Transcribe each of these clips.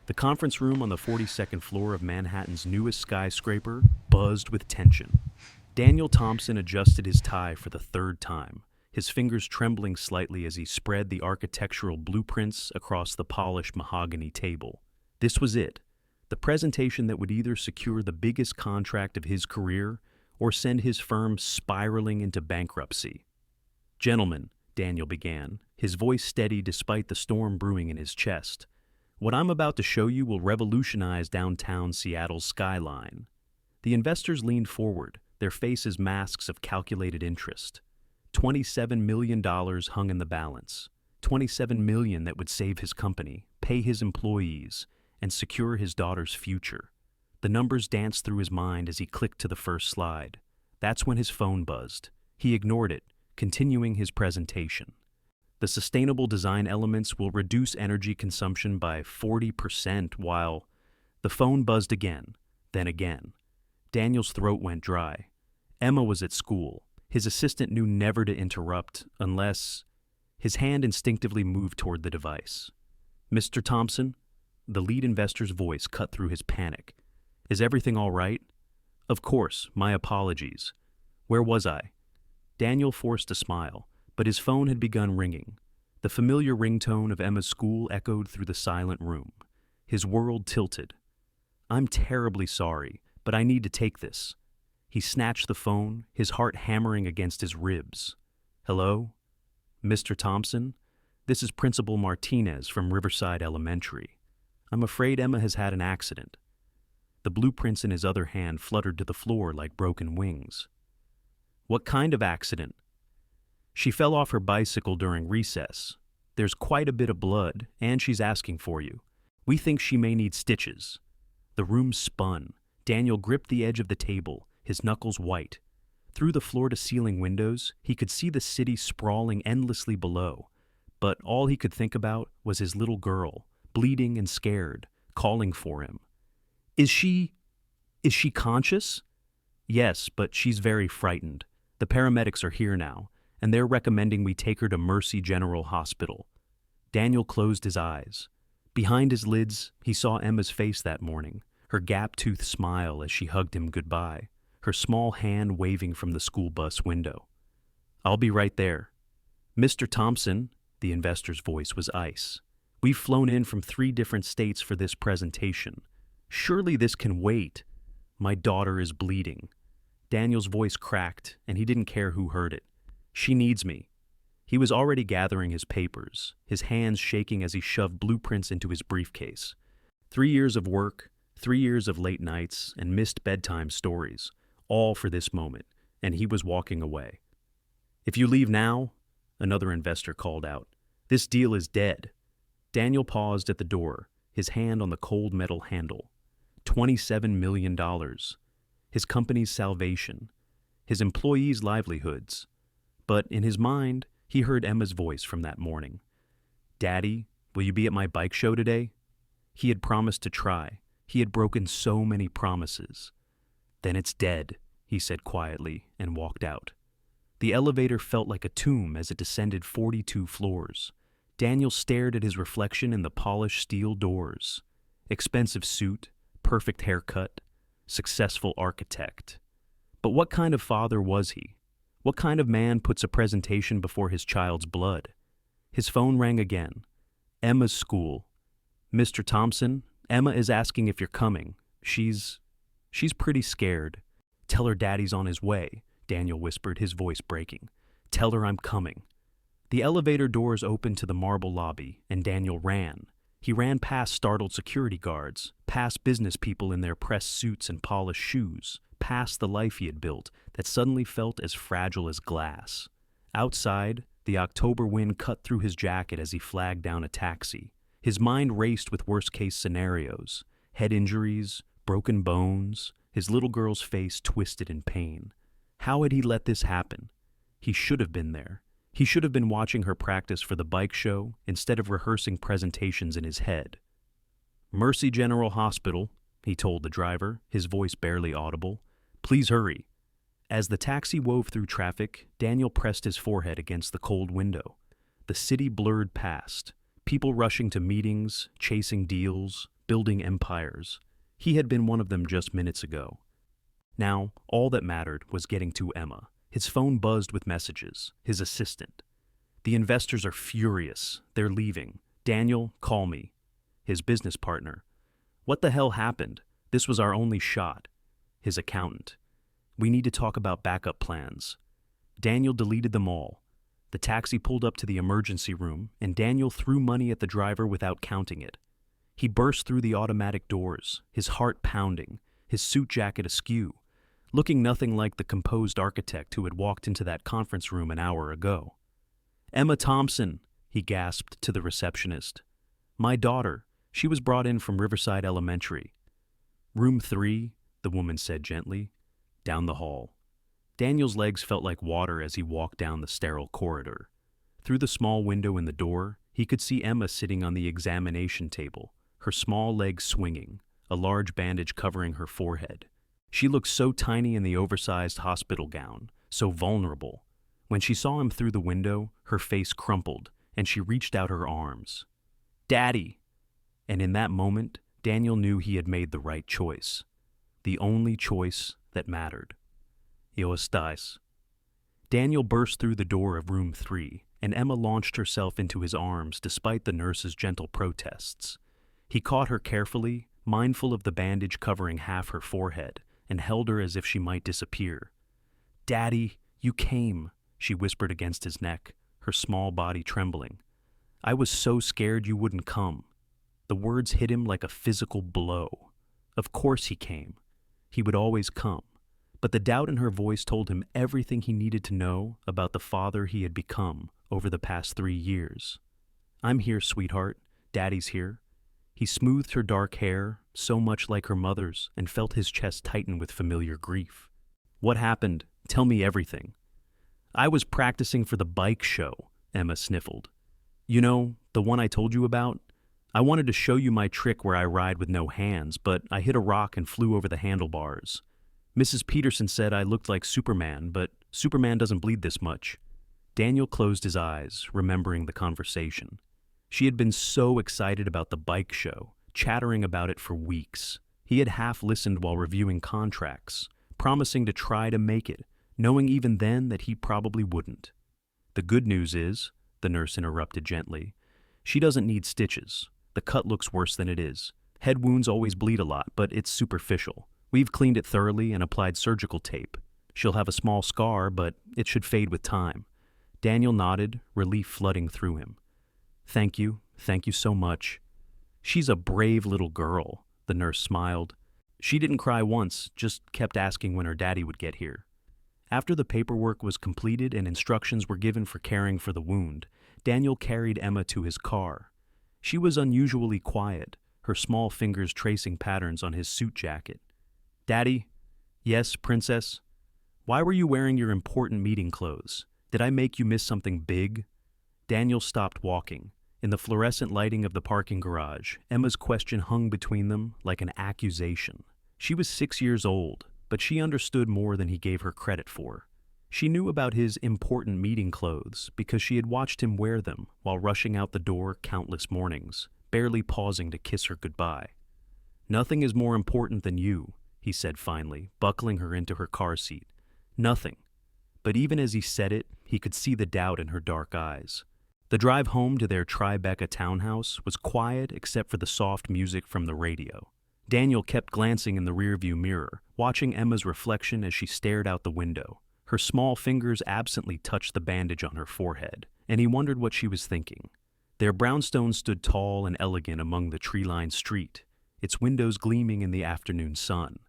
The conference room on the 42nd floor of Manhattan's newest skyscraper buzzed with tension. Daniel Thompson adjusted his tie for the third time, his fingers trembling slightly as he spread the architectural blueprints across the polished mahogany table. This was it, the presentation that would either secure the biggest contract of his career or send his firm spiraling into bankruptcy. "Gentlemen," Daniel began, his voice steady despite the storm brewing in his chest, "what I'm about to show you will revolutionize downtown Seattle's skyline." The investors leaned forward, their faces masks of calculated interest. $27 million hung in the balance. $27 million that would save his company, pay his employees, and secure his daughter's future. The numbers danced through his mind as he clicked to the first slide. That's when his phone buzzed. He ignored it, continuing his presentation. The sustainable design elements will reduce energy consumption by 40% while... The phone buzzed again, then again. Daniel's throat went dry. Emma was at school. His assistant knew never to interrupt unless... His hand instinctively moved toward the device. "Mr. Thompson?" The lead investor's voice cut through his panic. "Is everything all right?" "Of course, my apologies. Where was I?" Daniel forced a smile, but his phone had begun ringing. The familiar ringtone of Emma's school echoed through the silent room. His world tilted. "I'm terribly sorry, but I need to take this." He snatched the phone, his heart hammering against his ribs. "Hello? Mr. Thompson? This is Principal Martinez from Riverside Elementary. I'm afraid Emma has had an accident." The blueprints in his other hand fluttered to the floor like broken wings. "What kind of accident?" "She fell off her bicycle during recess. There's quite a bit of blood, and she's asking for you. We think she may need stitches." The room spun. Daniel gripped the edge of the table, his knuckles white. Through the floor-to-ceiling windows, he could see the city sprawling endlessly below. But all he could think about was his little girl, bleeding and scared, calling for him. Is she conscious?" "Yes, but she's very frightened. The paramedics are here now, and they're recommending we take her to Mercy General Hospital." Daniel closed his eyes. Behind his lids, he saw Emma's face that morning, her gap-toothed smile as she hugged him goodbye, her small hand waving from the school bus window. "I'll be right there." "Mr. Thompson," the investor's voice was ice. "We've flown in from 3 different states for this presentation. Surely this can wait. My daughter is bleeding." Daniel's voice cracked, and he didn't care who heard it. "She needs me." He was already gathering his papers, his hands shaking as he shoved blueprints into his briefcase. 3 years of work, 3 years of late nights, and missed bedtime stories, all for this moment, and he was walking away. "If you leave now," another investor called out, "this deal is dead." Daniel paused at the door, his hand on the cold metal handle. $27 million. His company's salvation. His employees' livelihoods. But in his mind, he heard Emma's voice from that morning. "Daddy, will you be at my bike show today?" He had promised to try. He had broken so many promises. "Then it's dead," he said quietly and walked out. The elevator felt like a tomb as it descended 42 floors. Daniel stared at his reflection in the polished steel doors. Expensive suit, perfect haircut, successful architect. But what kind of father was he? What kind of man puts a presentation before his child's blood? His phone rang again. Emma's school. "Mr. Thompson, Emma is asking if you're coming. She's pretty scared." "Tell her Daddy's on his way," Daniel whispered, his voice breaking. "Tell her I'm coming." The elevator doors opened to the marble lobby, and Daniel ran. He ran past startled security guards, past business people in their pressed suits and polished shoes, past the life he had built that suddenly felt as fragile as glass. Outside, the October wind cut through his jacket as he flagged down a taxi. His mind raced with worst-case scenarios, head injuries, broken bones, his little girl's face twisted in pain. How had he let this happen? He should have been there. He should have been watching her practice for the bike show instead of rehearsing presentations in his head. "Mercy General Hospital," he told the driver, his voice barely audible. "Please hurry." As the taxi wove through traffic, Daniel pressed his forehead against the cold window. The city blurred past, people rushing to meetings, chasing deals, building empires. He had been one of them just minutes ago. Now, all that mattered was getting to Emma. His phone buzzed with messages. His assistant. The investors are furious. They're leaving. Daniel, call me. His business partner. What the hell happened? This was our only shot. His accountant. We need to talk about backup plans. Daniel deleted them all. The taxi pulled up to the emergency room, and Daniel threw money at the driver without counting it. He burst through the automatic doors, his heart pounding, his suit jacket askew, looking nothing like the composed architect who had walked into that conference room an hour ago. "Emma Thompson," he gasped to the receptionist. "My daughter. She was brought in from Riverside Elementary." "Room 3, the woman said gently. "Down the hall." Daniel's legs felt like water as he walked down the sterile corridor. Through the small window in the door, he could see Emma sitting on the examination table, her small legs swinging, a large bandage covering her forehead. She looked so tiny in the oversized hospital gown, so vulnerable. When she saw him through the window, her face crumpled, and she reached out her arms. "Daddy!" And in that moment, Daniel knew he had made the right choice. The only choice that mattered. "Yo estás." Daniel burst through the door of room 3, and Emma launched herself into his arms despite the nurse's gentle protests. He caught her carefully, mindful of the bandage covering half her forehead, and held her as if she might disappear. "Daddy, you came," she whispered against his neck, her small body trembling. "I was so scared you wouldn't come." The words hit him like a physical blow. Of course he came. He would always come. But the doubt in her voice told him everything he needed to know about the father he had become over the past 3 years. "I'm here, sweetheart. Daddy's here." He smoothed her dark hair, so much like her mother's, and felt his chest tighten with familiar grief. "What happened? Tell me everything." "I was practicing for the bike show," Emma sniffled. "You know, the one I told you about? I wanted to show you my trick where I ride with no hands, but I hit a rock and flew over the handlebars. Mrs. Peterson said I looked like Superman, but Superman doesn't bleed this much." Daniel closed his eyes, remembering the conversation. She had been so excited about the bike show, chattering about it for weeks. He had half listened while reviewing contracts, promising to try to make it, knowing even then that he probably wouldn't. "The good news is," the nurse interrupted gently, "she doesn't need stitches. The cut looks worse than it is. Head wounds always bleed a lot, but it's superficial. We've cleaned it thoroughly and applied surgical tape. She'll have a small scar, but it should fade with time." Daniel nodded, relief flooding through him. Thank you so much." "She's a brave little girl," the nurse smiled. "She didn't cry once, just kept asking when her daddy would get here." After the paperwork was completed and instructions were given for caring for the wound, Daniel carried Emma to his car. She was unusually quiet, her small fingers tracing patterns on his suit jacket. "Daddy?" "Yes, princess?" "Why were you wearing your important meeting clothes? Did I make you miss something big?" Daniel stopped walking. In the fluorescent lighting of the parking garage, Emma's question hung between them like an accusation. She was 6 years old, but she understood more than he gave her credit for. She knew about his important meeting clothes because she had watched him wear them while rushing out the door countless mornings, barely pausing to kiss her goodbye. "Nothing is more important than you," he said finally, buckling her into her car seat. "Nothing." But even as he said it, he could see the doubt in her dark eyes. The drive home to their Tribeca townhouse was quiet except for the soft music from the radio. Daniel kept glancing in the rearview mirror, watching Emma's reflection as she stared out the window. Her small fingers absently touched the bandage on her forehead, and he wondered what she was thinking. Their brownstone stood tall and elegant among the tree-lined street, its windows gleaming in the afternoon sun.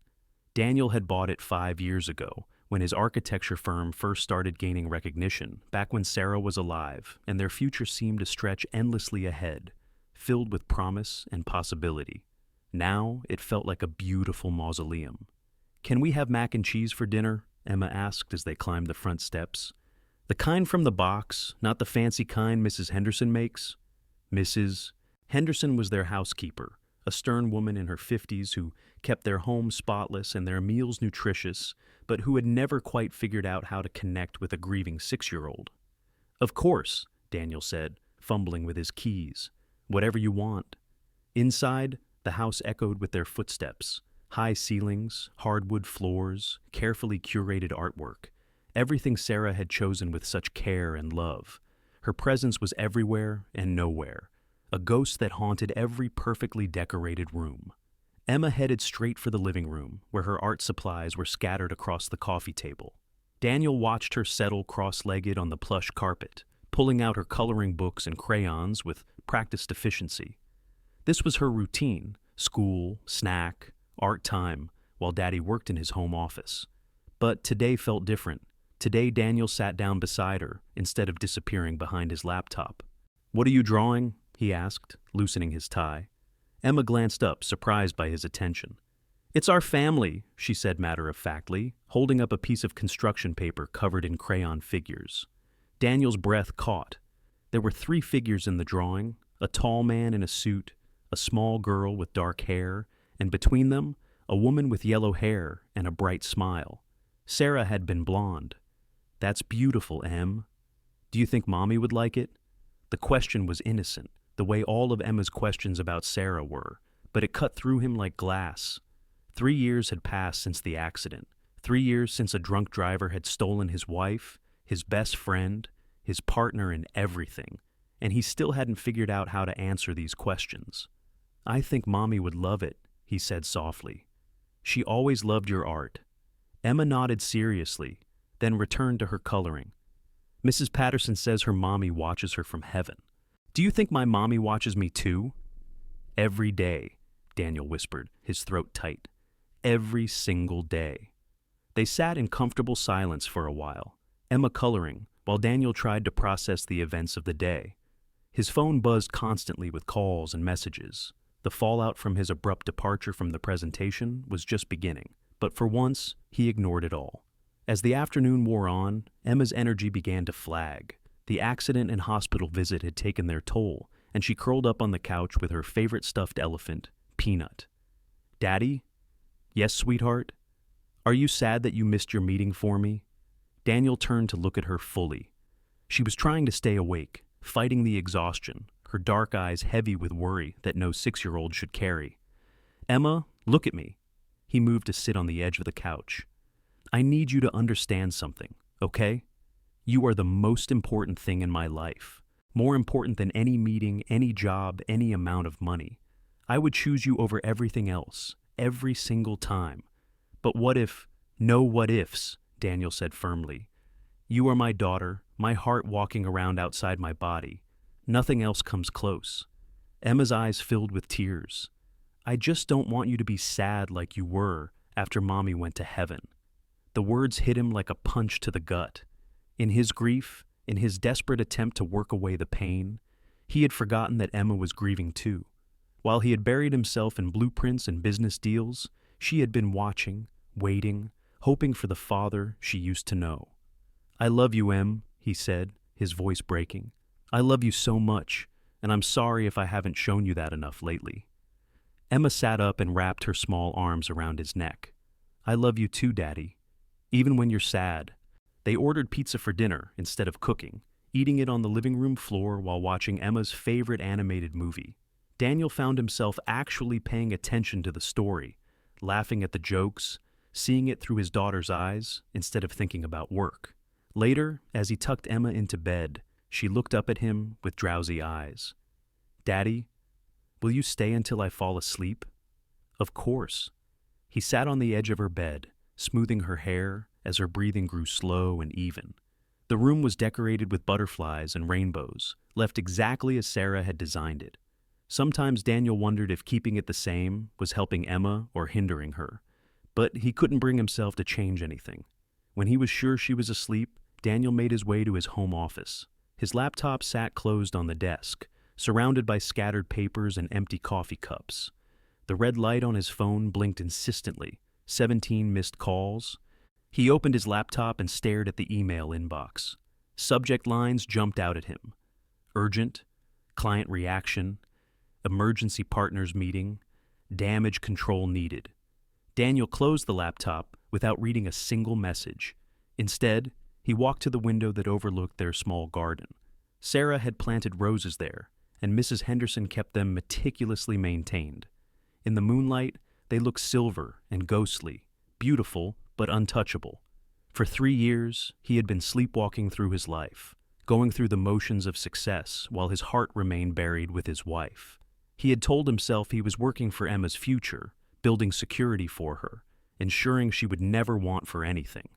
Daniel had bought it 5 years ago, when his architecture firm first started gaining recognition, back when Sarah was alive, and their future seemed to stretch endlessly ahead, filled with promise and possibility. Now it felt like a beautiful mausoleum. "Can we have mac and cheese for dinner?" Emma asked as they climbed the front steps. "The kind from the box, not the fancy kind Mrs. Henderson makes?" Mrs. Henderson was their housekeeper, a stern woman in her 50s who kept their home spotless and their meals nutritious, but who had never quite figured out how to connect with a grieving 6-year-old. "Of course," Daniel said, fumbling with his keys. "Whatever you want." Inside, The house echoed with their footsteps. High ceilings, hardwood floors, carefully curated artwork. Everything Sarah had chosen with such care and love. Her presence was everywhere and nowhere, a ghost that haunted every perfectly decorated room. Emma headed straight for the living room, where her art supplies were scattered across the coffee table. Daniel watched her settle cross-legged on the plush carpet, pulling out her coloring books and crayons with practiced efficiency. This was her routine: school, snack, art time, while Daddy worked in his home office. But today felt different. Today Daniel sat down beside her, instead of disappearing behind his laptop. "What are you drawing?" he asked, loosening his tie. Emma glanced up, surprised by his attention. "It's our family," she said matter-of-factly, holding up a piece of construction paper covered in crayon figures. Daniel's breath caught. There were 3 figures in the drawing: a tall man in a suit, a small girl with dark hair, and between them, a woman with yellow hair and a bright smile. Sarah had been blonde. "That's beautiful, Em. Do you think Mommy would like it?" The question was innocent, the way all of Emma's questions about Sarah were, but it cut through him like glass. 3 years had passed since the accident. 3 years since a drunk driver had stolen his wife, his best friend, his partner in everything, and he still hadn't figured out how to answer these questions. "I think Mommy would love it," he said softly. "She always loved your art." Emma nodded seriously, then returned to her coloring. "Mrs. Patterson says her mommy watches her from heaven. Do you think my mommy watches me too?" "Every day," Daniel whispered, his throat tight. "Every single day." They sat in comfortable silence for a while, Emma coloring, while Daniel tried to process the events of the day. His phone buzzed constantly with calls and messages. The fallout from his abrupt departure from the presentation was just beginning, but for once, he ignored it all. As the afternoon wore on, Emma's energy began to flag. The accident and hospital visit had taken their toll, and she curled up on the couch with her favorite stuffed elephant, Peanut. "Daddy?" "Yes, sweetheart?" "Are you sad that you missed your meeting for me?" Daniel turned to look at her fully. She was trying to stay awake, fighting the exhaustion, her dark eyes heavy with worry that no 6-year-old should carry. "Emma, look at me." He moved to sit on the edge of the couch. "I need you to understand something, okay? You are the most important thing in my life. More important than any meeting, any job, any amount of money. I would choose you over everything else, every single time. But what if—" "No what ifs," Daniel said firmly. "You are my daughter, my heart walking around outside my body. Nothing else comes close." Emma's eyes filled with tears. "I just don't want you to be sad like you were after Mommy went to heaven." The words hit him like a punch to the gut. In his grief, in his desperate attempt to work away the pain, he had forgotten that Emma was grieving too. While he had buried himself in blueprints and business deals, she had been watching, waiting, hoping for the father she used to know. "I love you, Em," he said, his voice breaking. "I love you so much, and I'm sorry if I haven't shown you that enough lately." Emma sat up and wrapped her small arms around his neck. "I love you too, Daddy. Even when you're sad." They ordered pizza for dinner instead of cooking, eating it on the living room floor while watching Emma's favorite animated movie. Daniel found himself actually paying attention to the story, laughing at the jokes, seeing it through his daughter's eyes instead of thinking about work. Later, as he tucked Emma into bed, she looked up at him with drowsy eyes. "Daddy, will you stay until I fall asleep?" "Of course." He sat on the edge of her bed, smoothing her hair as her breathing grew slow and even. The room was decorated with butterflies and rainbows, left exactly as Sarah had designed it. Sometimes Daniel wondered if keeping it the same was helping Emma or hindering her, but he couldn't bring himself to change anything. When he was sure she was asleep, Daniel made his way to his home office. His laptop sat closed on the desk, surrounded by scattered papers and empty coffee cups. The red light on his phone blinked insistently, 17 missed calls. He opened his laptop and stared at the email inbox. Subject lines jumped out at him: urgent, client reaction, emergency partners meeting, damage control needed. Daniel closed the laptop without reading a single message. Instead, he walked to the window that overlooked their small garden. Sarah had planted roses there, and Mrs. Henderson kept them meticulously maintained. In the moonlight, they looked silver and ghostly, beautiful but untouchable. For 3 years, he had been sleepwalking through his life, going through the motions of success while his heart remained buried with his wife. He had told himself he was working for Emma's future, building security for her, ensuring she would never want for anything.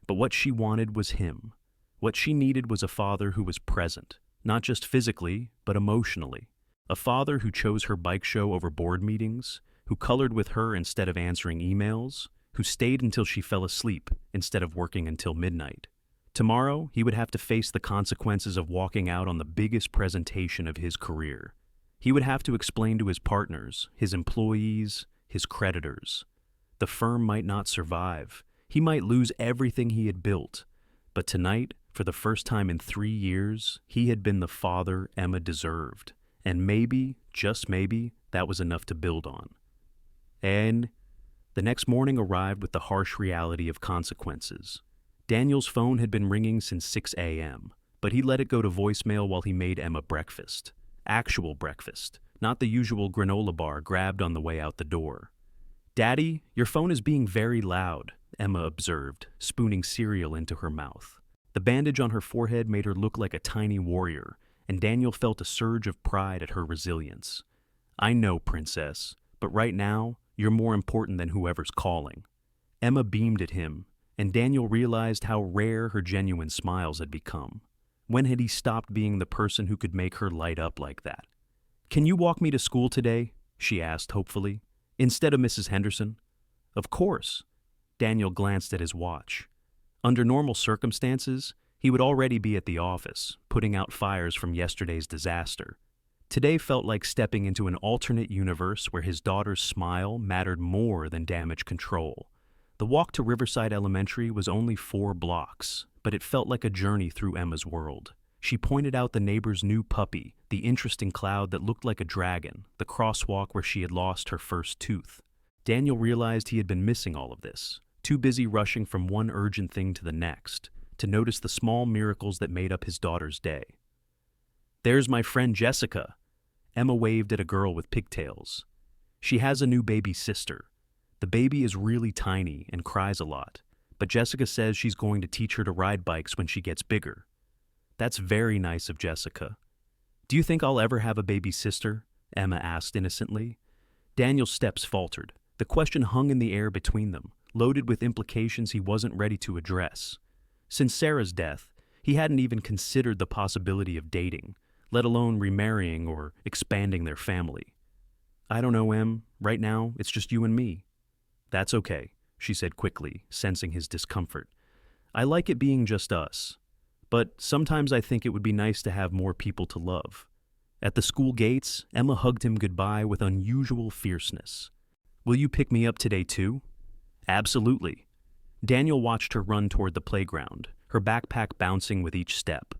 But what she wanted was him. What she needed was a father who was present, not just physically, but emotionally. A father who chose her bike show over board meetings, who colored with her instead of answering emails, who stayed until she fell asleep instead of working until midnight. Tomorrow, he would have to face the consequences of walking out on the biggest presentation of his career. He would have to explain to his partners, his employees, his creditors. The firm might not survive. He might lose everything he had built. But tonight, for the first time in 3 years, he had been the father Emma deserved. And maybe, just maybe, that was enough to build on. And the next morning arrived with the harsh reality of consequences. Daniel's phone had been ringing since 6 a.m., but he let it go to voicemail while he made Emma breakfast. Actual breakfast, not the usual granola bar grabbed on the way out the door. "Daddy, your phone is being very loud," Emma observed, spooning cereal into her mouth. The bandage on her forehead made her look like a tiny warrior, and Daniel felt a surge of pride at her resilience. "I know, princess, but right now, you're more important than whoever's calling." Emma beamed at him, and Daniel realized how rare her genuine smiles had become. When had he stopped being the person who could make her light up like that? "Can you walk me to school today?" she asked hopefully, "instead of Mrs. Henderson?" "Of course." Daniel glanced at his watch. Under normal circumstances, he would already be at the office, putting out fires from yesterday's disaster. Today felt like stepping into an alternate universe where his daughter's smile mattered more than damage control. The walk to Riverside Elementary was only 4 blocks, but it felt like a journey through Emma's world. She pointed out the neighbor's new puppy, the interesting cloud that looked like a dragon, the crosswalk where she had lost her first tooth. Daniel realized he had been missing all of this, too busy rushing from one urgent thing to the next, to notice the small miracles that made up his daughter's day. "There's my friend Jessica." Emma waved at a girl with pigtails. "She has a new baby sister. The baby is really tiny and cries a lot, but Jessica says she's going to teach her to ride bikes when she gets bigger." "That's very nice of Jessica." "Do you think I'll ever have a baby sister?" Emma asked innocently. Daniel's steps faltered. The question hung in the air between them, loaded with implications he wasn't ready to address. Since Sarah's death, he hadn't even considered the possibility of dating, let alone remarrying or expanding their family. "I don't know, Em. Right now, it's just you and me." "That's okay," she said quickly, sensing his discomfort. "I like it being just us. But sometimes I think it would be nice to have more people to love." At the school gates, Emma hugged him goodbye with unusual fierceness. "Will you pick me up today too?" "Absolutely." Daniel watched her run toward the playground, her backpack bouncing with each step.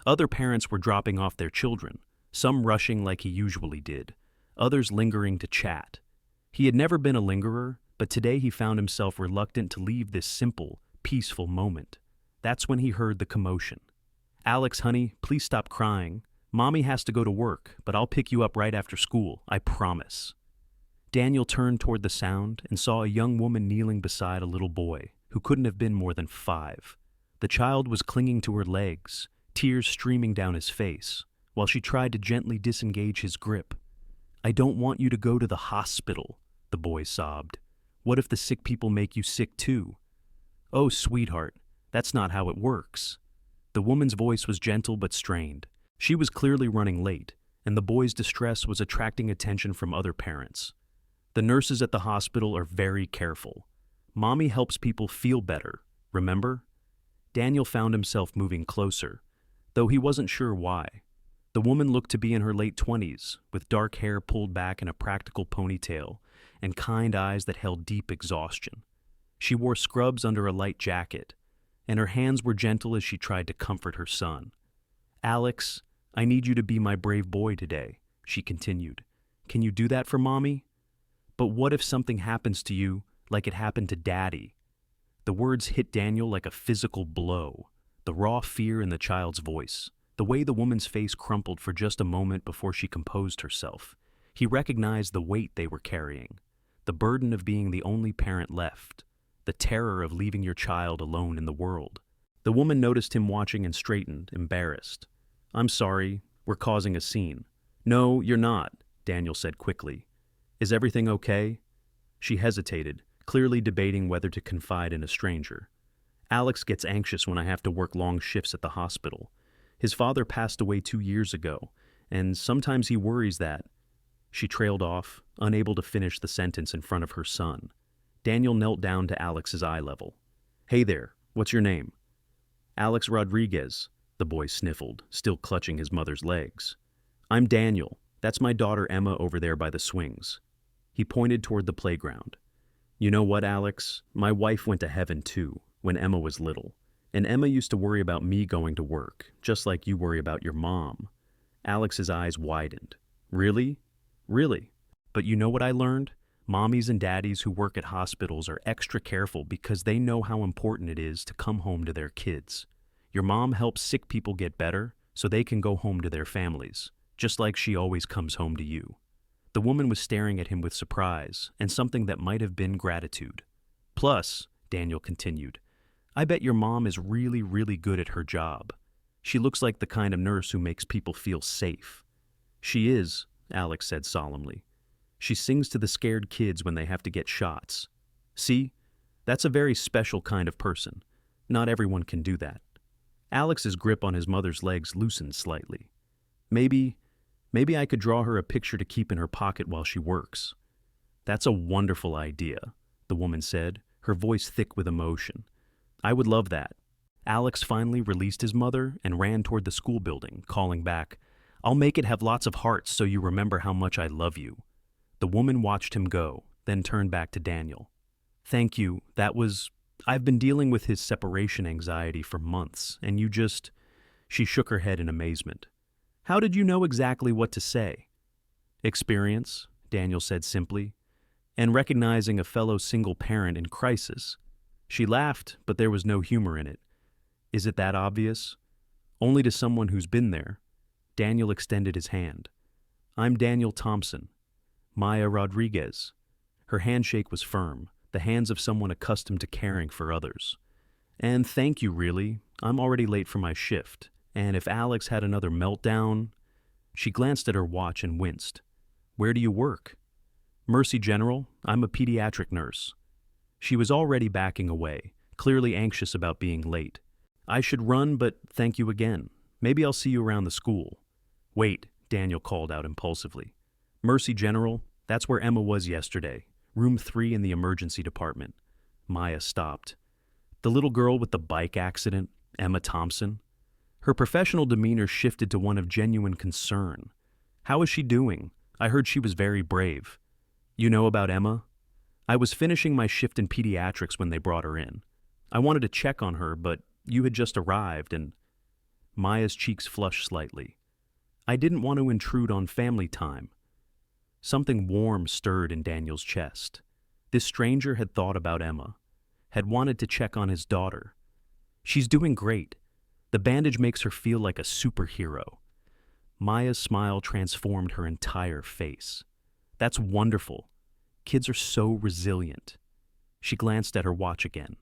Other parents were dropping off their children, some rushing like he usually did, others lingering to chat. He had never been a lingerer, but today he found himself reluctant to leave this simple, peaceful moment. That's when he heard the commotion. "Alex, honey, please stop crying. Mommy has to go to work, but I'll pick you up right after school, I promise." Daniel turned toward the sound and saw a young woman kneeling beside a little boy who couldn't have been more than 5. The child was clinging to her legs, tears streaming down his face, while she tried to gently disengage his grip. "I don't want you to go to the hospital," the boy sobbed. "What if the sick people make you sick too?" "Oh, sweetheart, that's not how it works." The woman's voice was gentle but strained. She was clearly running late, and the boy's distress was attracting attention from other parents. "The nurses at the hospital are very careful. Mommy helps people feel better, remember?" Daniel found himself moving closer, though he wasn't sure why. The woman looked to be in her late 20s, with dark hair pulled back in a practical ponytail and kind eyes that held deep exhaustion. She wore scrubs under a light jacket, and her hands were gentle as she tried to comfort her son. "Alex, I need you to be my brave boy today," she continued. "Can you do that for Mommy? But what if something happens to you like it happened to Daddy?" The words hit Daniel like a physical blow, the raw fear in the child's voice, the way the woman's face crumpled for just a moment before she composed herself. He recognized the weight they were carrying, the burden of being the only parent left, the terror of leaving your child alone in the world. The woman noticed him watching and straightened, embarrassed. "I'm sorry, we're causing a scene." "No, you're not," Daniel said quickly. "Is everything okay?" She hesitated, clearly debating whether to confide in a stranger. "Alex gets anxious when I have to work long shifts at the hospital. His father passed away 2 years ago, and sometimes he worries that—" She trailed off, unable to finish the sentence in front of her son. Daniel knelt down to Alex's eye level. "Hey there, what's your name?" "Alex Rodriguez," the boy sniffled, still clutching his mother's legs. "I'm Daniel. That's my daughter Emma over there by the swings." He pointed toward the playground. "You know what, Alex? My wife went to heaven too, when Emma was little. And Emma used to worry about me going to work, just like you worry about your mom." Alex's eyes widened. "Really? Really? But you know what I learned? Mommies and daddies who work at hospitals are extra careful because they know how important it is to come home to their kids. Your mom helps sick people get better so they can go home to their families, just like she always comes home to you." The woman was staring at him with surprise and something that might have been gratitude. "Plus," Daniel continued, "I bet your mom is really, really good at her job. She looks like the kind of nurse who makes people feel safe." "She is," Alex said solemnly. "She sings to the scared kids when they have to get shots. See? That's a very special kind of person. Not everyone can do that." Alex's grip on his mother's legs loosened slightly. Maybe I could draw her a picture to keep in her pocket while she works." "That's a wonderful idea," the woman said, her voice thick with emotion. "I would love that." Alex finally released his mother and ran toward the school building, calling back, "I'll make it have lots of hearts so you remember how much I love you." The woman watched him go, then turned back to Daniel. "Thank you, I've been dealing with his separation anxiety for months, and you just—" She shook her head in amazement. "How did you know exactly what to say?" "Experience," Daniel said simply, "and recognizing a fellow single parent in crisis." She laughed, but there was no humor in it. "Is it that obvious?" "Only to someone who's been there." Daniel extended his hand. "I'm Daniel Thompson. Maya Rodriguez." Her handshake was firm, the hands of someone accustomed to caring for others. "And thank you, really. I'm already late for my shift, and if Alex had another meltdown—" She glanced at her watch and winced. "Where do you work?" "Mercy General. I'm a pediatric nurse." She was already backing away, clearly anxious about being late. "I should run, but thank you again. Maybe I'll see you around the school." "Wait," Daniel called out impulsively. "Mercy General, that's where Emma was yesterday. Room 3 in the emergency department." Maya stopped. "The little girl with the bike accident, Emma Thompson?" Her professional demeanor shifted to one of genuine concern. "How is she doing? I heard she was very brave." "You know about Emma?" "I was finishing my shift in pediatrics when they brought her in. I wanted to check on her, but you had just arrived and—" Maya's cheeks flushed slightly. "I didn't want to intrude on family time." Something warm stirred in Daniel's chest. This stranger had thought about Emma, had wanted to check on his daughter. "She's doing great. The bandage makes her feel like a superhero." Maya's smile transformed her entire face. "That's wonderful. Kids are so resilient." She glanced at her watch again.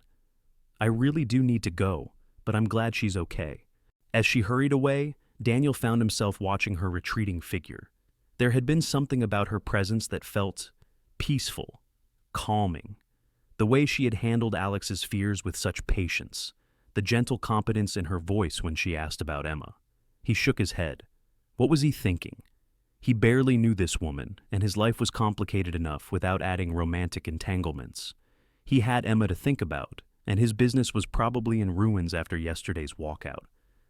"I really do need to go, but I'm glad she's okay." As she hurried away, Daniel found himself watching her retreating figure. There had been something about her presence that felt peaceful, calming. The way she had handled Alex's fears with such patience, the gentle competence in her voice when she asked about Emma. He shook his head. What was he thinking? He barely knew this woman, and his life was complicated enough without adding romantic entanglements. He had Emma to think about, and his business was probably in ruins after yesterday's walkout.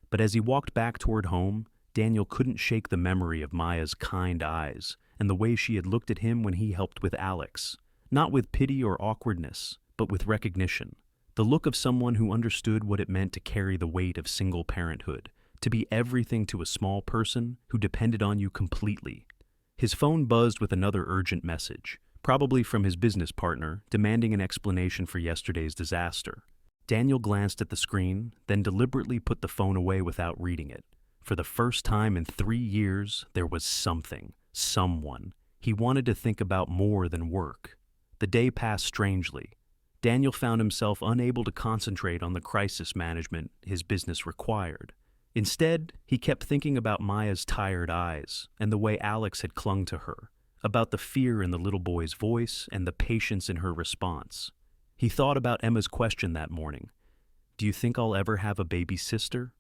But as he walked back toward home, Daniel couldn't shake the memory of Maya's kind eyes and the way she had looked at him when he helped with Alex. Not with pity or awkwardness, but with recognition. The look of someone who understood what it meant to carry the weight of single parenthood, to be everything to a small person who depended on you completely. His phone buzzed with another urgent message, probably from his business partner, demanding an explanation for yesterday's disaster. Daniel glanced at the screen, then deliberately put the phone away without reading it. For the first time in 3 years, there was something, someone. He wanted to think about more than work. The day passed strangely. Daniel found himself unable to concentrate on the crisis management his business required. Instead, he kept thinking about Maya's tired eyes and the way Alex had clung to her, about the fear in the little boy's voice and the patience in her response. He thought about Emma's question that morning. Do you think I'll ever have a baby sister?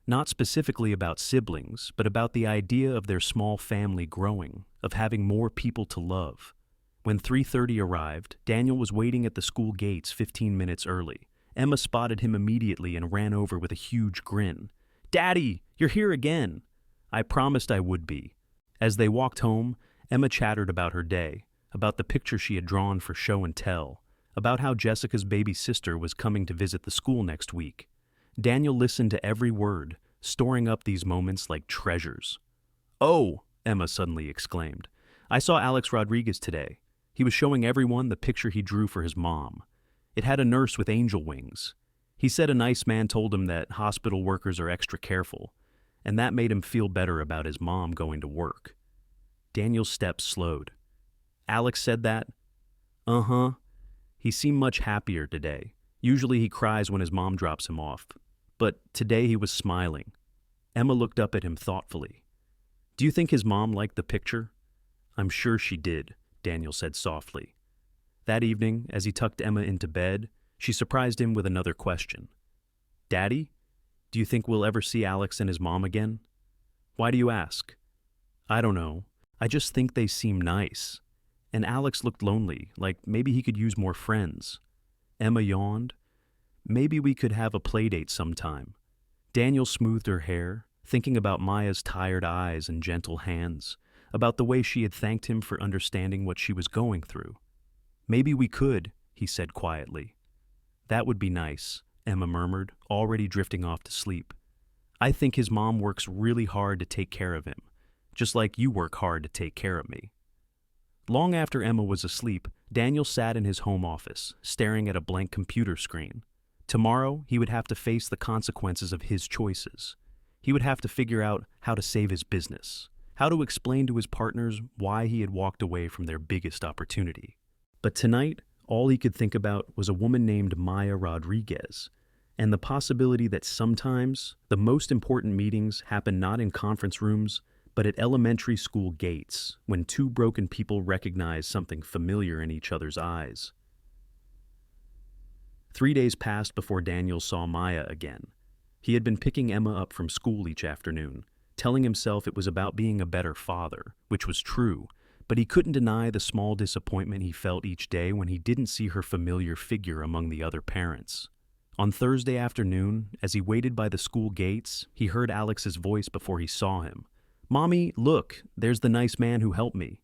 Not specifically about siblings, but about the idea of their small family growing, of having more people to love. When 3:30 arrived, Daniel was waiting at the school gates 15 minutes early. Emma spotted him immediately and ran over with a huge grin. "Daddy, you're here again!" "I promised I would be." As they walked home, Emma chattered about her day, about the picture she had drawn for show and tell, about how Jessica's baby sister was coming to visit the school next week. Daniel listened to every word, storing up these moments like treasures. "Oh," Emma suddenly exclaimed, "I saw Alex Rodriguez today. He was showing everyone the picture he drew for his mom. It had a nurse with angel wings. He said a nice man told him that hospital workers are extra careful, and that made him feel better about his mom going to work." Daniel's steps slowed. "Alex said that?" "Uh-huh. He seemed much happier today. Usually he cries when his mom drops him off, but today he was smiling." Emma looked up at him thoughtfully. "Do you think his mom liked the picture?" "I'm sure she did," Daniel said softly. That evening, as he tucked Emma into bed, she surprised him with another question. "Daddy, do you think we'll ever see Alex and his mom again?" "Why do you ask?" "I don't know. I just think they seem nice. And Alex looked lonely, like maybe he could use more friends." Emma yawned. "Maybe we could have a play date sometime." Daniel smoothed her hair, thinking about Maya's tired eyes and gentle hands, about the way she had thanked him for understanding what she was going through. "Maybe we could," he said quietly. "That would be nice," Emma murmured, already drifting off to sleep. "I think his mom works really hard to take care of him, just like you work hard to take care of me." Long after Emma was asleep, Daniel sat in his home office, staring at a blank computer screen. Tomorrow, he would have to face the consequences of his choices. He would have to figure out how to save his business, how to explain to his partners why he had walked away from their biggest opportunity. But tonight, all he could think about was a woman named Maya Rodriguez, and the possibility that sometimes the most important meetings happen not in conference rooms, but at elementary school gates, when two broken people recognize something familiar in each other's eyes. 3 days passed before Daniel saw Maya again. He had been picking Emma up from school each afternoon, telling himself it was about being a better father, which was true, but he couldn't deny the small disappointment he felt each day when he didn't see her familiar figure among the other parents. On Thursday afternoon, as he waited by the school gates, he heard Alex's voice before he saw him. "Mommy, look, there's the nice man who helped me."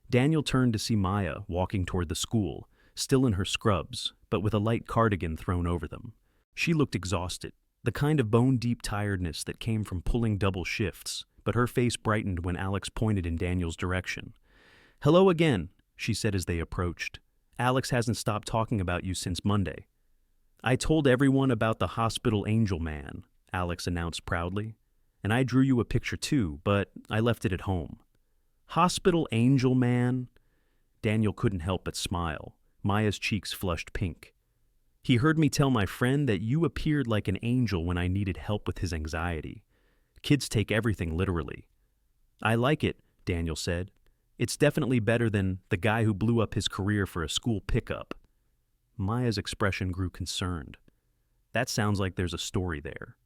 Daniel turned to see Maya walking toward the school, still in her scrubs, but with a light cardigan thrown over them. She looked exhausted, the kind of bone-deep tiredness that came from pulling double shifts, but her face brightened when Alex pointed in Daniel's direction. "Hello again," she said as they approached. "Alex hasn't stopped talking about you since Monday." "I told everyone about the hospital angel man," Alex announced proudly. "And I drew you a picture too, but I left it at home." "Hospital angel man?" Daniel couldn't help but smile. Maya's cheeks flushed pink. "He heard me tell my friend that you appeared like an angel when I needed help with his anxiety. Kids take everything literally." "I like it," Daniel said. "It's definitely better than the guy who blew up his career for a school pickup." Maya's expression grew concerned. "That sounds like there's a story there."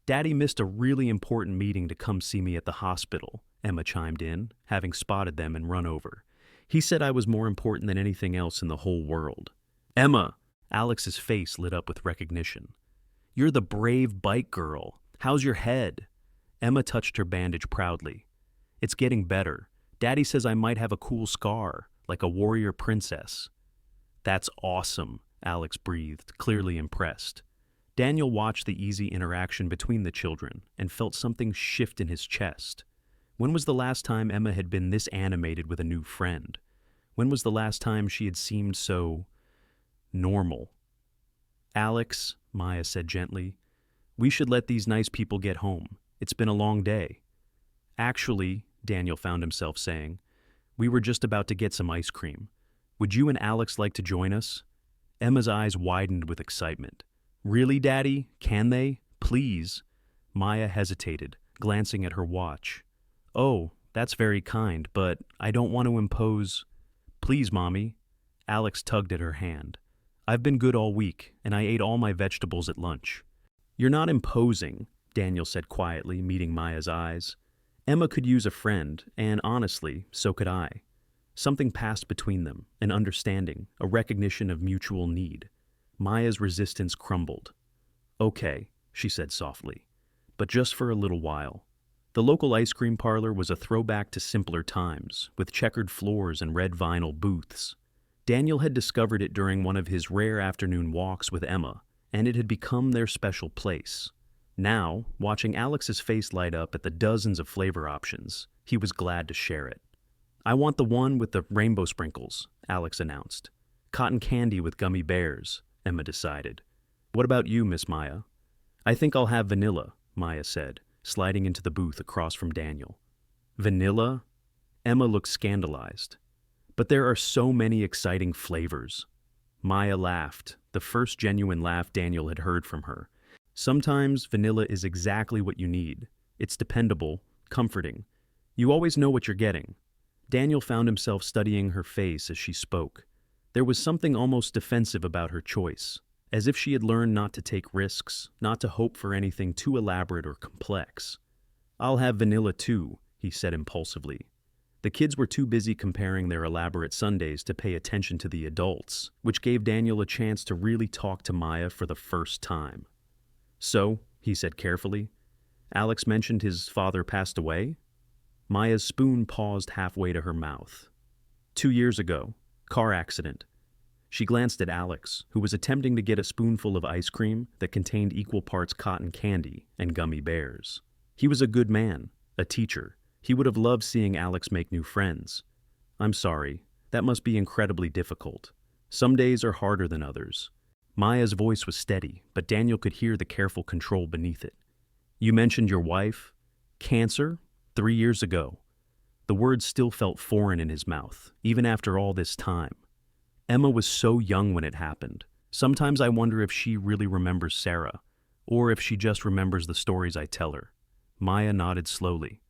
"Daddy missed a really important meeting to come see me at the hospital," Emma chimed in, having spotted them and run over. "He said I was more important than anything else in the whole world." "Emma!" Alex's face lit up with recognition. "You're the brave bike girl. How's your head?" Emma touched her bandage proudly. "It's getting better. Daddy says I might have a cool scar, like a warrior princess." "That's awesome," Alex breathed, clearly impressed. Daniel watched the easy interaction between the children and felt something shift in his chest. When was the last time Emma had been this animated with a new friend? When was the last time she had seemed so normal? "Alex," Maya said gently, "we should let these nice people get home. It's been a long day." "Actually," Daniel found himself saying, We were just about to get some ice cream. Would you and Alex like to join us? Emma's eyes widened with excitement. Really, Daddy? Can they? Please? Maya hesitated, glancing at her watch. Oh, that's very kind, but I don't want to impose. Please, Mommy. Alex tugged at her hand. I've been good all week, and I ate all my vegetables at lunch. You're not imposing, Daniel said quietly, meeting Maya's eyes. Emma could use a friend, and honestly, so could I. Something passed between them, an understanding, a recognition of mutual need. Maya's resistance crumbled. Okay, she said softly, but just for a little while. The local ice cream parlor was a throwback to simpler times, with checkered floors and red vinyl booths. Daniel had discovered it during one of his rare afternoon walks with Emma, and it had become their special place. Now, watching Alex's face light up at the dozens of flavor options, he was glad to share it. I want the one with the rainbow sprinkles, Alex announced. Cotton candy with gummy bears, Emma decided. What about you, Miss Maya? I think I'll have vanilla, Maya said, sliding into the booth across from Daniel. Vanilla? Emma looked scandalized. But there are so many exciting flavors. Maya laughed, the first genuine laugh Daniel had heard from her. Sometimes vanilla is exactly what you need. It's dependable, comforting. You always know what you're getting. Daniel found himself studying her face as she spoke. There was something almost defensive about her choice, as if she had learned not to take risks, not to hope for anything too elaborate or complex. I'll have vanilla too, he said impulsively. The kids were too busy comparing their elaborate sundaes to pay attention to the adults, which gave Daniel a chance to really talk to Maya for the first time. So, he said carefully, Alex mentioned his father passed away? Maya's spoon paused halfway to her mouth. 2 years ago, car accident. She glanced at Alex, who was attempting to get a spoonful of ice cream that contained equal parts cotton candy and gummy bears. He was a good man, a teacher. He would have loved seeing Alex make new friends. I'm sorry, that must be incredibly difficult. Some days are harder than others. Maya's voice was steady, but Daniel could hear the careful control beneath it. You mentioned your wife? Cancer? 3 years ago. The words still felt foreign in his mouth, even after all this time. Emma was so young when it happened. Sometimes I wonder if she really remembers Sarah, or if she just remembers the stories I tell her. Maya nodded slowly.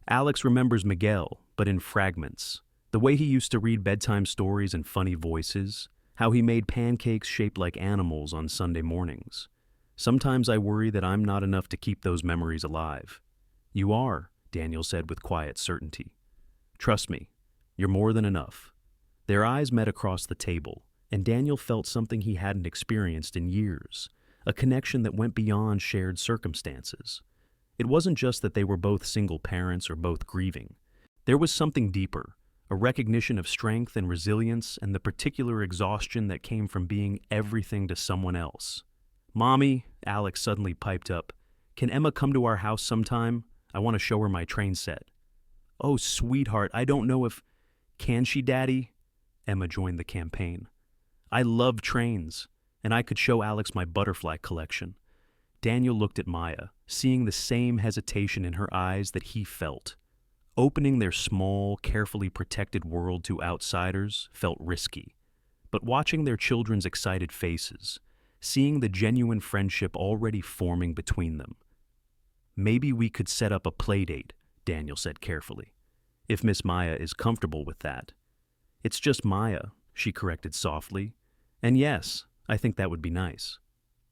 Alex remembers Miguel, but in fragments. The way he used to read bedtime stories in funny voices, how he made pancakes shaped like animals on Sunday mornings. Sometimes I worry that I'm not enough to keep those memories alive. You are, Daniel said with quiet certainty. Trust me, you're more than enough. Their eyes met across the table, and Daniel felt something he hadn't experienced in years, a connection that went beyond shared circumstances. It wasn't just that they were both single parents or both grieving. There was something deeper, a recognition of strength and resilience and the particular exhaustion that came from being everything to someone else. Mommy, Alex suddenly piped up, can Emma come to our house sometime? I want to show her my train set. Oh, sweetheart, I don't know if... Can she, Daddy? Emma joined the campaign. I love trains, and I could show Alex my butterfly collection. Daniel looked at Maya, seeing the same hesitation in her eyes that he felt. Opening their small, carefully protected world to outsiders felt risky. But watching their children's excited faces, seeing the genuine friendship already forming between them. Maybe we could set up a play date, Daniel said carefully, if Miss Maya is comfortable with that. It's just Maya, she corrected softly. And yes, I think that would be nice.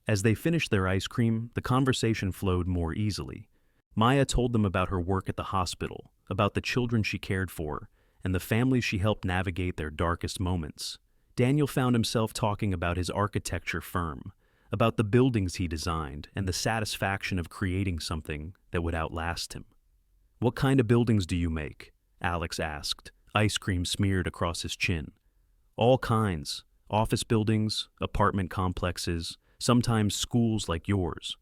As they finished their ice cream, the conversation flowed more easily. Maya told them about her work at the hospital, about the children she cared for, and the families she helped navigate their darkest moments. Daniel found himself talking about his architecture firm, about the buildings he designed and the satisfaction of creating something that would outlast him. What kind of buildings do you make? Alex asked, ice cream smeared across his chin. All kinds. Office buildings, apartment complexes, sometimes schools like yours.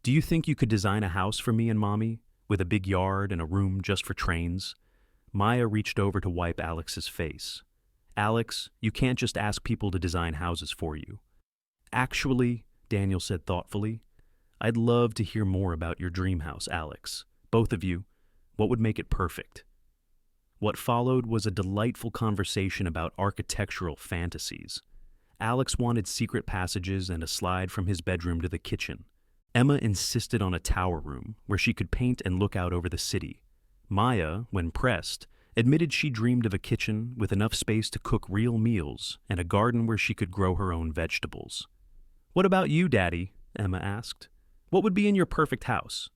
Do you think you could design a house for me and Mommy, with a big yard and a room just for trains? Maya reached over to wipe Alex's face. Alex, you can't just ask people to design houses for you. Actually, Daniel said thoughtfully, I'd love to hear more about your dream house, Alex. Both of you. What would make it perfect? What followed was a delightful conversation about architectural fantasies. Alex wanted secret passages and a slide from his bedroom to the kitchen. Emma insisted on a tower room where she could paint and look out over the city. Maya, when pressed, admitted she dreamed of a kitchen with enough space to cook real meals and a garden where she could grow her own vegetables. "What about you, Daddy?" Emma asked. "What would be in your perfect house?"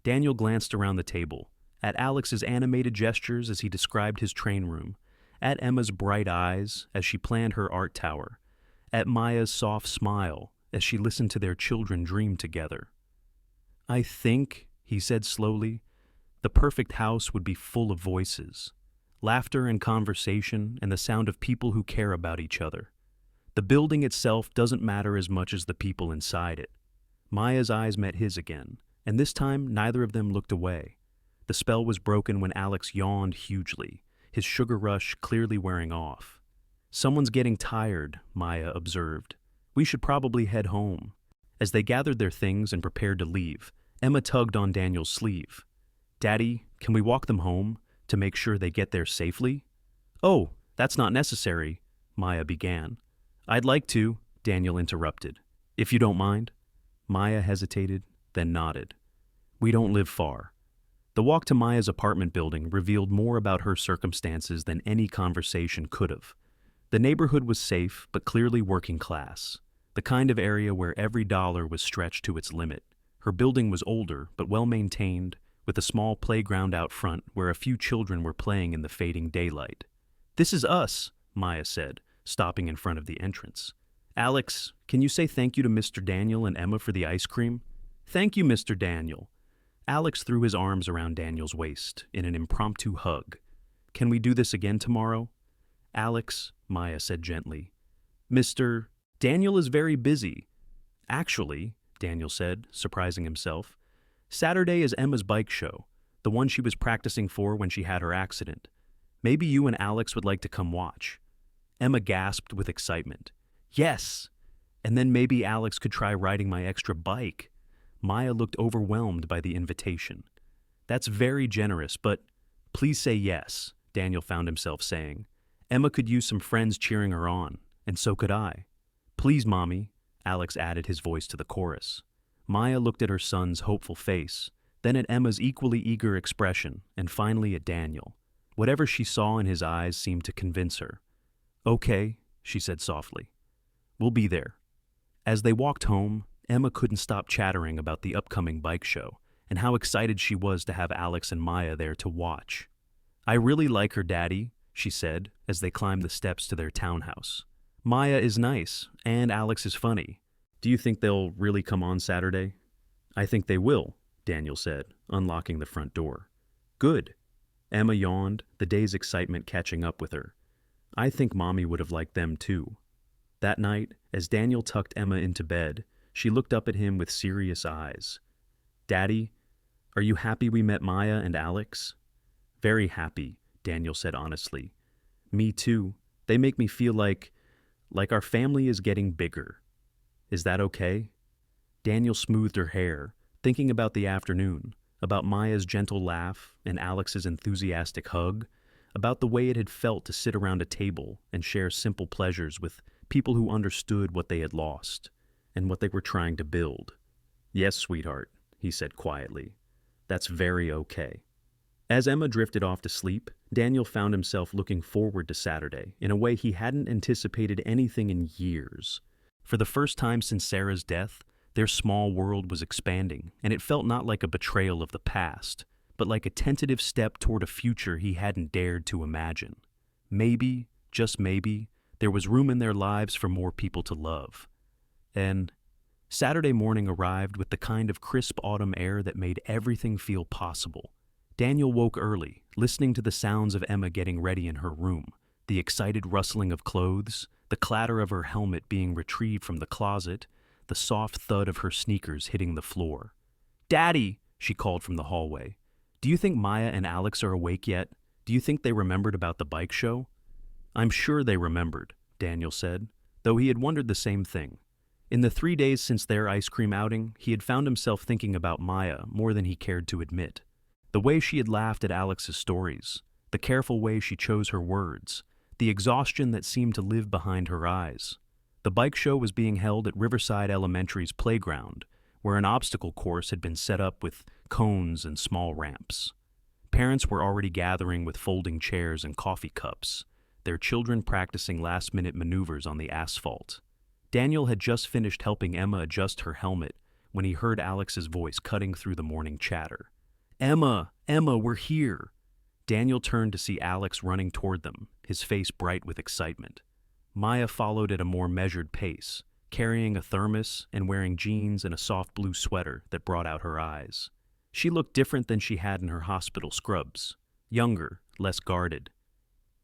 Daniel glanced around the table, at Alex's animated gestures as he described his train room, at Emma's bright eyes as she planned her art tower, at Maya's soft smile as she listened to their children dream together. "I think," he said slowly, "the perfect house would be full of voices, laughter and conversation and the sound of people who care about each other. The building itself doesn't matter as much as the people inside it." Maya's eyes met his again, and this time neither of them looked away. The spell was broken when Alex yawned hugely, his sugar rush clearly wearing off. "Someone's getting tired," Maya observed. "We should probably head home." As they gathered their things and prepared to leave, Emma tugged on Daniel's sleeve. "Daddy, can we walk them home to make sure they get there safely?" "Oh, that's not necessary," Maya began. "I'd like to," Daniel interrupted. "If you don't mind." Maya hesitated, then nodded. "We don't live far." The walk to Maya's apartment building revealed more about her circumstances than any conversation could have. The neighborhood was safe, but clearly working class, the kind of area where every dollar was stretched to its limit. Her building was older, but well-maintained, with a small playground out front where a few children were playing in the fading daylight. "This is us," Maya said, stopping in front of the entrance. "Alex, can you say thank you to Mr. Daniel and Emma for the ice cream?" "Thank you, Mr. Daniel." Alex threw his arms around Daniel's waist in an impromptu hug. "Can we do this again tomorrow?" "Alex," Maya said gently. "Mr. Daniel is very busy." "Actually," Daniel said, surprising himself, "Saturday is Emma's bike show, the one she was practicing for when she had her accident. Maybe you and Alex would like to come watch." Emma gasped with excitement. "Yes! And then maybe Alex could try riding my extra bike." Maya looked overwhelmed by the invitation. "That's very generous, but please say yes," Daniel found himself saying. "Emma could use some friends cheering her on, and so could I." "Please, Mommy," Alex added his voice to the chorus. Maya looked at her son's hopeful face, then at Emma's equally eager expression, and finally at Daniel. Whatever she saw in his eyes seemed to convince her. "Okay," she said softly. "We'll be there." As they walked home, Emma couldn't stop chattering about the upcoming bike show and how excited she was to have Alex and Maya there to watch. "I really like her, Daddy," she said as they climbed the steps to their townhouse. "Maya is nice, and Alex is funny. Do you think they'll really come on Saturday?" "I think they will," Daniel said, unlocking the front door. "Good." Emma yawned, the day's excitement catching up with her. "I think Mommy would have liked them too." That night, as Daniel tucked Emma into bed, she looked up at him with serious eyes. "Daddy, are you happy we met Maya and Alex?" "Very happy," Daniel said honestly. "Me too. They make me feel like our family is getting bigger. Is that okay?" Daniel smoothed her hair, thinking about the afternoon, about Maya's gentle laugh and Alex's enthusiastic hug, about the way it had felt to sit around a table and share simple pleasures with people who understood what they had lost and what they were trying to build. "Yes, sweetheart," he said quietly. "That's very okay." As Emma drifted off to sleep, Daniel found himself looking forward to Saturday in a way he hadn't anticipated anything in years. For the first time since Sarah's death, their small world was expanding, and it felt not like a betrayal of the past, but like a tentative step toward a future he hadn't dared to imagine. Maybe, just maybe, there was room in their lives for more people to love. And Saturday morning arrived with the kind of crisp autumn air that made everything feel possible. Daniel woke early, listening to the sounds of Emma getting ready in her room, the excited rustling of clothes, the clatter of her helmet being retrieved from the closet, the soft thud of her sneakers hitting the floor. "Daddy," she called from the hallway. "Do you think Maya and Alex are awake yet? Do you think they remembered about the bike show?" "I'm sure they remembered," Daniel said, though he had wondered the same thing. In the 3 days since their ice cream outing, he had found himself thinking about Maya more than he cared to admit. The way she had laughed at Alex's stories, the careful way she chose her words, the exhaustion that seemed to live behind her eyes. The bike show was being held at Riverside Elementary's playground, where an obstacle course had been set up with cones and small ramps. Parents were already gathering with folding chairs and coffee cups, their children practicing last-minute maneuvers on the asphalt. Daniel had just finished helping Emma adjust her helmet when he heard Alex's voice cutting through the morning chatter. "Emma! Emma, we're here!" Daniel turned to see Alex running toward them, his face bright with excitement. Maya followed at a more measured pace, carrying a thermos and wearing jeans and a soft blue sweater that brought out her eyes. She looked different than she had in her hospital scrubs, younger, less guarded.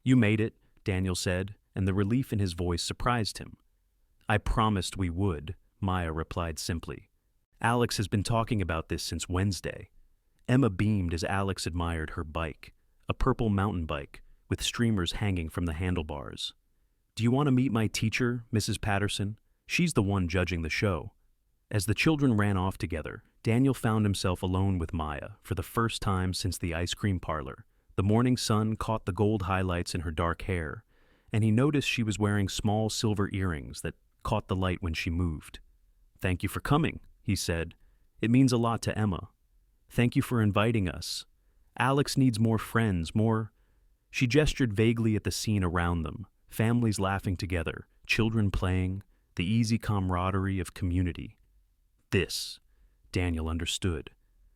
"You made it," Daniel said, and the relief in his voice surprised him. "I promised we would," Maya replied simply. "Alex has been talking about this since Wednesday." Emma beamed as Alex admired her bike, a purple mountain bike with streamers hanging from the handlebars. "Do you want to meet my teacher, Mrs. Patterson? She's the one judging the show." As the children ran off together, Daniel found himself alone with Maya for the first time since the ice cream parlor. The morning sun caught the gold highlights in her dark hair, and he noticed she was wearing small silver earrings that caught the light when she moved. "Thank you for coming," he said. "It means a lot to Emma. Thank you for inviting us. Alex needs more friends, more—" She gestured vaguely at the scene around them, families laughing together, children playing, the easy camaraderie of community. This, Daniel understood.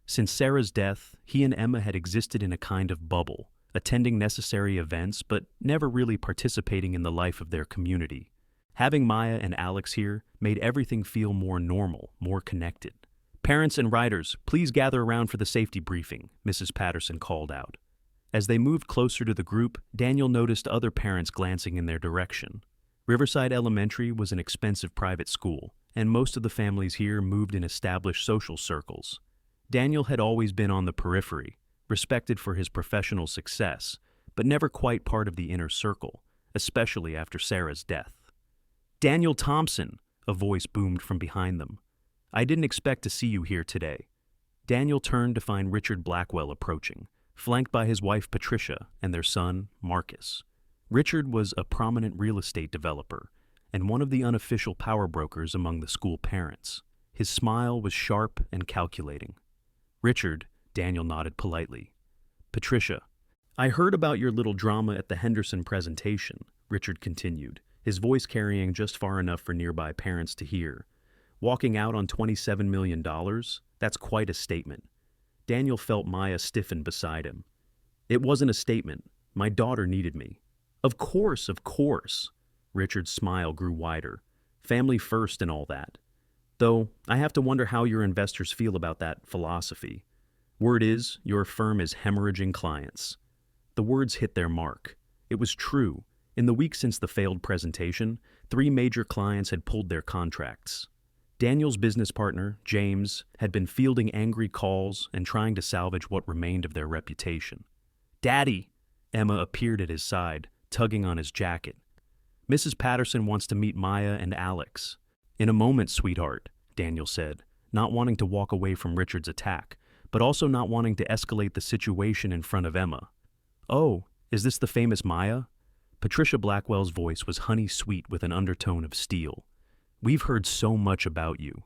Since Sarah's death, he and Emma had existed in a kind of bubble, attending necessary events but never really participating in the life of their community. Having Maya and Alex here made everything feel more normal, more connected. "Parents and riders, please gather around for the safety briefing," Mrs. Patterson called out. As they moved closer to the group, Daniel noticed other parents glancing in their direction. Riverside Elementary was an expensive private school, and most of the families here moved in established social circles. Daniel had always been on the periphery, respected for his professional success, but never quite part of the inner circle, especially after Sarah's death. "Daniel Thompson," a voice boomed from behind them. "I didn't expect to see you here today." Daniel turned to find Richard Blackwell approaching, flanked by his wife Patricia and their son, Marcus. Richard was a prominent real estate developer and one of the unofficial power brokers among the school parents. His smile was sharp and calculating. "Richard," Daniel nodded politely. "Patricia, I heard about your little drama at the Henderson presentation," Richard continued, his voice carrying just far enough for nearby parents to hear. "Walking out on $27 million? That's quite a statement." Daniel felt Maya stiffen beside him. "It wasn't a statement. My daughter needed me." Of course, of course." Richard's smile grew wider. "Family first and all that. Though, I have to wonder how your investors feel about that philosophy. Word is, your firm is hemorrhaging clients." The words hit their mark. It was true. In the week since the failed presentation, 3 major clients had pulled their contracts. Daniel's business partner, James, had been fielding angry calls and trying to salvage what remained of their reputation. "Daddy!" Emma appeared at his side, tugging on his jacket. "Mrs. Patterson wants to meet Maya and Alex." "In a moment, sweetheart," Daniel said, not wanting to walk away from Richard's attack, but also not wanting to escalate the situation in front of Emma. "Oh, is this the famous Maya?" Patricia Blackwell's voice was honey-sweet with an undertone of steel. "We've heard so much about you."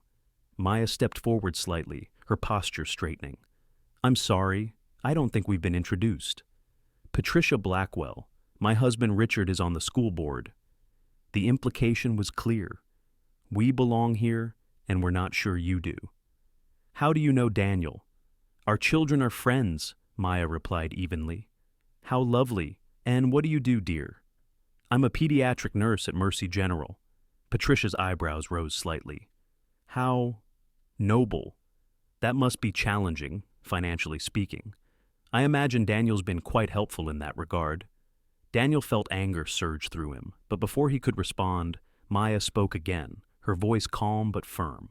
Maya stepped forward slightly, her posture straightening. "I'm sorry, I don't think we've been introduced." "Patricia Blackwell. My husband Richard is on the school board." The implication was clear. "We belong here, and we're not sure you do." "How do you know Daniel?" "Our children are friends," Maya replied evenly. "How lovely. And what do you do, dear?" "I'm a pediatric nurse at Mercy General." Patricia's eyebrows rose slightly. "How noble. That must be challenging, financially speaking. I imagine Daniel's been quite helpful in that regard." Daniel felt anger surge through him, but before he could respond, Maya spoke again, her voice calm but firm.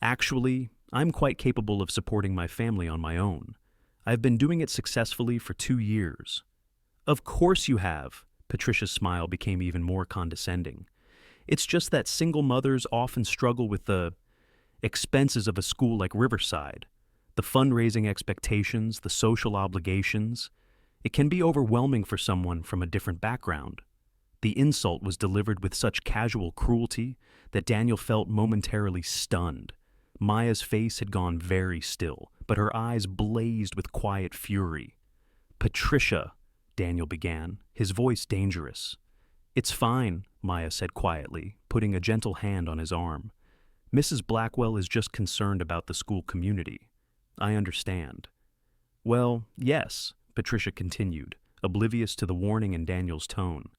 "Actually, I'm quite capable of supporting my family on my own. I've been doing it successfully for 2 years." "Of course you have." Patricia's smile became even more condescending. "It's just that single mothers often struggle with the expenses of a school like Riverside, the fundraising expectations, the social obligations. It can be overwhelming for someone from a different background. The insult was delivered with such casual cruelty that Daniel felt momentarily stunned. Maya's face had gone very still, but her eyes blazed with quiet fury. "Patricia," Daniel began, his voice dangerous. "It's fine," Maya said quietly, putting a gentle hand on his arm. "Mrs. Blackwell is just concerned about the school community. I understand." "Well, yes," Patricia continued, oblivious to the warning in Daniel's tone.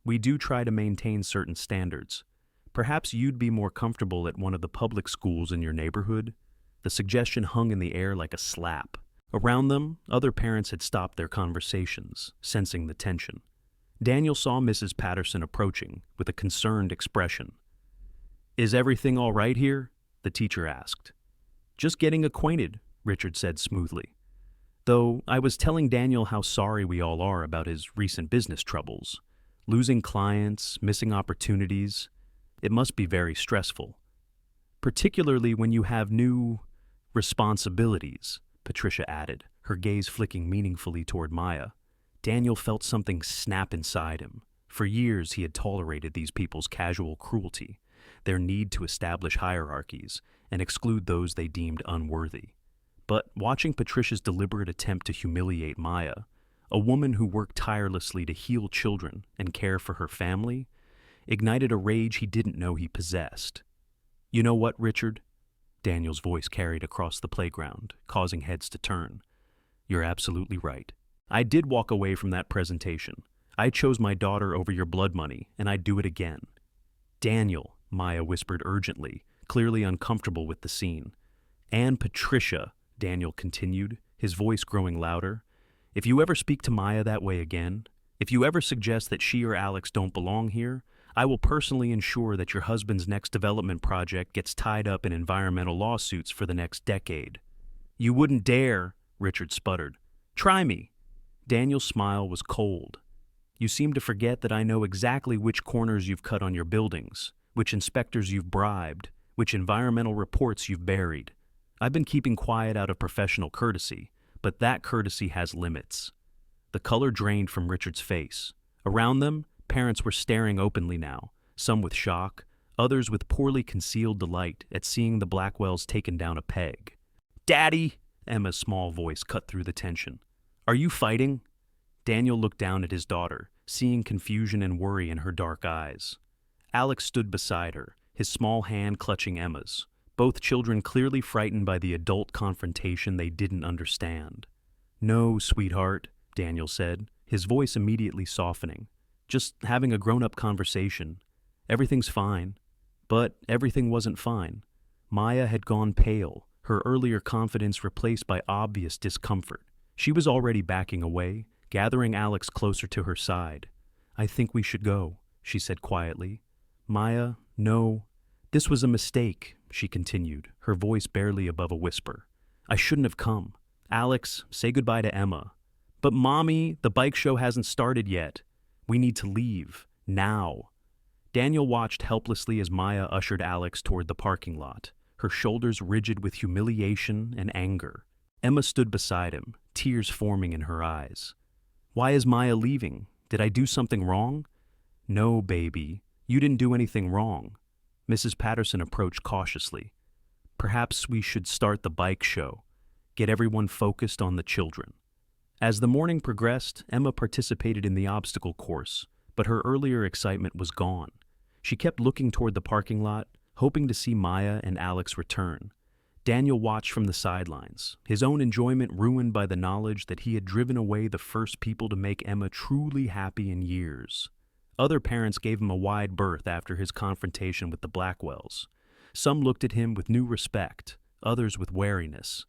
"We do try to maintain certain standards. Perhaps you'd be more comfortable at one of the public schools in your neighborhood?" The suggestion hung in the air like a slap. Around them, other parents had stopped their conversations, sensing the tension. Daniel saw Mrs. Patterson approaching with a concerned expression. "Is everything all right here?" the teacher asked. "Just getting acquainted," Richard said smoothly. "Though I was telling Daniel how sorry we all are about his recent business troubles. Losing clients, missing opportunities. It must be very stressful. Particularly when you have new responsibilities," Patricia added, her gaze flicking meaningfully toward Maya. Daniel felt something snap inside him. For years he had tolerated these people's casual cruelty, their need to establish hierarchies and exclude those they deemed unworthy. But watching Patricia's deliberate attempt to humiliate Maya, a woman who worked tirelessly to heal children and care for her family, ignited a rage he didn't know he possessed. "You know what, Richard?" Daniel's voice carried across the playground, causing heads to turn. "You're absolutely right. I did walk away from that presentation. I chose my daughter over your blood money, and I'd do it again." "Daniel," Maya whispered urgently, clearly uncomfortable with the scene. "And Patricia," Daniel continued, his voice growing louder. "If you ever speak to Maya that way again, if you ever suggest that she or Alex don't belong here, I will personally ensure that your husband's next development project gets tied up in environmental lawsuits for the next decade." "You wouldn't dare," Richard sputtered. "Try me." Daniel's smile was cold. "You seem to forget that I know exactly which corners you've cut on your buildings, which inspectors you've bribed, which environmental reports you've buried. I've been keeping quiet out of professional courtesy, but that courtesy has limits." The color drained from Richard's face. Around them, parents were staring openly now, some with shock, others with poorly concealed delight at seeing the Blackwells taken down a peg. "Daddy!" Emma's small voice cut through the tension. "Are you fighting?" Daniel looked down at his daughter, seeing confusion and worry in her dark eyes. Alex stood beside her, his small hand clutching Emma's, both children clearly frightened by the adult confrontation they didn't understand. "No, sweetheart," Daniel said, his voice immediately softening. "Just having a grown-up conversation. Everything's fine." But everything wasn't fine. Maya had gone pale, her earlier confidence replaced by obvious discomfort. She was already backing away, gathering Alex closer to her side. "I think we should go," she said quietly. "Maya, no. This was a mistake," she continued, her voice barely above a whisper. "I shouldn't have come. Alex, say goodbye to Emma." "But Mommy, the bike show hasn't started yet. We need to leave. Now." Daniel watched helplessly as Maya ushered Alex toward the parking lot, her shoulders rigid with humiliation and anger. Emma stood beside him, tears forming in her eyes. "Why is Maya leaving? Did I do something wrong?" "No, baby. You didn't do anything wrong." Mrs. Patterson approached cautiously. "Perhaps we should start the bike show. Get everyone focused on the children." As the morning progressed, Emma participated in the obstacle course, but her earlier excitement was gone. She kept looking toward the parking lot, hoping to see Maya and Alex return. Daniel watched from the sidelines, his own enjoyment ruined by the knowledge that he had driven away the first people to make Emma truly happy in years. Other parents gave him a wide berth after his confrontation with the Blackwells. Some looked at him with new respect, others with wariness.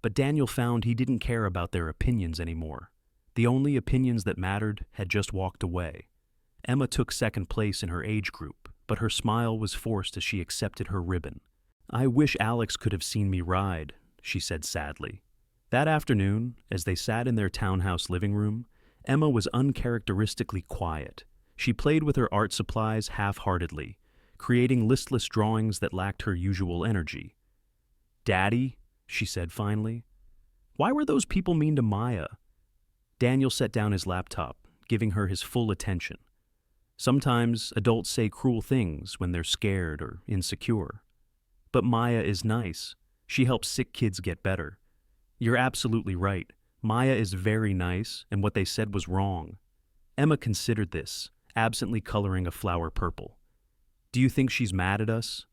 But Daniel found he didn't care about their opinions anymore. The only opinions that mattered had just walked away. Emma took second place in her age group, but her smile was forced as she accepted her ribbon. "I wish Alex could have seen me ride," she said sadly. That afternoon, as they sat in their townhouse living room, Emma was uncharacteristically quiet. She played with her art supplies half-heartedly, creating listless drawings that lacked her usual energy. "Daddy," she said finally, "why were those people mean to Maya?" Daniel set down his laptop, giving her his full attention. Sometimes adults say cruel things when they're scared or insecure. But Maya is nice. She helps sick kids get better. You're absolutely right. Maya is very nice, and what they said was wrong. Emma considered this, absently coloring a flower purple. Do you think she's mad at us?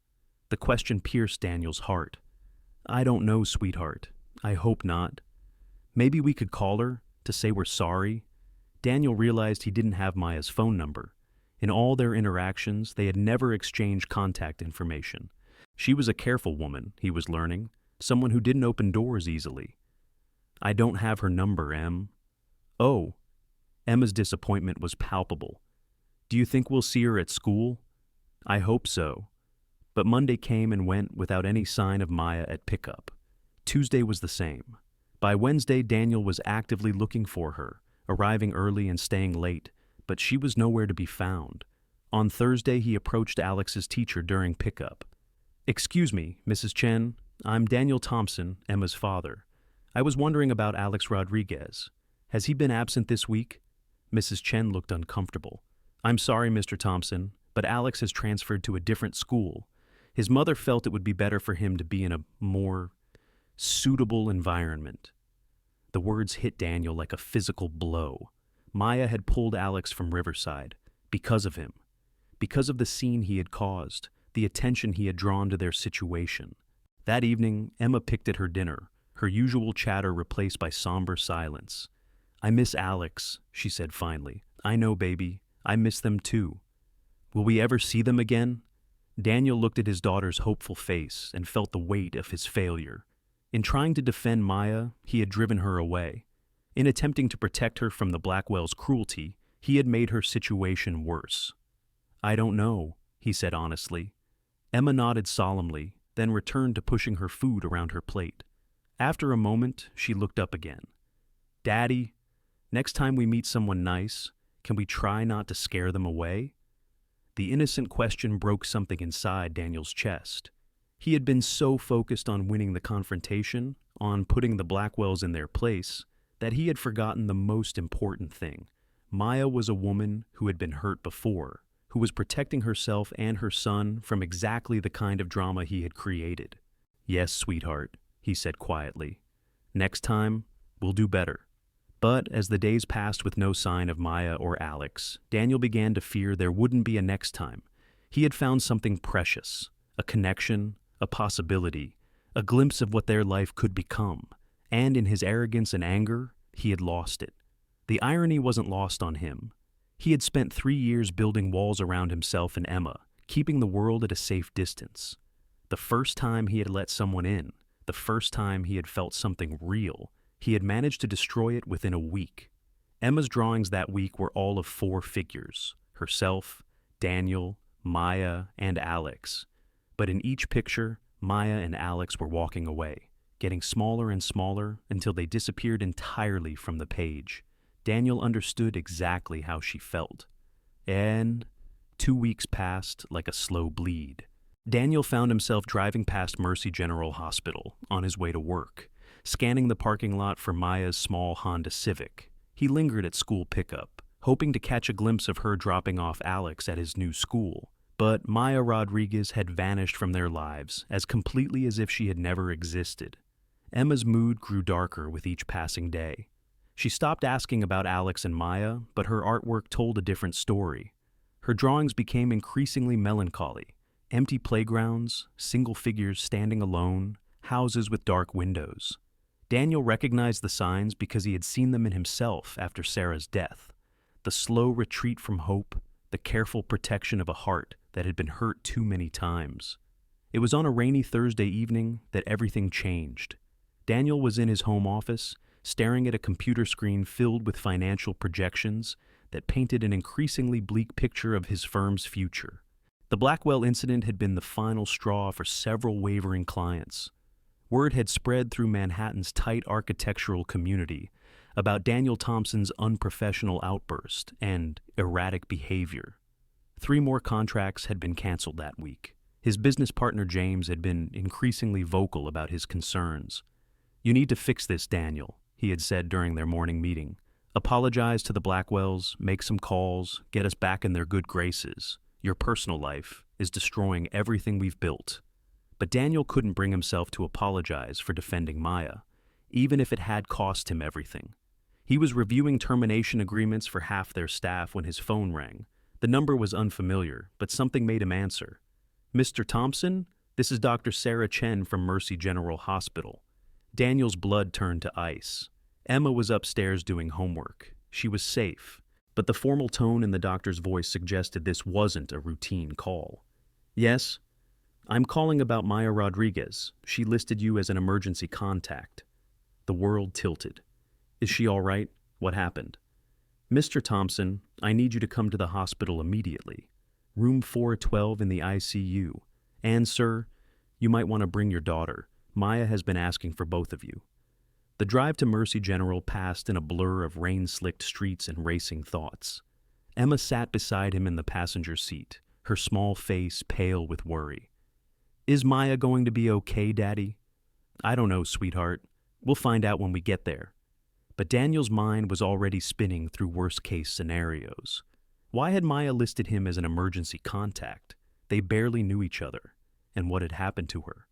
The question pierced Daniel's heart. I don't know, sweetheart. I hope not. Maybe we could call her to say we're sorry. Daniel realized he didn't have Maya's phone number. In all their interactions, they had never exchanged contact information. She was a careful woman, he was learning, someone who didn't open doors easily. I don't have her number, Em. Oh. Emma's disappointment was palpable. Do you think we'll see her at school? I hope so. But Monday came and went without any sign of Maya at pickup. Tuesday was the same. By Wednesday, Daniel was actively looking for her, arriving early and staying late, but she was nowhere to be found. On Thursday, he approached Alex's teacher during pickup. Excuse me, Mrs. Chen, I'm Daniel Thompson, Emma's father. I was wondering about Alex Rodriguez. Has he been absent this week? Mrs. Chen looked uncomfortable. I'm sorry, Mr. Thompson, but Alex has transferred to a different school. His mother felt it would be better for him to be in a more suitable environment. The words hit Daniel like a physical blow. Maya had pulled Alex from Riverside because of him, because of the scene he had caused, the attention he had drawn to their situation. That evening, Emma picked at her dinner, her usual chatter replaced by somber silence. I miss Alex, she said finally. I know, baby. I miss them too. Will we ever see them again? Daniel looked at his daughter's hopeful face and felt the weight of his failure. In trying to defend Maya, he had driven her away. In attempting to protect her from the Blackwell's cruelty, he had made her situation worse. I don't know, he said honestly. Emma nodded solemnly, then returned to pushing her food around her plate. After a moment, she looked up again. Daddy, next time we meet someone nice, can we try not to scare them away? The innocent question broke something inside Daniel's chest. He had been so focused on winning the confrontation, on putting the Blackwells in their place, that he had forgotten the most important thing. Maya was a woman who had been hurt before, who was protecting herself and her son from exactly the kind of drama he had created. Yes, sweetheart, he said quietly. Next time, we'll do better. But as the days passed with no sign of Maya or Alex, Daniel began to fear there wouldn't be a next time. He had found something precious, a connection, a possibility, a glimpse of what their life could become, and in his arrogance and anger, he had lost it. The irony wasn't lost on him. He had spent 3 years building walls around himself and Emma, keeping the world at a safe distance. The first time he had let someone in, the first time he had felt something real, he had managed to destroy it within a week. Emma's drawings that week were all of 4 figures: herself, Daniel, Maya, and Alex. But in each picture, Maya and Alex were walking away, getting smaller and smaller until they disappeared entirely from the page. Daniel understood exactly how she felt. And 2 weeks passed like a slow bleed. Daniel found himself driving past Mercy General Hospital on his way to work, scanning the parking lot for Maya's small Honda Civic. He lingered at school pickup, hoping to catch a glimpse of her dropping off Alex at his new school. But Maya Rodriguez had vanished from their lives as completely as if she had never existed. Emma's mood grew darker with each passing day. She stopped asking about Alex and Maya, but her artwork told a different story. Her drawings became increasingly melancholy. Empty playgrounds, single figures standing alone, houses with dark windows. Daniel recognized the signs because he had seen them in himself after Sarah's death. The slow retreat from hope, the careful protection of a heart that had been hurt too many times. It was on a rainy Thursday evening that everything changed. Daniel was in his home office, staring at a computer screen filled with financial projections that painted an increasingly bleak picture of his firm's future. The Blackwell incident had been the final straw for several wavering clients. Word had spread through Manhattan's tight architectural community about Daniel Thompson's unprofessional outburst and erratic behavior. 3 more contracts had been canceled that week. His business partner James had been increasingly vocal about his concerns. You need to fix this, Daniel, he had said during their morning meeting. Apologize to the Blackwells, make some calls, get us back in their good graces. Your personal life is destroying everything we've built. But Daniel couldn't bring himself to apologize for defending Maya, even if it had cost him everything. He was reviewing termination agreements for half their staff when his phone rang. The number was unfamiliar, but something made him answer. Mr. Thompson, this is Dr. Sarah Chen from Mercy General Hospital. Daniel's blood turned to ice. Emma was upstairs doing homework. She was safe, but the formal tone in the doctor's voice suggested this wasn't a routine call. Yes? I'm calling about Maya Rodriguez. She listed you as an emergency contact. The world tilted. Is she all right? What happened? Mr. Thompson, I need you to come to the hospital immediately. Room 412 in the ICU. And, sir, you might want to bring your daughter. Maya has been asking for both of you. The drive to Mercy General passed in a blur of rain-slicked streets and racing thoughts. Emma sat beside him in the passenger seat, her small face pale with worry. Is Maya going to be okay, Daddy? I don't know, sweetheart. We'll find out when we get there. But Daniel's mind was already spinning through worst-case scenarios. Why had Maya listed him as an emergency contact? They barely knew each other. And what had happened to her?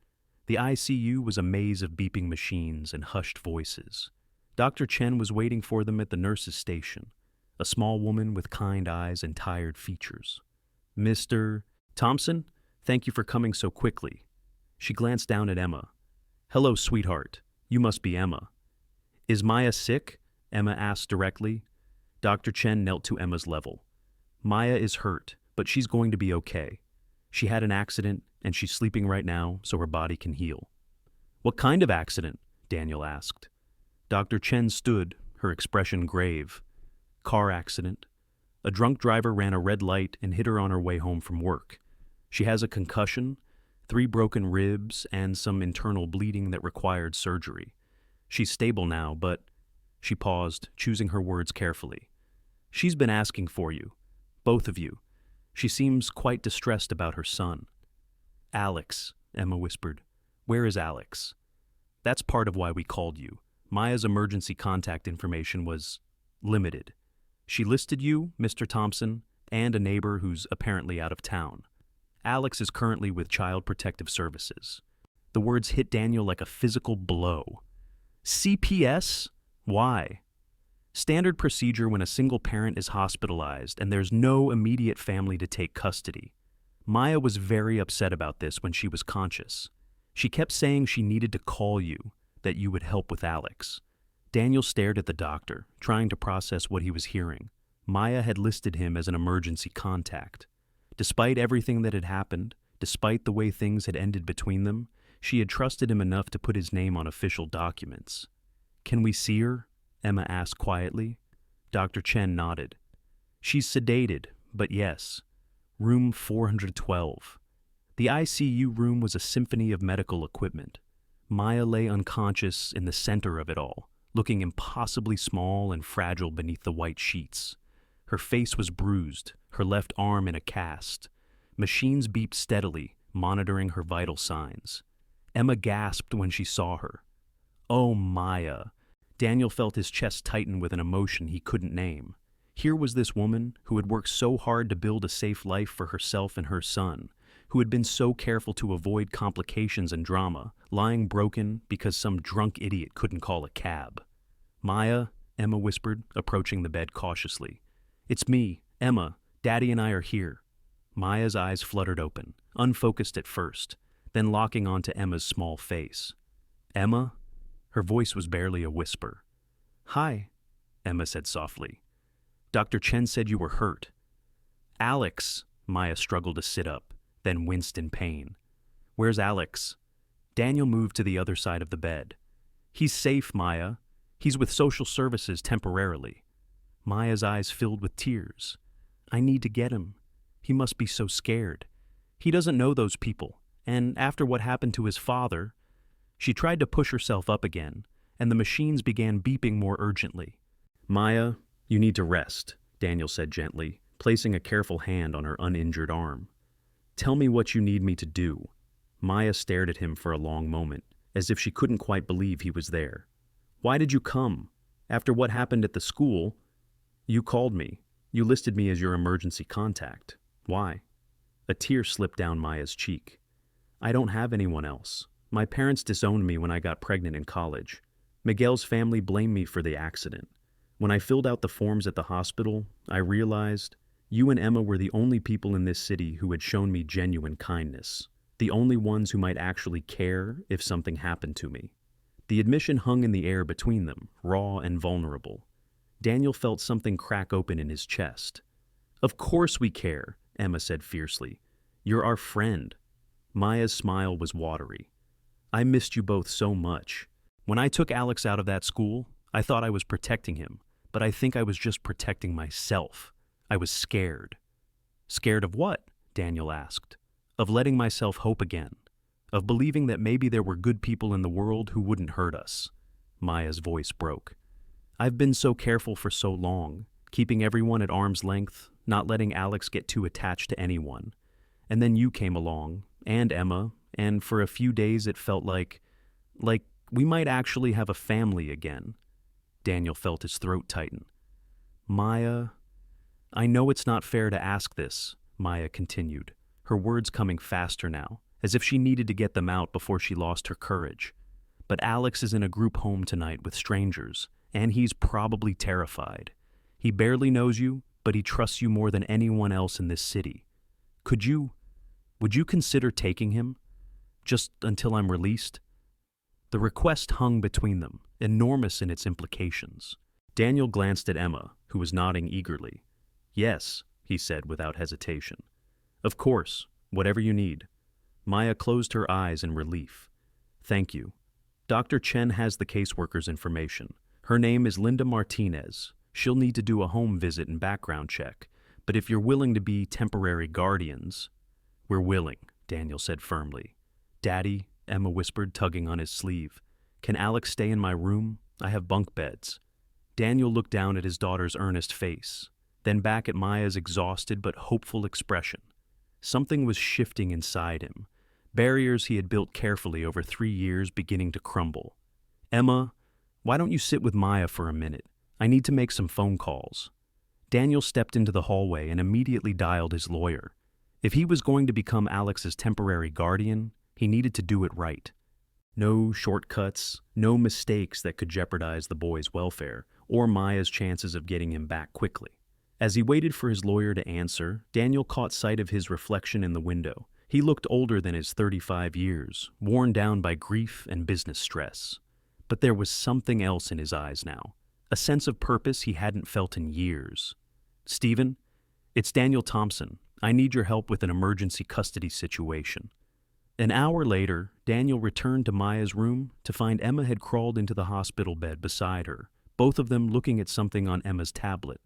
The ICU was a maze of beeping machines and hushed voices. Dr. Chen was waiting for them at the nurse's station, a small woman with kind eyes and tired features. Mr. Thompson, thank you for coming so quickly. She glanced down at Emma. Hello, sweetheart. You must be Emma. Is Maya sick? Emma asked directly. Dr. Chen knelt to Emma's level. Maya is hurt, but she's going to be okay. She had an accident, and she's sleeping right now so her body can heal. What kind of accident? Daniel asked. Dr. Chen stood, her expression grave. Car accident. A drunk driver ran a red light and hit her on her way home from work. She has a concussion, 3 broken ribs, and some internal bleeding that required surgery. She's stable now, but... She paused, choosing her words carefully. She's been asking for you. Both of you. She seems quite distressed about her son. Alex, Emma whispered. Where is Alex? That's part of why we called you. Maya's emergency contact information was limited. She listed you, Mr. Thompson, and a neighbor who's apparently out of town. Alex is currently with Child Protective Services. The words hit Daniel like a physical blow. CPS? Why? Standard procedure when a single parent is hospitalized and there's no immediate family to take custody. Maya was very upset about this when she was conscious. She kept saying she needed to call you, that you would help with Alex. Daniel stared at the doctor, trying to process what he was hearing. Maya had listed him as an emergency contact. Despite everything that had happened, despite the way things had ended between them, she had trusted him enough to put his name on official documents. Can we see her? Emma asked quietly. Dr. Chen nodded. She's sedated, but yes. Room 412. The ICU room was a symphony of medical equipment. Maya lay unconscious in the center of it all, looking impossibly small and fragile beneath the white sheets. Her face was bruised, her left arm in a cast. Machines beeped steadily, monitoring her vital signs. Emma gasped when she saw her. Oh, Maya. Daniel felt his chest tighten with an emotion he couldn't name. Here was this woman who had worked so hard to build a safe life for herself and her son, who had been so careful to avoid complications and drama, lying broken because some drunk idiot couldn't call a cab. Maya, Emma whispered, approaching the bed cautiously. It's me, Emma. Daddy and I are here. Maya's eyes fluttered open, unfocused at first, then locking onto Emma's small face. Emma? Her voice was barely a whisper. Hi, Emma said softly. Dr. Chen said you were hurt. Alex, Maya struggled to sit up, then winced in pain. Where's Alex? Daniel moved to the other side of the bed. He's safe, Maya. He's with social services temporarily. Maya's eyes filled with tears. I need to get him. He must be so scared. He doesn't know those people, and after what happened to his father... She tried to push herself up again, and the machines began beeping more urgently. Maya, you need to rest, Daniel said gently, placing a careful hand on her uninjured arm. Tell me what you need me to do. Maya stared at him for a long moment, as if she couldn't quite believe he was there. Why did you come? After what happened at the school, you called me. You listed me as your emergency contact. Why? A tear slipped down Maya's cheek. I don't have anyone else. My parents disowned me when I got pregnant in college. Miguel's family blamed me for the accident. When I filled out the forms at the hospital, I realized you and Emma were the only people in this city who had shown me genuine kindness. The only ones who might actually care if something happened to me. The admission hung in the air between them, raw and vulnerable. Daniel felt something crack open in his chest. Of course we care, Emma said fiercely. You're our friend. Maya's smile was watery. I missed you both so much. When I took Alex out of that school, I thought I was protecting him, but I think I was just protecting myself. I was scared. Scared of what? Daniel asked. Of letting myself hope again. Of believing that maybe there were good people in the world who wouldn't hurt us. Maya's voice broke. I've been so careful for so long, keeping everyone at arm's length, not letting Alex get too attached to anyone. And then you came along, and Emma, and for a few days it felt like we might actually have a family again. Daniel felt his throat tighten. Maya, I know it's not fair to ask this, Maya continued, her words coming faster now, as if she needed to get them out before she lost her courage. But Alex is in a group home tonight with strangers, and he's probably terrified. He barely knows you, but he trusts you more than anyone else in this city. Would you consider taking him? Just until I'm released? The request hung between them, enormous in its implications. Daniel glanced at Emma, who was nodding eagerly. Yes, he said without hesitation. Of course, whatever you need. Maya closed her eyes in relief. Thank you. Dr. Chen has the caseworker's information. Her name is Linda Martinez. She'll need to do a home visit and background check, but if you're willing to be temporary guardians... We're willing, Daniel said firmly. Daddy, Emma whispered, tugging on his sleeve. Can Alex stay in my room? I have bunk beds. Daniel looked down at his daughter's earnest face, then back at Maya's exhausted but hopeful expression. Something was shifting inside him, barriers he had built carefully over 3 years beginning to crumble. Emma, why don't you sit with Maya for a minute? I need to make some phone calls. Daniel stepped into the hallway and immediately dialed his lawyer. If he was going to become Alex's temporary guardian, he needed to do it right. No shortcuts, no mistakes that could jeopardize the boy's welfare or Maya's chances of getting him back quickly. As he waited for his lawyer to answer, Daniel caught sight of his reflection in the window. He looked older than his 35 years, worn down by grief and business stress. But there was something else in his eyes now, a sense of purpose he hadn't felt in years. Stephen, it's Daniel Thompson. I need your help with an emergency custody situation. An hour later, Daniel returned to Maya's room to find Emma had crawled into the hospital bed beside her, both of them looking at something on Emma's tablet.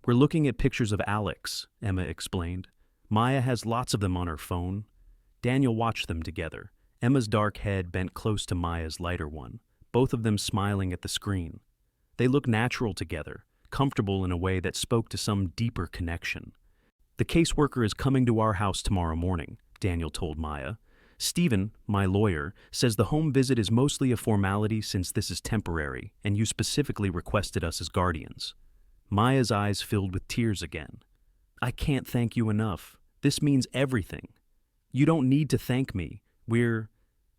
We're looking at pictures of Alex, Emma explained. Maya has lots of them on her phone. Daniel watched them together, Emma's dark head bent close to Maya's lighter one, both of them smiling at the screen. They looked natural together, comfortable in a way that spoke to some deeper connection. The caseworker is coming to our house tomorrow morning, Daniel told Maya. Stephen, my lawyer, says the home visit is mostly a formality since this is temporary, and you specifically requested us as guardians. Maya's eyes filled with tears again. I can't thank you enough. This means everything. You don't need to thank me.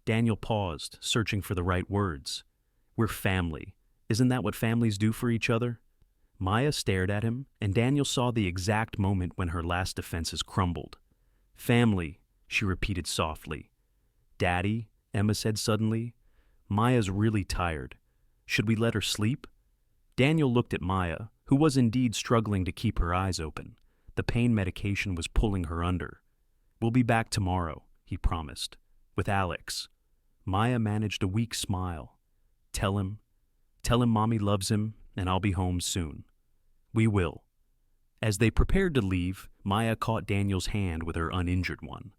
Daniel paused, searching for the right words. We're family. Isn't that what families do for each other? Maya stared at him, and Daniel saw the exact moment when her last defenses crumbled. Family, she repeated softly. Daddy, Emma said suddenly. Maya's really tired. Should we let her sleep? Daniel looked at Maya, who was indeed struggling to keep her eyes open. The pain medication was pulling her under. We'll be back tomorrow, he promised, with Alex. Maya managed a weak smile. Tell him Mommy loves him, and I'll be home soon. We will. As they prepared to leave, Maya caught Daniel's hand with her uninjured one.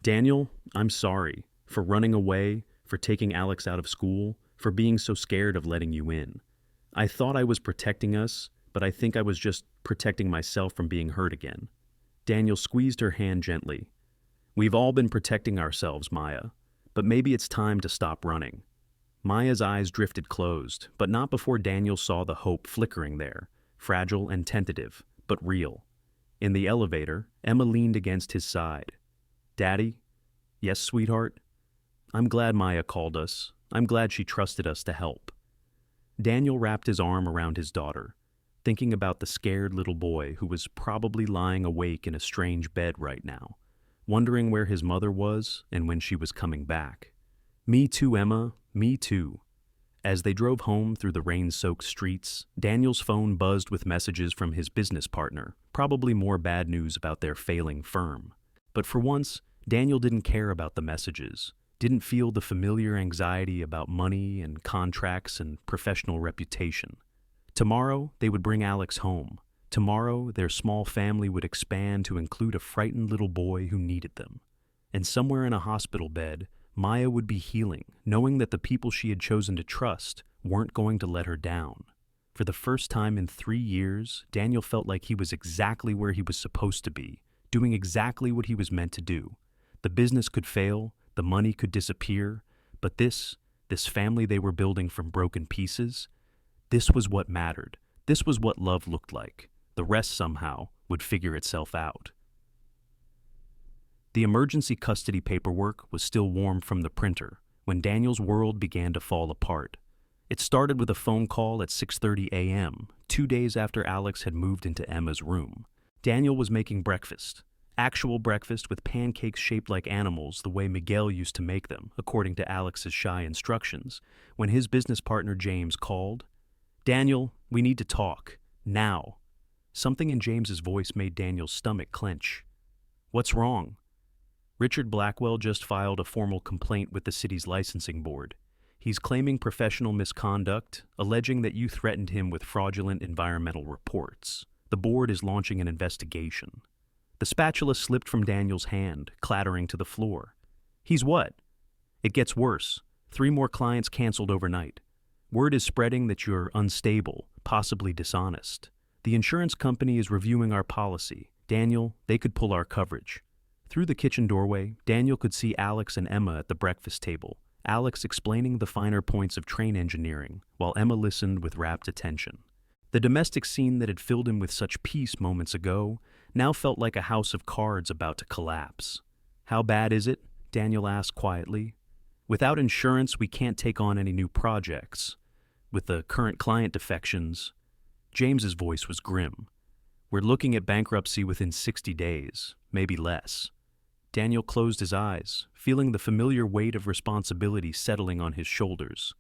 Daniel, I'm sorry for running away, for taking Alex out of school, for being so scared of letting you in. I thought I was protecting us, but I think I was just protecting myself from being hurt again. Daniel squeezed her hand gently. We've all been protecting ourselves, Maya, but maybe it's time to stop running. Maya's eyes drifted closed, but not before Daniel saw the hope flickering there, fragile and tentative, but real. In the elevator, Emma leaned against his side. "Daddy?" "Yes, sweetheart?" "I'm glad Maya called us. I'm glad she trusted us to help." Daniel wrapped his arm around his daughter, thinking about the scared little boy who was probably lying awake in a strange bed right now, wondering where his mother was and when she was coming back. "Me too, Emma, me too." As they drove home through the rain-soaked streets, Daniel's phone buzzed with messages from his business partner, probably more bad news about their failing firm. But for once, Daniel didn't care about the messages, didn't feel the familiar anxiety about money and contracts and professional reputation. Tomorrow, they would bring Alex home. Tomorrow, their small family would expand to include a frightened little boy who needed them. And somewhere in a hospital bed, Maya would be healing, knowing that the people she had chosen to trust weren't going to let her down. For the first time in 3 years, Daniel felt like he was exactly where he was supposed to be, doing exactly what he was meant to do. The business could fail, the money could disappear, but this family they were building from broken pieces, this was what mattered. This was what love looked like. The rest somehow would figure itself out. The emergency custody paperwork was still warm from the printer when Daniel's world began to fall apart. It started with a phone call at 6:30 a.m., 2 days after Alex had moved into Emma's room. Daniel was making breakfast. Actual breakfast with pancakes shaped like animals the way Miguel used to make them, according to Alex's shy instructions, when his business partner James called. "Daniel, we need to talk. Now." Something in James's voice made Daniel's stomach clench. "What's wrong?" "Richard Blackwell just filed a formal complaint with the city's licensing board. He's claiming professional misconduct, alleging that you threatened him with fraudulent environmental reports. The board is launching an investigation." The spatula slipped from Daniel's hand, clattering to the floor. "He's what?" "It gets worse. 3 more clients canceled overnight. Word is spreading that you're unstable, possibly dishonest. The insurance company is reviewing our policy. Daniel, they could pull our coverage." Through the kitchen doorway, Daniel could see Alex and Emma at the breakfast table, Alex explaining the finer points of train engineering, while Emma listened with rapt attention. The domestic scene that had filled him with such peace moments ago now felt like a house of cards about to collapse. "How bad is it?" Daniel asked quietly. "Without insurance, we can't take on any new projects. With the current client defections..." James's voice was grim. "We're looking at bankruptcy within 60 days, maybe less." Daniel closed his eyes, feeling the familiar weight of responsibility settling on his shoulders.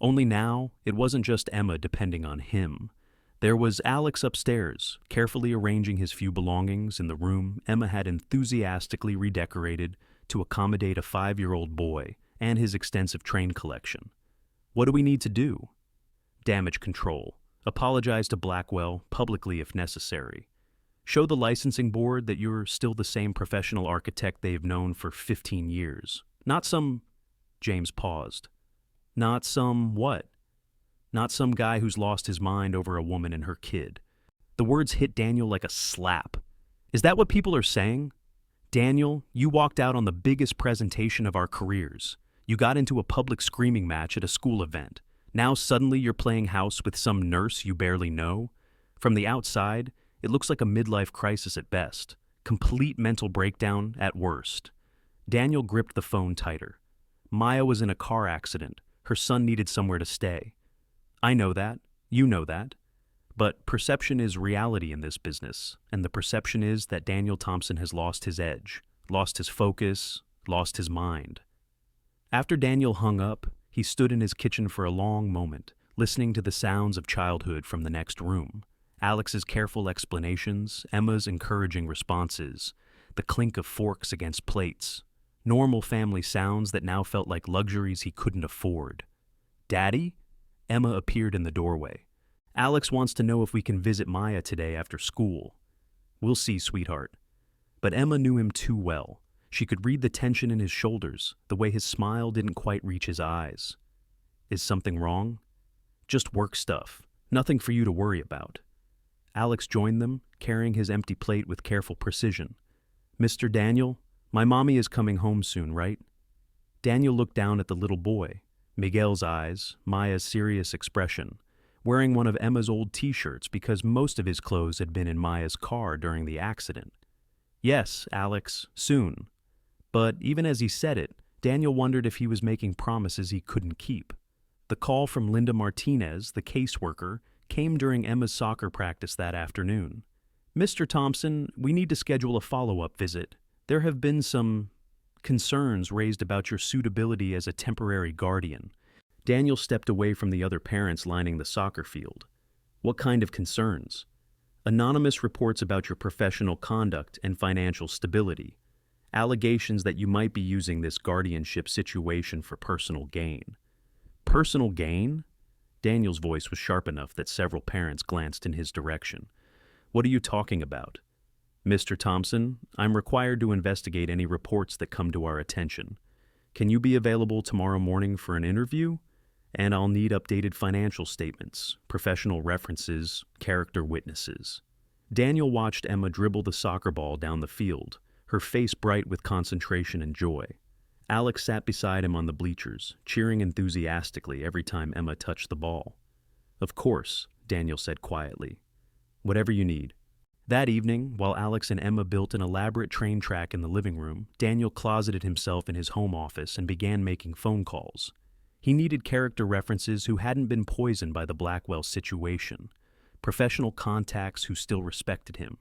Only now, it wasn't just Emma depending on him. There was Alex upstairs, carefully arranging his few belongings in the room Emma had enthusiastically redecorated to accommodate a 5-year-old boy and his extensive train collection. What do we need to do? Damage control. Apologize to Blackwell, publicly if necessary. Show the licensing board that you're still the same professional architect they've known for 15 years. Not some... James paused. Not some what? Not some guy who's lost his mind over a woman and her kid. The words hit Daniel like a slap. Is that what people are saying? Daniel, you walked out on the biggest presentation of our careers. You got into a public screaming match at a school event. Now suddenly you're playing house with some nurse you barely know? From the outside, it looks like a midlife crisis at best. Complete mental breakdown at worst. Daniel gripped the phone tighter. Maya was in a car accident. Her son needed somewhere to stay. I know that. You know that. But perception is reality in this business, and the perception is that Daniel Thompson has lost his edge, lost his focus, lost his mind. After Daniel hung up, he stood in his kitchen for a long moment, listening to the sounds of childhood from the next room. Alex's careful explanations, Emma's encouraging responses, the clink of forks against plates. Normal family sounds that now felt like luxuries he couldn't afford. Daddy? Emma appeared in the doorway. Alex wants to know if we can visit Maya today after school. We'll see, sweetheart. But Emma knew him too well. She could read the tension in his shoulders, the way his smile didn't quite reach his eyes. Is something wrong? Just work stuff. Nothing for you to worry about. Alex joined them, carrying his empty plate with careful precision. Mr. Daniel, my mommy is coming home soon, right? Daniel looked down at the little boy. Miguel's eyes, Maya's serious expression, wearing one of Emma's old t-shirts because most of his clothes had been in Maya's car during the accident. Yes, Alex, soon. But even as he said it, Daniel wondered if he was making promises he couldn't keep. The call from Linda Martinez, the caseworker, came during Emma's soccer practice that afternoon. "Mr. Thompson, we need to schedule a follow-up visit. There have been some concerns raised about your suitability as a temporary guardian." Daniel stepped away from the other parents lining the soccer field. "What kind of concerns?" "Anonymous reports about your professional conduct and financial stability. Allegations that you might be using this guardianship situation for personal gain." "Personal gain?" Daniel's voice was sharp enough that several parents glanced in his direction. "What are you talking about?" "Mr. Thompson, I'm required to investigate any reports that come to our attention. Can you be available tomorrow morning for an interview? And I'll need updated financial statements, professional references, character witnesses." Daniel watched Emma dribble the soccer ball down the field, her face bright with concentration and joy. Alex sat beside him on the bleachers, cheering enthusiastically every time Emma touched the ball. "Of course," Daniel said quietly. "Whatever you need." That evening, while Alex and Emma built an elaborate train track in the living room, Daniel closeted himself in his home office and began making phone calls. He needed character references who hadn't been poisoned by the Blackwell situation, professional contacts who still respected him,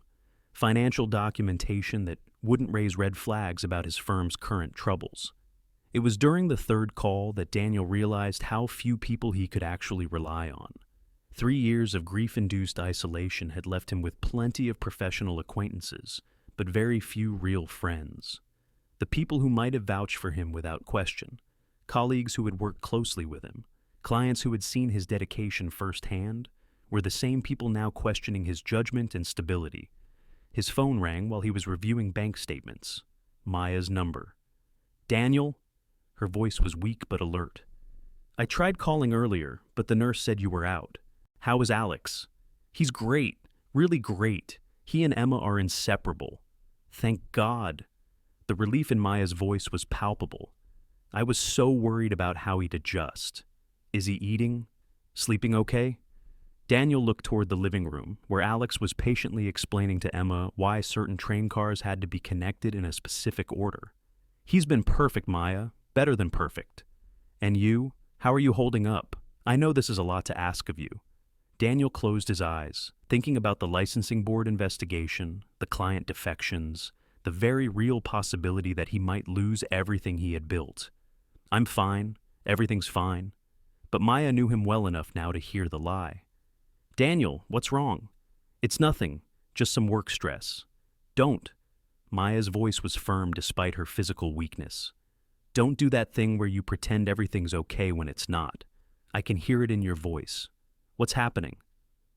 financial documentation that wouldn't raise red flags about his firm's current troubles. It was during the third call that Daniel realized how few people he could actually rely on. 3 years of grief-induced isolation had left him with plenty of professional acquaintances, but very few real friends. The people who might have vouched for him without question, colleagues who had worked closely with him, clients who had seen his dedication firsthand, were the same people now questioning his judgment and stability. His phone rang while he was reviewing bank statements. Maya's number. "Daniel?" Her voice was weak but alert. "I tried calling earlier, but the nurse said you were out. How is Alex?" "He's great, really great. He and Emma are inseparable." "Thank God." The relief in Maya's voice was palpable. "I was so worried about how he'd adjust. Is he eating? Sleeping okay?" Daniel looked toward the living room, where Alex was patiently explaining to Emma why certain train cars had to be connected in a specific order. "He's been perfect, Maya. Better than perfect. And you? How are you holding up? I know this is a lot to ask of you." Daniel closed his eyes, thinking about the licensing board investigation, the client defections, the very real possibility that he might lose everything he had built. "I'm fine. Everything's fine." But Maya knew him well enough now to hear the lie. "Daniel, what's wrong?" "It's nothing, just some work stress." "Don't." Maya's voice was firm despite her physical weakness. "Don't do that thing where you pretend everything's okay when it's not. I can hear it in your voice. What's happening?"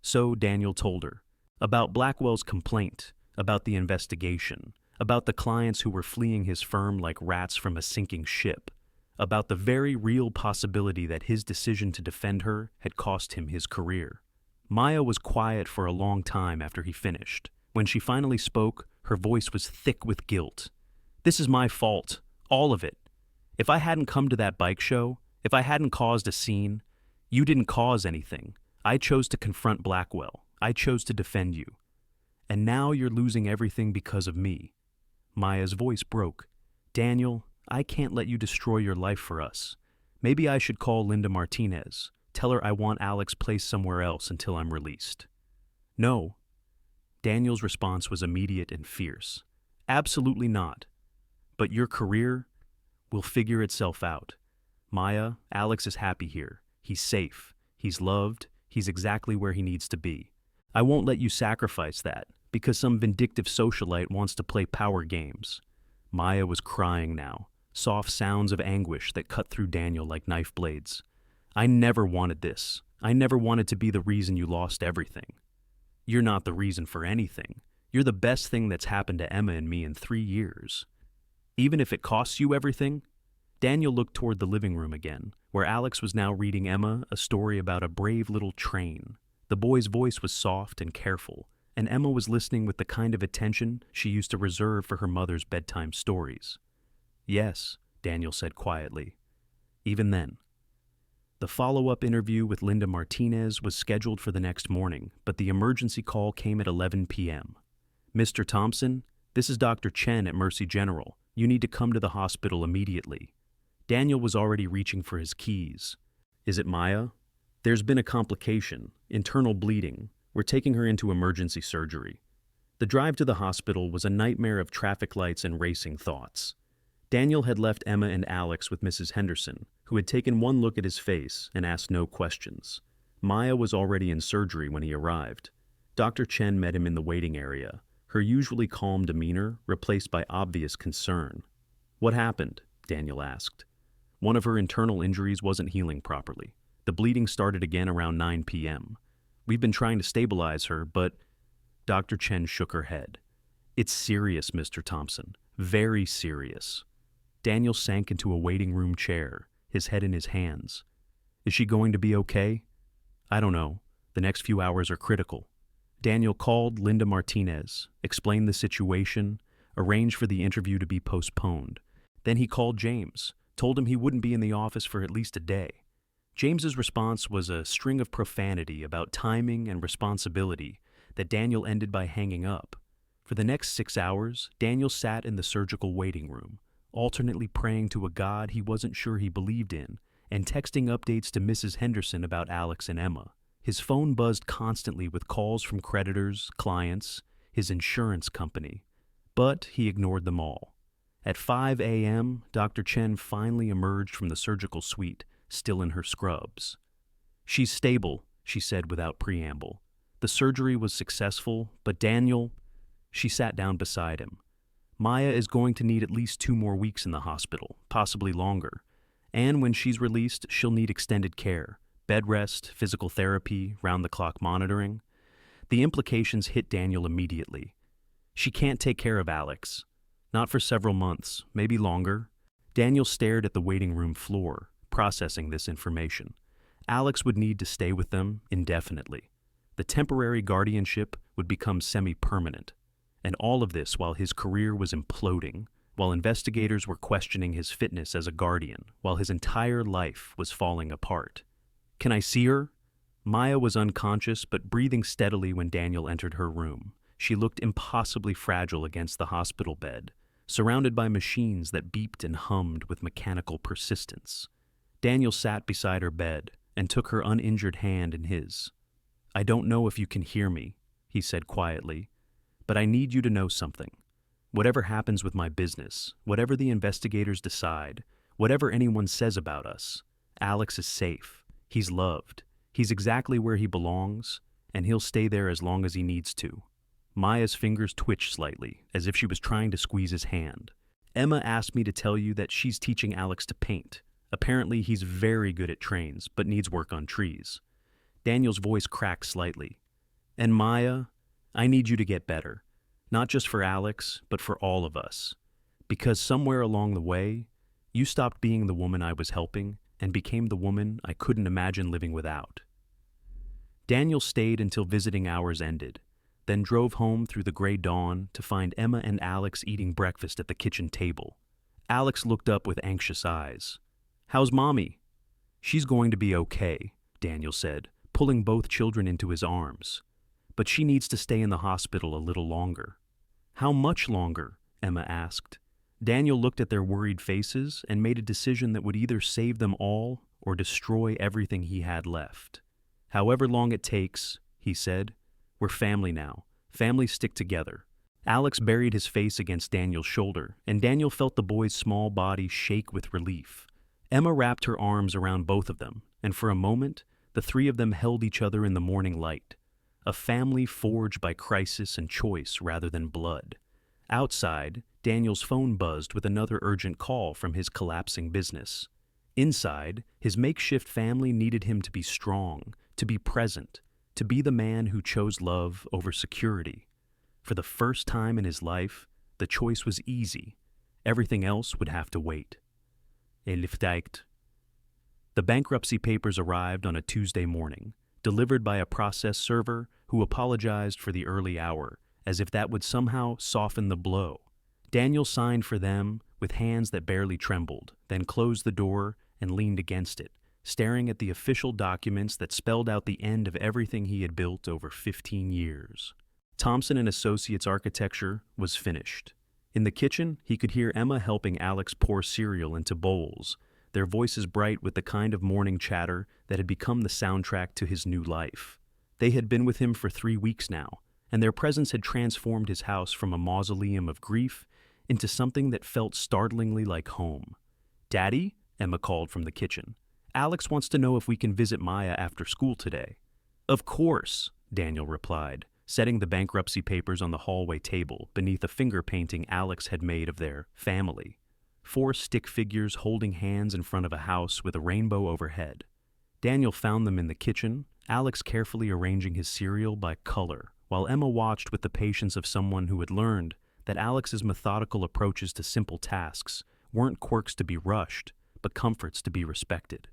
So Daniel told her. About Blackwell's complaint, about the investigation, about the clients who were fleeing his firm like rats from a sinking ship, about the very real possibility that his decision to defend her had cost him his career. Maya was quiet for a long time after he finished. When she finally spoke, her voice was thick with guilt. "This is my fault. All of it. If I hadn't come to that bike show, if I hadn't caused a scene, you didn't cause anything. I chose to confront Blackwell. I chose to defend you. And now you're losing everything because of me." Maya's voice broke. "Daniel, I can't let you destroy your life for us. Maybe I should call Linda Martinez. Tell her I want Alex placed somewhere else until I'm released." "No." Daniel's response was immediate and fierce. "Absolutely not. But your career will figure itself out. Maya, Alex is happy here. He's safe. He's loved. He's exactly where he needs to be. I won't let you sacrifice that because some vindictive socialite wants to play power games." Maya was crying now, soft sounds of anguish that cut through Daniel like knife blades. "I never wanted this. I never wanted to be the reason you lost everything." "You're not the reason for anything. You're the best thing that's happened to Emma and me in 3 years. Even if it costs you everything?" Daniel looked toward the living room again, where Alex was now reading Emma a story about a brave little train. The boy's voice was soft and careful, and Emma was listening with the kind of attention she used to reserve for her mother's bedtime stories. "Yes," Daniel said quietly. "Even then." The follow-up interview with Linda Martinez was scheduled for the next morning, but the emergency call came at 11 p.m. "Mr. Thompson, this is Dr. Chen at Mercy General. You need to come to the hospital immediately." Daniel was already reaching for his keys. "Is it Maya?" "There's been a complication, internal bleeding. We're taking her into emergency surgery." The drive to the hospital was a nightmare of traffic lights and racing thoughts. Daniel had left Emma and Alex with Mrs. Henderson, who had taken one look at his face and asked no questions. Maya was already in surgery when he arrived. Dr. Chen met him in the waiting area, her usually calm demeanor replaced by obvious concern. "What happened?" Daniel asked. "One of her internal injuries wasn't healing properly. The bleeding started again around 9 p.m. We've been trying to stabilize her, but—" Dr. Chen shook her head. "It's serious, Mr. Thompson. Very serious." Daniel sank into a waiting room chair, his head in his hands. "Is she going to be okay?" "I don't know. The next few hours are critical." Daniel called Linda Martinez, explained the situation, arranged for the interview to be postponed. Then he called James, told him he wouldn't be in the office for at least a day. James's response was a string of profanity about timing and responsibility that Daniel ended by hanging up. For the next 6 hours, Daniel sat in the surgical waiting room, alternately praying to a God he wasn't sure he believed in, and texting updates to Mrs. Henderson about Alex and Emma. His phone buzzed constantly with calls from creditors, clients, his insurance company, but he ignored them all. At 5 a.m., Dr. Chen finally emerged from the surgical suite, still in her scrubs. "She's stable," she said without preamble. "The surgery was successful, but Daniel—" She sat down beside him. "Maya is going to need at least 2 more weeks in the hospital, possibly longer. And when she's released, she'll need extended care, bed rest, physical therapy, round-the-clock monitoring." The implications hit Daniel immediately. She can't take care of Alex. Not for several months, maybe longer. Daniel stared at the waiting room floor, processing this information. Alex would need to stay with them indefinitely. The temporary guardianship would become semi-permanent. And all of this while his career was imploding, while investigators were questioning his fitness as a guardian, while his entire life was falling apart. "Can I see her?" Maya was unconscious but breathing steadily when Daniel entered her room. She looked impossibly fragile against the hospital bed, surrounded by machines that beeped and hummed with mechanical persistence. Daniel sat beside her bed and took her uninjured hand in his. "I don't know if you can hear me," he said quietly, "but I need you to know something. Whatever happens with my business, whatever the investigators decide, whatever anyone says about us, Alex is safe. He's loved. He's exactly where he belongs, and he'll stay there as long as he needs to." Maya's fingers twitched slightly, as if she was trying to squeeze his hand. "Emma asked me to tell you that she's teaching Alex to paint. Apparently he's very good at trains, but needs work on trees." Daniel's voice cracked slightly. "And Maya, I need you to get better. Not just for Alex, but for all of us. Because somewhere along the way, you stopped being the woman I was helping and became the woman I couldn't imagine living without." Daniel stayed until visiting hours ended, then drove home through the gray dawn to find Emma and Alex eating breakfast at the kitchen table. Alex looked up with anxious eyes. "How's Mommy?" "She's going to be okay," Daniel said, pulling both children into his arms. "But she needs to stay in the hospital a little longer." "How much longer?" Emma asked. Daniel looked at their worried faces and made a decision that would either save them all or destroy everything he had left. "However long it takes," he said. "We're family now. Families stick together." Alex buried his face against Daniel's shoulder, and Daniel felt the boy's small body shake with relief. Emma wrapped her arms around both of them, and for a moment, the three of them held each other in the morning light. A family forged by crisis and choice rather than blood. Outside, Daniel's phone buzzed with another urgent call from his collapsing business. Inside, his makeshift family needed him to be strong, to be present, to be the man who chose love over security. For the first time in his life, the choice was easy. Everything else would have to wait. The bankruptcy papers arrived on a Tuesday morning, delivered by a process server who apologized for the early hour, as if that would somehow soften the blow. Daniel signed for them with hands that barely trembled, then closed the door and leaned against it, staring at the official documents that spelled out the end of everything he had built over 15 years. Thompson and Associates architecture was finished. In the kitchen, he could hear Emma helping Alex pour cereal into bowls, their voices bright with the kind of morning chatter that had become the soundtrack to his new life. They had been with him for 3 weeks now, and their presence had transformed his house from a mausoleum of grief into something that felt startlingly like home. "Daddy?" Emma called from the kitchen. "Alex wants to know if we can visit Maya after school today." "Of course," Daniel replied, setting the bankruptcy papers on the hallway table beneath a finger painting Alex had made of their family. 4 stick figures holding hands in front of a house with a rainbow overhead. Daniel found them in the kitchen, Alex carefully arranging his cereal by color, while Emma watched with the patience of someone who had learned that Alex's methodical approaches to simple tasks weren't quirks to be rushed, but comforts to be respected.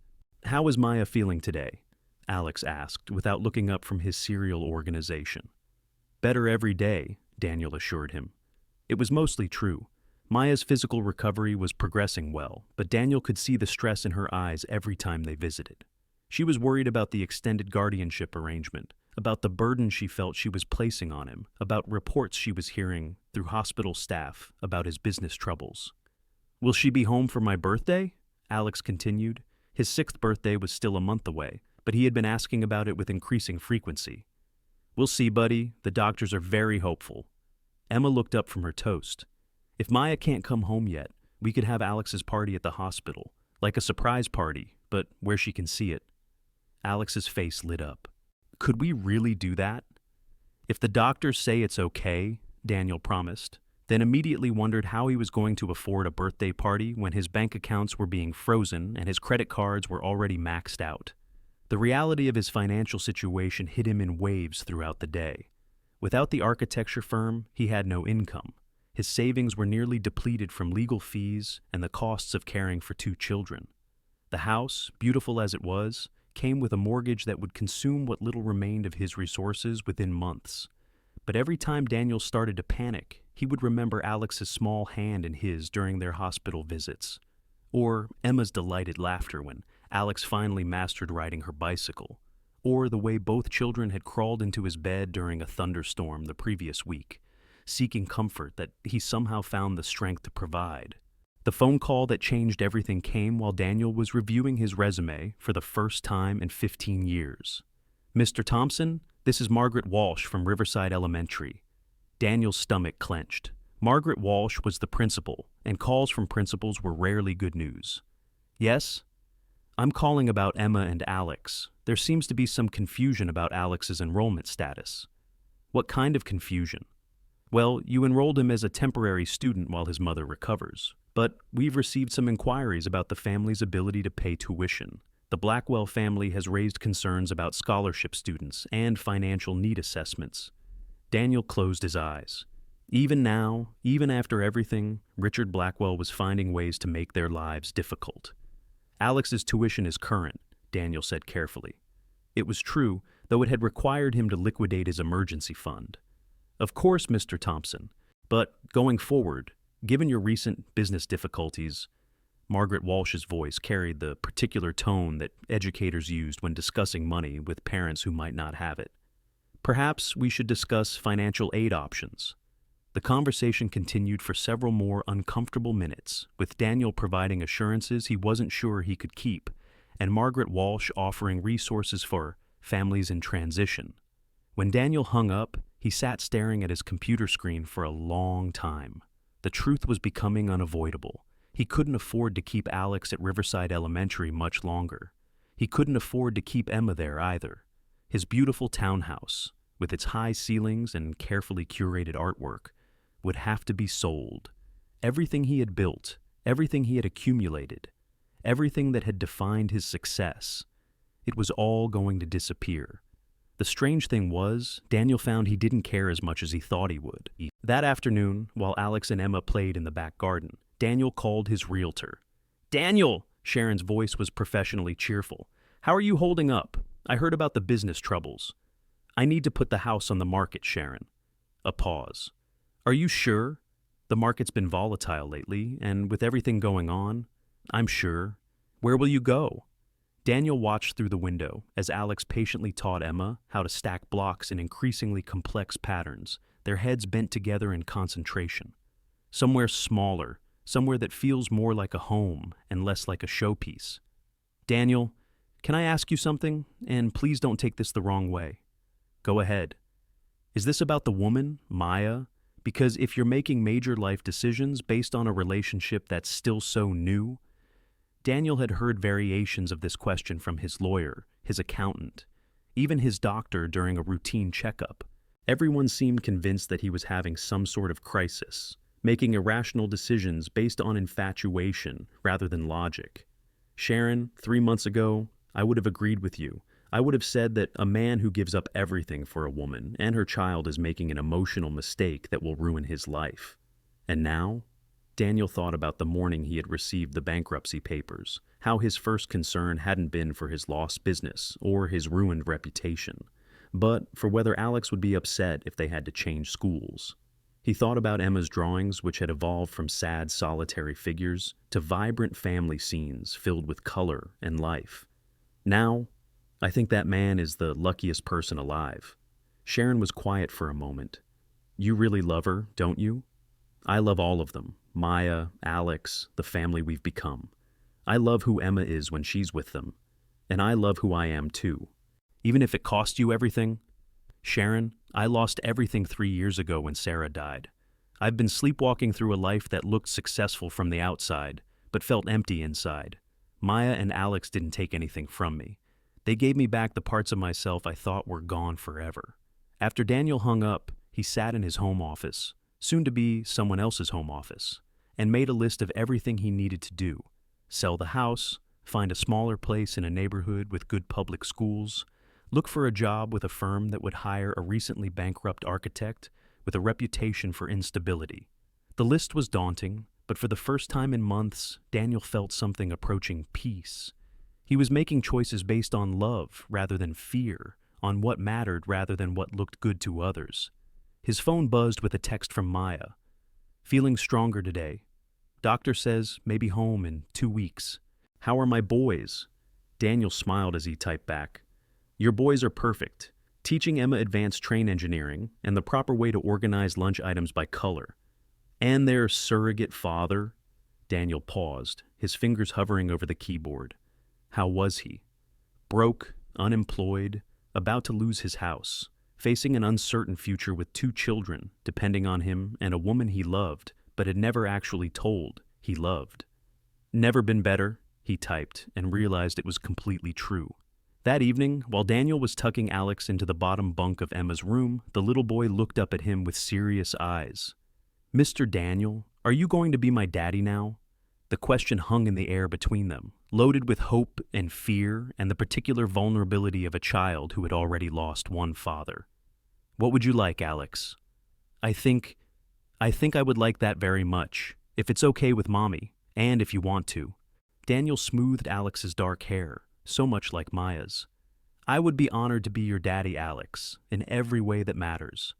"How is Maya feeling today?" Alex asked, without looking up from his cereal organization. "Better every day," Daniel assured him. It was mostly true. Maya's physical recovery was progressing well, but Daniel could see the stress in her eyes every time they visited. She was worried about the extended guardianship arrangement, about the burden she felt she was placing on him, about reports she was hearing through hospital staff about his business troubles. "Will she be home for my birthday?" Alex continued. His 6th birthday was still a month away, but he had been asking about it with increasing frequency. "We'll see, buddy. The doctors are very hopeful." Emma looked up from her toast. "If Maya can't come home yet, we could have Alex's party at the hospital, like a surprise party, but where she can see it." Alex's face lit up. "Could we really do that?" "If the doctors say it's okay," Daniel promised, then immediately wondered how he was going to afford a birthday party when his bank accounts were being frozen and his credit cards were already maxed out. The reality of his financial situation hit him in waves throughout the day. Without the architecture firm, he had no income. His savings were nearly depleted from legal fees and the costs of caring for 2 children. The house, beautiful as it was, came with a mortgage that would consume what little remained of his resources within months. But every time Daniel started to panic, he would remember Alex's small hand in his during their hospital visits, or Emma's delighted laughter when Alex finally mastered riding her bicycle, or the way both children had crawled into his bed during a thunderstorm the previous week, seeking comfort that he somehow found the strength to provide. The phone call that changed everything came while Daniel was reviewing his resume for the first time in 15 years. "Mr. Thompson, this is Margaret Walsh from Riverside Elementary." Daniel's stomach clenched. Margaret Walsh was the principal, and calls from principals were rarely good news. "Yes? I'm calling about Emma and Alex. There seems to be some confusion about Alex's enrollment status." "What kind of confusion?" "Well, you enrolled him as a temporary student while his mother recovers. But we've received some inquiries about the family's ability to pay tuition. The Blackwell family has raised concerns about scholarship students and financial need assessments." Daniel closed his eyes. Even now, even after everything, Richard Blackwell was finding ways to make their lives difficult. "Alex's tuition is current," Daniel said carefully. It was true, though it had required him to liquidate his emergency fund. "Of course, Mr. Thompson, but going forward, given your recent business difficulties," Margaret Walsh's voice carried the particular tone that educators used when discussing money with parents who might not have it. "Perhaps we should discuss financial aid options." The conversation continued for several more uncomfortable minutes, with Daniel providing assurances he wasn't sure he could keep, and Margaret Walsh offering resources for families in transition. When Daniel hung up, he sat staring at his computer screen for a long time. The truth was becoming unavoidable. He couldn't afford to keep Alex at Riverside Elementary much longer. He couldn't afford to keep Emma there either. His beautiful townhouse, with its high ceilings and carefully curated artwork, would have to be sold. Everything he had built, everything he had accumulated, everything that had defined his success, it was all going to disappear. The strange thing was, Daniel found he didn't care as much as he thought he would. That afternoon, while Alex and Emma played in the back garden, Daniel called his realtor. "Daniel!" Sharon's voice was professionally cheerful. "How are you holding up? I heard about the business troubles." "I need to put the house on the market, Sharon." A pause. "Are you sure? The market's been volatile lately, and with everything going on." "I'm sure." "Where will you go?" Daniel watched through the window as Alex patiently taught Emma how to stack blocks in increasingly complex patterns, their heads bent together in concentration. Somewhere smaller, somewhere that feels more like a home and less like a showpiece. Daniel, can I ask you something? And please don't take this the wrong way. Go ahead. Is this about the woman, Maya? Because if you're making major life decisions based on a relationship that's still so new, Daniel had heard variations of this question from his lawyer, his accountant, even his doctor during a routine checkup. Everyone seemed convinced that he was having some sort of crisis, making irrational decisions based on infatuation rather than logic. Sharon, 3 months ago, I would have agreed with you. I would have said that a man who gives up everything for a woman and her child is making an emotional mistake that will ruin his life. And now? Daniel thought about the morning he had received the bankruptcy papers, how his first concern hadn't been for his lost business or his ruined reputation, but for whether Alex would be upset if they had to change schools. He thought about Emma's drawings, which had evolved from sad, solitary figures to vibrant family scenes filled with color and life. Now, I think that man is the luckiest person alive. Sharon was quiet for a moment. You really love her, don't you? I love all of them. Maya, Alex, the family we've become. I love who Emma is when she's with them. And I love who I am too. Even if it cost you everything. Sharon, I lost everything 3 years ago when Sarah died. I've been sleepwalking through a life that looked successful from the outside, but felt empty inside. Maya and Alex didn't take anything from me. They gave me back the parts of myself I thought were gone forever. After Daniel hung up, he sat in his home office, soon to be someone else's home office, and made a list of everything he needed to do. Sell the house, find a smaller place in a neighborhood with good public schools, look for a job with a firm that would hire a recently bankrupt architect with a reputation for instability. The list was daunting, but for the first time in months, Daniel felt something approaching peace. He was making choices based on love rather than fear, on what mattered rather than what looked good to others. His phone buzzed with a text from Maya. Feeling stronger today. Doctor says maybe home in 2 weeks. How are my boys? Daniel smiled as he typed back. Your boys are perfect. Teaching Emma advanced train engineering and the proper way to organize lunch items by color. And their surrogate father? Daniel paused, his fingers hovering over the keyboard. How was he? Broke, unemployed, about to lose his house, facing an uncertain future with 2 children depending on him and a woman he loved, but had never actually told he loved. Never been better, he typed, and realized it was completely true. That evening, while Daniel was tucking Alex into the bottom bunk of Emma's room, the little boy looked up at him with serious eyes. Mr. Daniel, are you going to be my daddy now? The question hung in the air between them, loaded with hope and fear and the particular vulnerability of a child who had already lost one father. What would you like, Alex? I think I would like that very much, if it's okay with Mommy, and if you want to. Daniel smoothed Alex's dark hair, so much like Maya's. I would be honored to be your daddy, Alex, in every way that matters.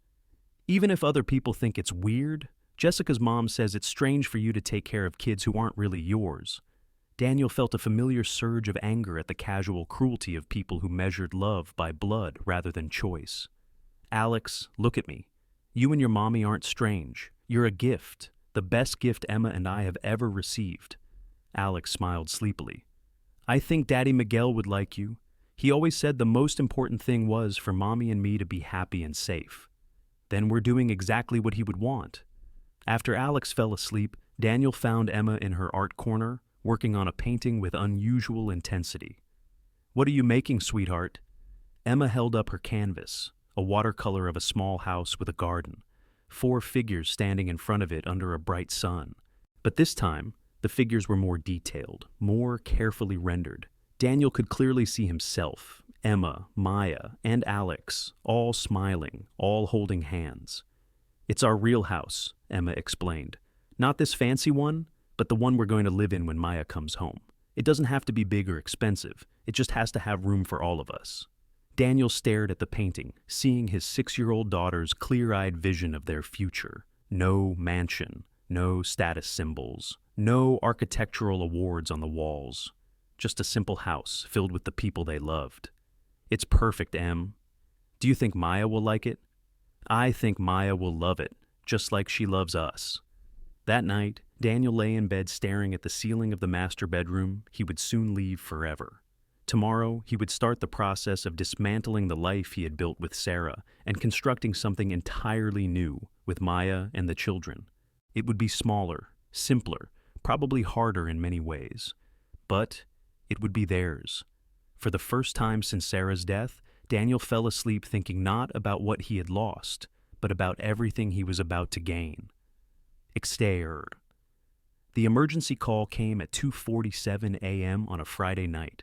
Even if other people think it's weird, Jessica's mom says it's strange for you to take care of kids who aren't really yours. Daniel felt a familiar surge of anger at the casual cruelty of people who measured love by blood rather than choice. Alex, look at me. You and your mommy aren't strange. You're a gift, the best gift Emma and I have ever received. Alex smiled sleepily. I think Daddy Miguel would like you. He always said the most important thing was for Mommy and me to be happy and safe. Then we're doing exactly what he would want. After Alex fell asleep, Daniel found Emma in her art corner, working on a painting with unusual intensity. What are you making, sweetheart? Emma held up her canvas, a watercolor of a small house with a garden, 4 figures standing in front of it under a bright sun. But this time, the figures were more detailed, more carefully rendered. Daniel could clearly see himself, Emma, Maya, and Alex, all smiling, all holding hands. It's our real house, Emma explained. Not this fancy one, but the one we're going to live in when Maya comes home. It doesn't have to be big or expensive. It just has to have room for all of us. Daniel stared at the painting, seeing his 6-year-old daughter's clear-eyed vision of their future. No mansion, no status symbols, no architectural awards on the walls. just a simple house filled with the people they loved. It's perfect, Em. Do you think Maya will like it? I think Maya will love it, just like she loves us. That night, Daniel lay in bed staring at the ceiling of the master bedroom he would soon leave forever. Tomorrow, he would start the process of dismantling the life he had built with Sarah and constructing something entirely new with Maya and the children. It would be smaller, simpler, probably harder in many ways. But it would be theirs. For the first time since Sarah's death, Daniel fell asleep thinking not about what he had lost, but about everything he was about to gain. Exterior. The emergency call came at 2:47 a.m. on a Friday night,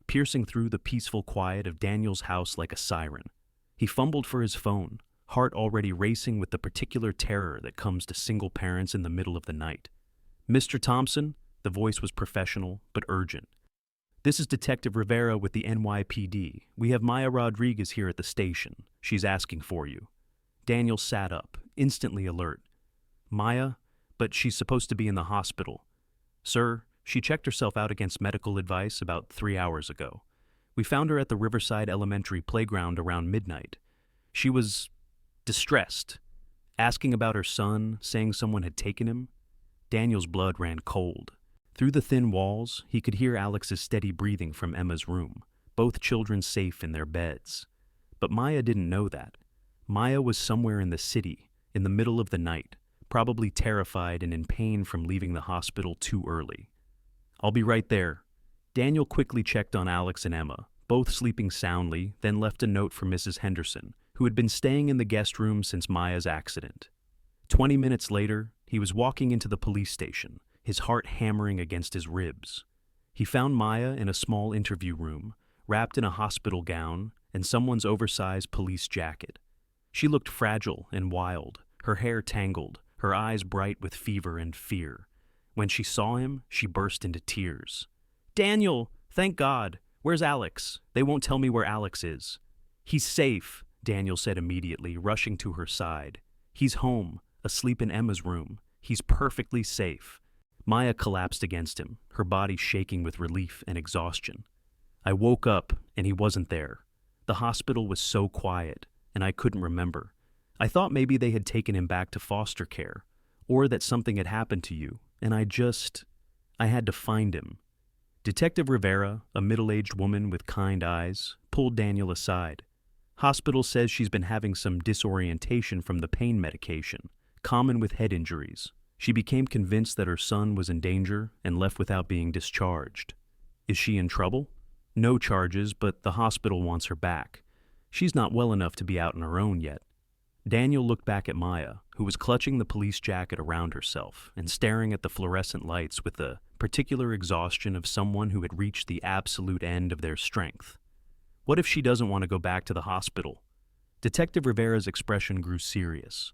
piercing through the peaceful quiet of Daniel's house like a siren. He fumbled for his phone, heart already racing with the particular terror that comes to single parents in the middle of the night. Mr. Thompson, the voice was professional but urgent. This is Detective Rivera with the NYPD. We have Maya Rodriguez here at the station. She's asking for you. Daniel sat up, instantly alert. Maya? But she's supposed to be in the hospital. Sir, she checked herself out against medical advice about 3 hours ago. We found her at the Riverside Elementary playground around midnight. She was distressed, asking about her son, saying someone had taken him. Daniel's blood ran cold. Through the thin walls, he could hear Alex's steady breathing from Emma's room, both children safe in their beds. But Maya didn't know that. Maya was somewhere in the city, in the middle of the night, probably terrified and in pain from leaving the hospital too early. I'll be right there. Daniel quickly checked on Alex and Emma, both sleeping soundly, then left a note for Mrs. Henderson, who had been staying in the guest room since Maya's accident. 20 minutes later, he was walking into the police station, his heart hammering against his ribs. He found Maya in a small interview room, wrapped in a hospital gown and someone's oversized police jacket. She looked fragile and wild, her hair tangled, her eyes bright with fever and fear. When she saw him, she burst into tears. Daniel, thank God. Where's Alex? They won't tell me where Alex is. He's safe, Daniel said immediately, rushing to her side. He's home, asleep in Emma's room. He's perfectly safe. Maya collapsed against him, her body shaking with relief and exhaustion. I woke up, and he wasn't there. The hospital was so quiet, and I couldn't remember. I thought maybe they had taken him back to foster care, or that something had happened to you, and I had to find him. Detective Rivera, a middle-aged woman with kind eyes, pulled Daniel aside. Hospital says she's been having some disorientation from the pain medication, common with head injuries. She became convinced that her son was in danger and left without being discharged. Is she in trouble? No charges, but the hospital wants her back. She's not well enough to be out on her own yet. Daniel looked back at Maya, who was clutching the police jacket around herself and staring at the fluorescent lights with the particular exhaustion of someone who had reached the absolute end of their strength. What if she doesn't want to go back to the hospital? Detective Rivera's expression grew serious.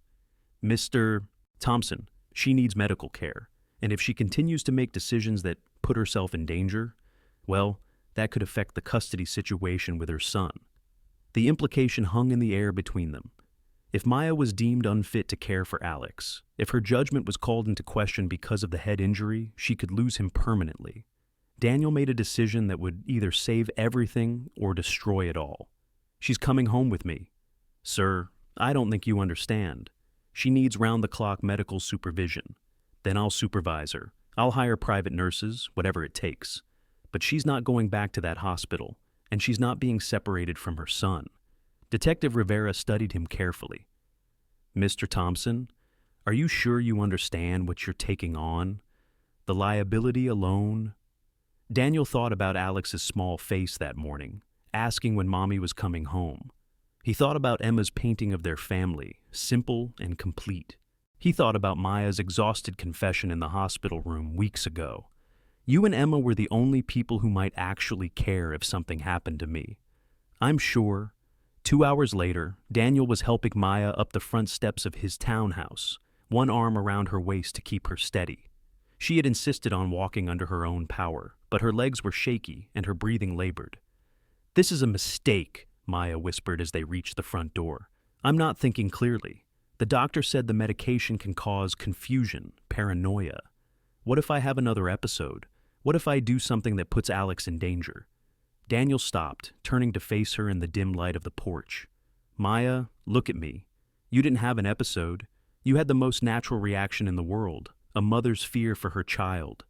Mr. Thompson, she needs medical care, and if she continues to make decisions that put herself in danger, well, that could affect the custody situation with her son. The implication hung in the air between them. If Maya was deemed unfit to care for Alex, if her judgment was called into question because of the head injury, she could lose him permanently. Daniel made a decision that would either save everything or destroy it all. She's coming home with me. Sir, I don't think you understand. She needs round-the-clock medical supervision. Then I'll supervise her. I'll hire private nurses, whatever it takes. But she's not going back to that hospital, and she's not being separated from her son. Detective Rivera studied him carefully. Mr. Thompson, are you sure you understand what you're taking on? The liability alone? Daniel thought about Alex's small face that morning, asking when Mommy was coming home. He thought about Emma's painting of their family, simple and complete. He thought about Maya's exhausted confession in the hospital room weeks ago. You and Emma were the only people who might actually care if something happened to me. I'm sure. 2 hours later, Daniel was helping Maya up the front steps of his townhouse, one arm around her waist to keep her steady. She had insisted on walking under her own power, but her legs were shaky and her breathing labored. This is a mistake, Maya whispered as they reached the front door. I'm not thinking clearly. The doctor said the medication can cause confusion, paranoia. What if I have another episode? What if I do something that puts Alex in danger? Daniel stopped, turning to face her in the dim light of the porch. Maya, look at me. You didn't have an episode. You had the most natural reaction in the world, a mother's fear for her child.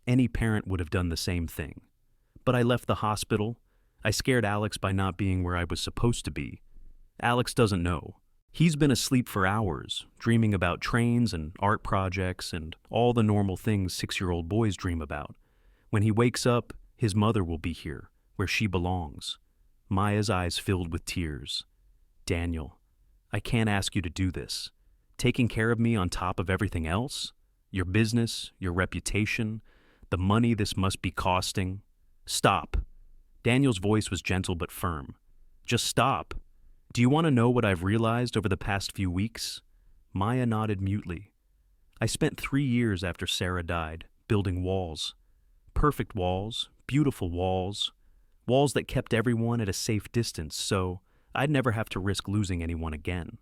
Any parent would have done the same thing. But I left the hospital. I scared Alex by not being where I was supposed to be. Alex doesn't know. He's been asleep for hours, dreaming about trains and art projects and all the normal things 6-year-old boys dream about. When he wakes up, his mother will be here, where she belongs. Maya's eyes filled with tears. Daniel, I can't ask you to do this. Taking care of me on top of everything else? Your business, your reputation, the money this must be costing. Stop. Daniel's voice was gentle but firm. Just stop. Do you want to know what I've realized over the past few weeks? Maya nodded mutely. I spent 3 years after Sarah died, building walls. Perfect walls, beautiful walls. Walls that kept everyone at a safe distance, so I'd never have to risk losing anyone again.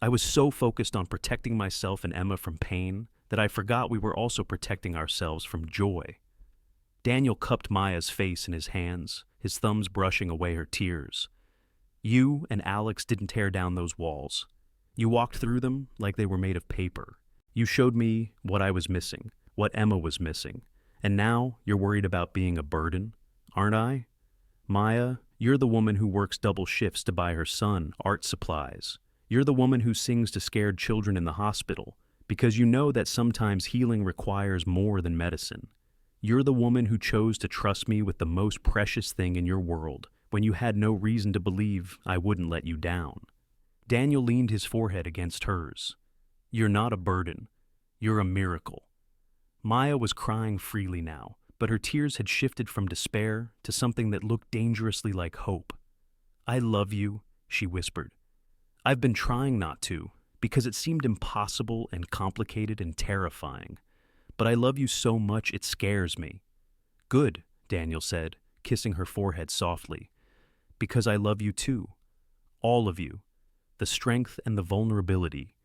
I was so focused on protecting myself and Emma from pain that I forgot we were also protecting ourselves from joy. Daniel cupped Maya's face in his hands, his thumbs brushing away her tears. You and Alex didn't tear down those walls. You walked through them like they were made of paper. You showed me what I was missing, what Emma was missing. And now you're worried about being a burden, aren't I? Maya, you're the woman who works double shifts to buy her son art supplies. You're the woman who sings to scared children in the hospital, because you know that sometimes healing requires more than medicine. You're the woman who chose to trust me with the most precious thing in your world, when you had no reason to believe I wouldn't let you down. Daniel leaned his forehead against hers. You're not a burden. You're a miracle. Maya was crying freely now, but her tears had shifted from despair to something that looked dangerously like hope. I love you, she whispered. I've been trying not to, because it seemed impossible and complicated and terrifying. But I love you so much it scares me. Good, Daniel said, kissing her forehead softly. Because I love you too. All of you. The strength and the vulnerability.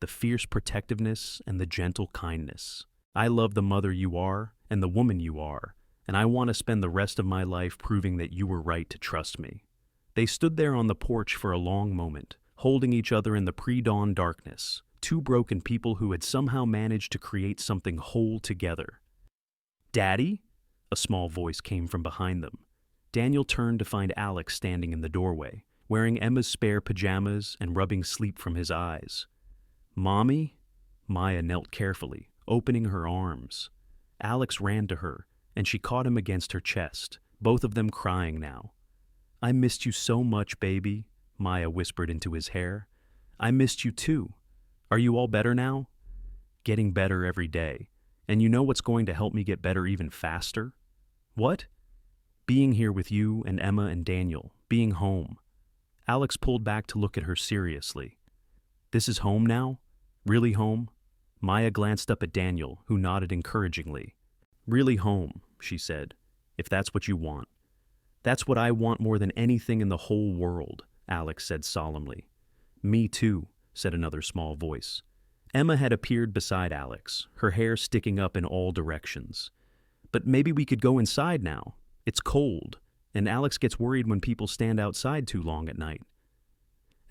The fierce protectiveness and the gentle kindness. I love the mother you are and the woman you are, and I want to spend the rest of my life proving that you were right to trust me. They stood there on the porch for a long moment, holding each other in the pre-dawn darkness, two broken people who had somehow managed to create something whole together. Daddy? A small voice came from behind them. Daniel turned to find Alex standing in the doorway, wearing Emma's spare pajamas and rubbing sleep from his eyes. Mommy? Maya knelt carefully, opening her arms. Alex ran to her, and she caught him against her chest, both of them crying now. I missed you so much, baby, Maya whispered into his hair. I missed you too. Are you all better now? Getting better every day. And you know what's going to help me get better even faster? What? Being here with you and Emma and Daniel, being home. Alex pulled back to look at her seriously. This is home now? Really home? Maya glanced up at Daniel, who nodded encouragingly. Really home, she said, if that's what you want. That's what I want more than anything in the whole world, Alex said solemnly. Me too, said another small voice. Emma had appeared beside Alex, her hair sticking up in all directions. But maybe we could go inside now. It's cold, and Alex gets worried when people stand outside too long at night.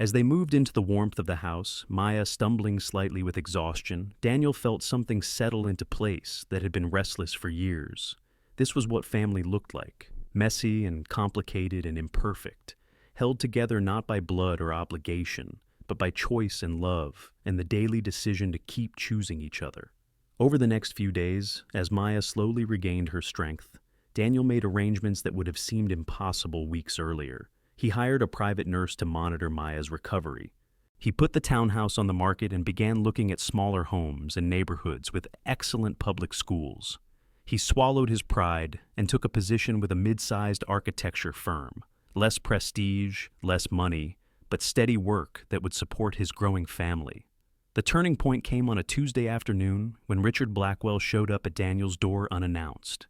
As they moved into the warmth of the house, Maya stumbling slightly with exhaustion, Daniel felt something settle into place that had been restless for years. This was what family looked like, messy and complicated and imperfect, held together not by blood or obligation, but by choice and love, and the daily decision to keep choosing each other. Over the next few days, as Maya slowly regained her strength, Daniel made arrangements that would have seemed impossible weeks earlier. He hired a private nurse to monitor Maya's recovery. He put the townhouse on the market and began looking at smaller homes and neighborhoods with excellent public schools. He swallowed his pride and took a position with a mid-sized architecture firm. Less prestige, less money, but steady work that would support his growing family. The turning point came on a Tuesday afternoon when Richard Blackwell showed up at Daniel's door unannounced.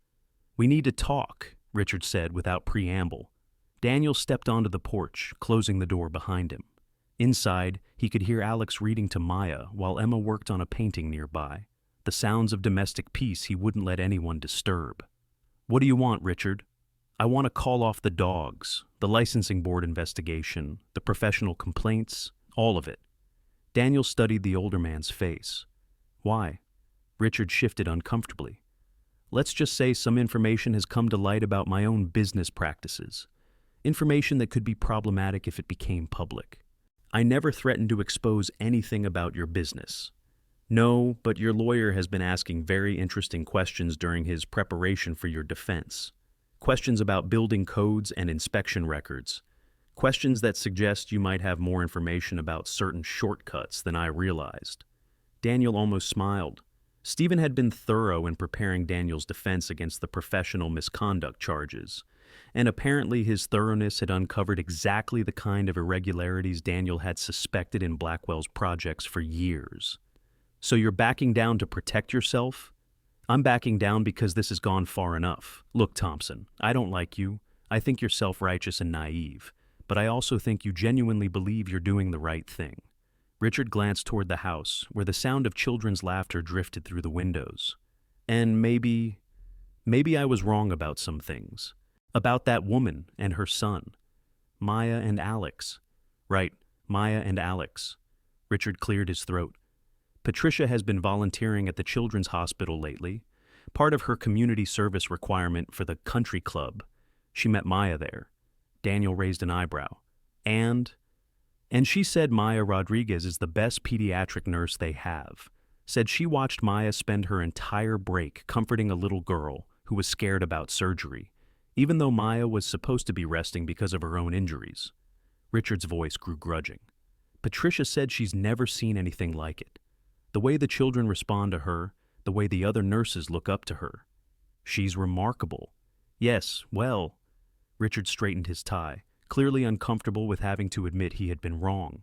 "We need to talk," Richard said without preamble. Daniel stepped onto the porch, closing the door behind him. Inside, he could hear Alex reading to Maya while Emma worked on a painting nearby, the sounds of domestic peace he wouldn't let anyone disturb. What do you want, Richard? I want to call off the dogs, the licensing board investigation, the professional complaints, all of it. Daniel studied the older man's face. Why? Richard shifted uncomfortably. Let's just say some information has come to light about my own business practices. Information that could be problematic if it became public. I never threatened to expose anything about your business. No, but your lawyer has been asking very interesting questions during his preparation for your defense. Questions about building codes and inspection records. Questions that suggest you might have more information about certain shortcuts than I realized. Daniel almost smiled. Stephen had been thorough in preparing Daniel's defense against the professional misconduct charges, and apparently his thoroughness had uncovered exactly the kind of irregularities Daniel had suspected in Blackwell's projects for years. So you're backing down to protect yourself? I'm backing down because this has gone far enough. Look, Thompson, I don't like you. I think you're self-righteous and naive, but I also think you genuinely believe you're doing the right thing. Richard glanced toward the house, where the sound of children's laughter drifted through the windows. And maybe I was wrong about some things. About that woman and her son. Maya and Alex. Right, Maya and Alex. Richard cleared his throat. Patricia has been volunteering at the Children's Hospital lately, part of her community service requirement for the country club. She met Maya there. Daniel raised an eyebrow. And she said Maya Rodriguez is the best pediatric nurse they have. Said she watched Maya spend her entire break comforting a little girl who was scared about surgery, even though Maya was supposed to be resting because of her own injuries. Richard's voice grew grudging. Patricia said she's never seen anything like it. The way the children respond to her, the way the other nurses look up to her. She's remarkable. Yes, well. Richard straightened his tie, clearly uncomfortable with having to admit he had been wrong.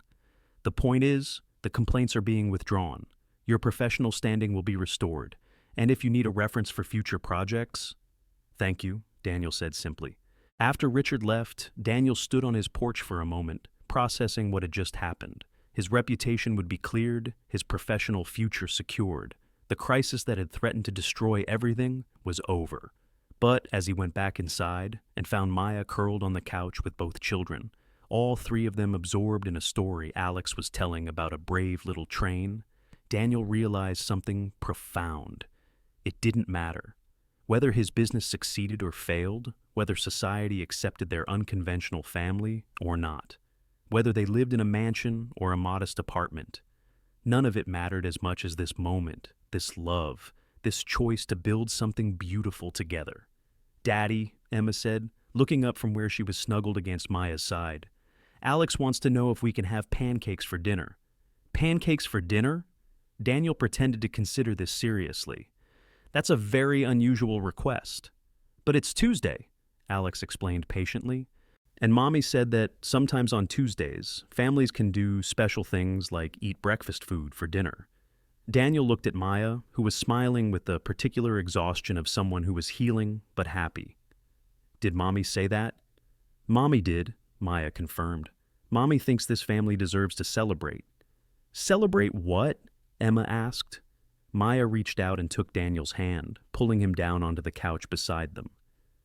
The point is, the complaints are being withdrawn. Your professional standing will be restored, and if you need a reference for future projects... Thank you, Daniel said simply. After Richard left, Daniel stood on his porch for a moment, processing what had just happened. His reputation would be cleared, his professional future secured. The crisis that had threatened to destroy everything was over. But as he went back inside and found Maya curled on the couch with both children, all three of them absorbed in a story Alex was telling about a brave little train, Daniel realized something profound. It didn't matter. Whether his business succeeded or failed, whether society accepted their unconventional family or not, whether they lived in a mansion or a modest apartment, none of it mattered as much as this moment, this love, this choice to build something beautiful together. Daddy, Emma said, looking up from where she was snuggled against Maya's side. Alex wants to know if we can have pancakes for dinner. Pancakes for dinner? Daniel pretended to consider this seriously. That's a very unusual request. But it's Tuesday, Alex explained patiently. And Mommy said that sometimes on Tuesdays, families can do special things like eat breakfast food for dinner. Daniel looked at Maya, who was smiling with the particular exhaustion of someone who was healing but happy. Did Mommy say that? Mommy did, Maya confirmed. Mommy thinks this family deserves to celebrate. Celebrate what? Emma asked. Maya reached out and took Daniel's hand, pulling him down onto the couch beside them.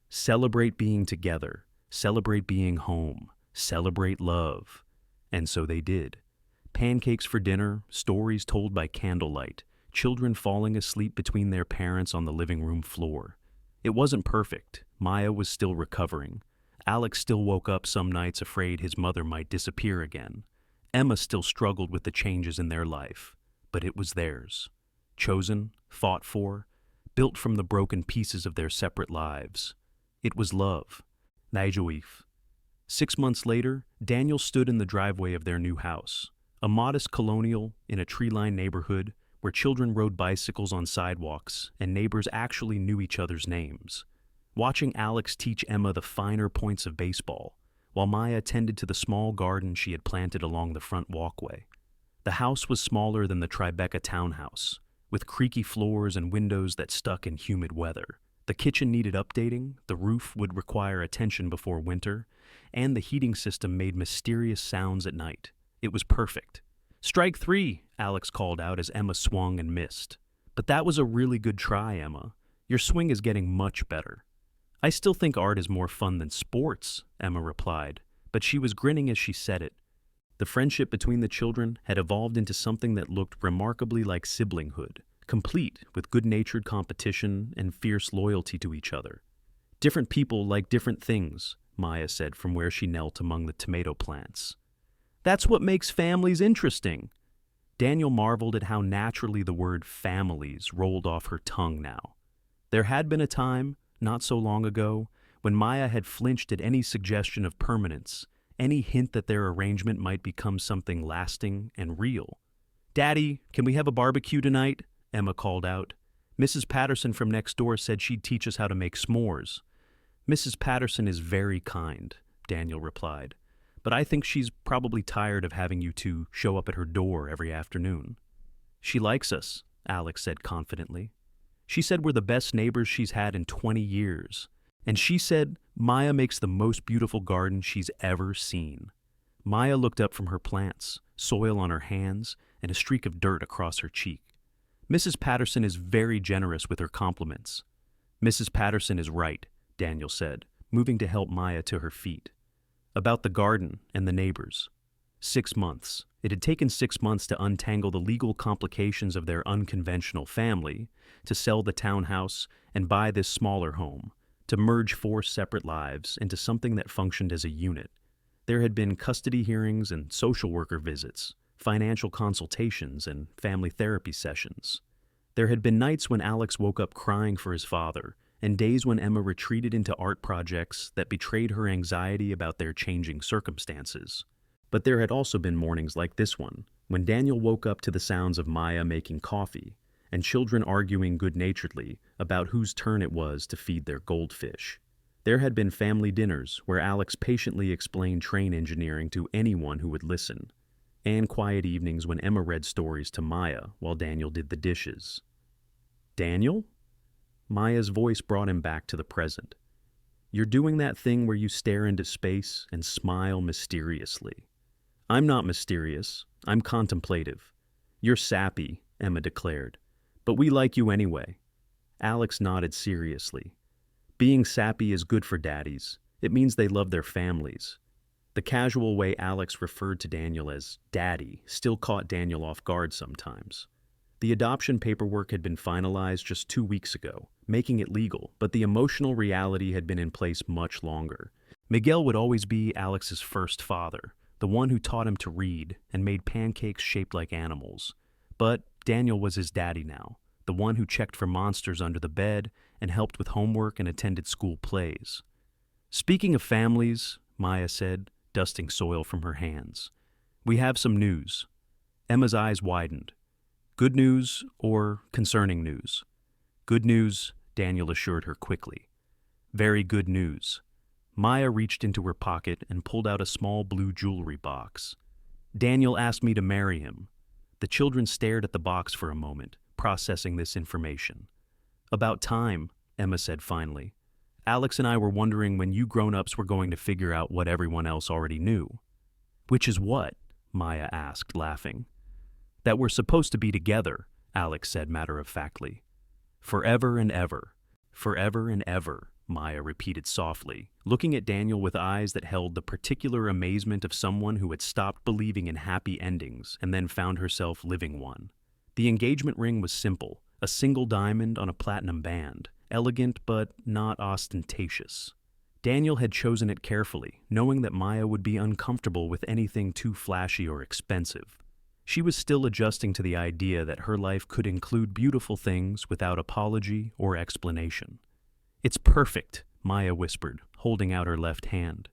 Celebrate being together. Celebrate being home. Celebrate love. And so they did. Pancakes for dinner, stories told by candlelight, children falling asleep between their parents on the living room floor. It wasn't perfect. Maya was still recovering. Alex still woke up some nights afraid his mother might disappear again. Emma still struggled with the changes in their life. But it was theirs. Chosen, fought for, built from the broken pieces of their separate lives. It was love. Najoif. 6 months later, Daniel stood in the driveway of their new house, a modest colonial in a tree-lined neighborhood where children rode bicycles on sidewalks and neighbors actually knew each other's names. Watching Alex teach Emma the finer points of baseball, while Maya tended to the small garden she had planted along the front walkway. The house was smaller than the Tribeca townhouse, with creaky floors and windows that stuck in humid weather. The kitchen needed updating, the roof would require attention before winter, and the heating system made mysterious sounds at night. It was perfect. "Strike 3, Alex called out as Emma swung and missed. "But that was a really good try, Emma. Your swing is getting much better." I still think art is more fun than sports, Emma replied, but she was grinning as she said it. The friendship between the children had evolved into something that looked remarkably like siblinghood, complete with good-natured competition and fierce loyalty to each other. Different people like different things, Maya said from where she knelt among the tomato plants. That's what makes families interesting. Daniel marveled at how naturally the word families rolled off her tongue now. There had been a time, not so long ago, when Maya had flinched at any suggestion of permanence, any hint that their arrangement might become something lasting and real. "Daddy, can we have a barbecue tonight?" Emma called out. "Mrs. Patterson from next door said she'd teach us how to make s'mores." "Mrs. Patterson is very kind," Daniel replied, "but I think she's probably tired of having you two show up at her door every afternoon." "She likes us," Alex said confidently. "She said we're the best neighbors she's had in 20 years. And she said Maya makes the most beautiful garden she's ever seen." Maya looked up from her plants, soil on her hands, and a streak of dirt across her cheek. "Mrs. Patterson is very generous with her compliments." "Mrs. Patterson is right," Daniel said, moving to help Maya to her feet. "About the garden and the neighbors." 6 months. It had taken 6 months to untangle the legal complications of their unconventional family, to sell the townhouse and buy this smaller home, to merge 4 separate lives into something that functioned as a unit. There had been custody hearings and social worker visits, financial consultations and family therapy sessions. There had been nights when Alex woke up crying for his father, and days when Emma retreated into art projects that betrayed her anxiety about their changing circumstances. But there had also been mornings like this one, when Daniel woke up to the sounds of Maya making coffee, and children arguing good-naturedly about whose turn it was to feed their goldfish. There had been family dinners where Alex patiently explained train engineering to anyone who would listen, and quiet evenings when Emma read stories to Maya while Daniel did the dishes. "Daniel?" Maya's voice brought him back to the present. "You're doing that thing where you stare into space and smile mysteriously." "I'm not mysterious. I'm contemplative." "You're sappy," Emma declared. "But we like you anyway." Alex nodded seriously. "Being sappy is good for daddies. It means they love their families." The casual way Alex referred to Daniel as daddy still caught Daniel off guard sometimes. The adoption paperwork had been finalized just 2 weeks ago, making it legal, but the emotional reality had been in place much longer. Miguel would always be Alex's first father, the one who taught him to read and made pancakes shaped like animals. But Daniel was his daddy now, the one who checked for monsters under the bed and helped with homework and attended school plays. "Speaking of families," Maya said, dusting soil from her hands, "we have some news." Emma's eyes widened. "Good news or concerning news?" "Good news," Daniel assured her quickly. "Very good news." Maya reached into her pocket and pulled out a small blue jewelry box. "Daniel asked me to marry him." The children stared at the box for a moment, processing this information. "About time," Emma said finally. "Alex and I were wondering when you grown-ups were going to figure out what everyone else already knew." "Which is what?" Maya asked, laughing. "That we're supposed to be together," Alex said matter-of-factly. "Forever and ever. Forever and ever," Maya repeated softly, looking at Daniel with eyes that held the particular amazement of someone who had stopped believing in happy endings and then found herself living one. The engagement ring was simple, a single diamond on a platinum band, elegant but not ostentatious. Daniel had chosen it carefully, knowing that Maya would be uncomfortable with anything too flashy or expensive. She was still adjusting to the idea that her life could include beautiful things without apology or explanation. "It's perfect," Maya whispered, holding out her left hand.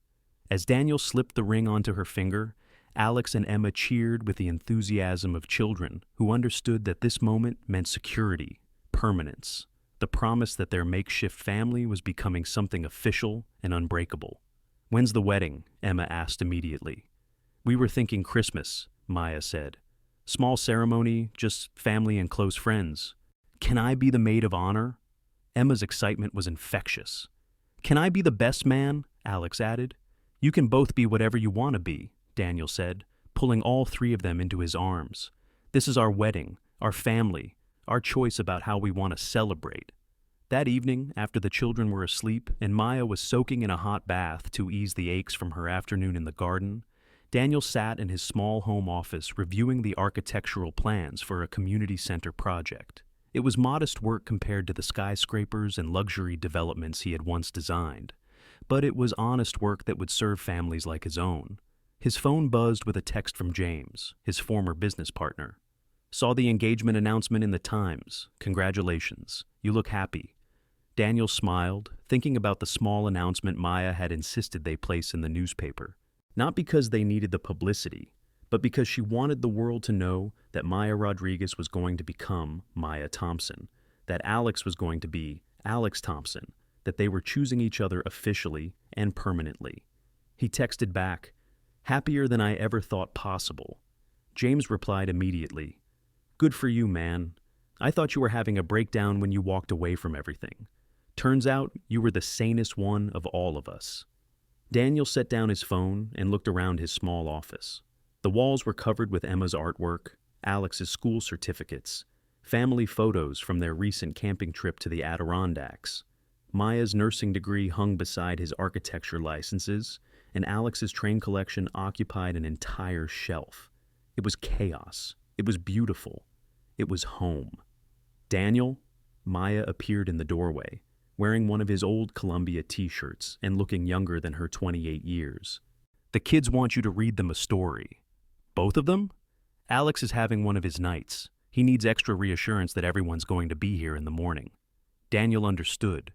As Daniel slipped the ring onto her finger, Alex and Emma cheered with the enthusiasm of children who understood that this moment meant security, permanence, the promise that their makeshift family was becoming something official and unbreakable. "When's the wedding?" Emma asked immediately. "We were thinking Christmas," Maya said. "Small ceremony, just family and close friends." "Can I be the maid of honor?" Emma's excitement was infectious. "Can I be the best man?" Alex added. "You can both be whatever you want to be," Daniel said, pulling all 3 of them into his arms. "This is our wedding, our family, our choice about how we want to celebrate." That evening, after the children were asleep and Maya was soaking in a hot bath to ease the aches from her afternoon in the garden, Daniel sat in his small home office reviewing the architectural plans for a community center project. It was modest work compared to the skyscrapers and luxury developments he had once designed, but it was honest work that would serve families like his own. His phone buzzed with a text from James, his former business partner. "Saw the engagement announcement in the Times. Congratulations. You look happy." Daniel smiled, thinking about the small announcement Maya had insisted they place in the newspaper. Not because they needed the publicity, but because she wanted the world to know that Maya Rodriguez was going to become Maya Thompson, that Alex was going to be Alex Thompson, that they were choosing each other officially and permanently. He texted back, "Happier than I ever thought possible." James replied immediately, "Good for you, man. I thought you were having a breakdown when you walked away from everything. Turns out you were the sanest one of all of us." Daniel set down his phone and looked around his small office. The walls were covered with Emma's artwork, Alex's school certificates, family photos from their recent camping trip to the Adirondacks. Maya's nursing degree hung beside his architecture licenses, and Alex's train collection occupied an entire shelf. It was chaos. It was beautiful. It was home. "Daniel?" Maya appeared in the doorway, wearing one of his old Columbia t-shirts and looking younger than her 28 years. "The kids want you to read them a story." "Both of them?" "Alex is having one of his nights. He needs extra reassurance that everyone's going to be here in the morning." Daniel understood.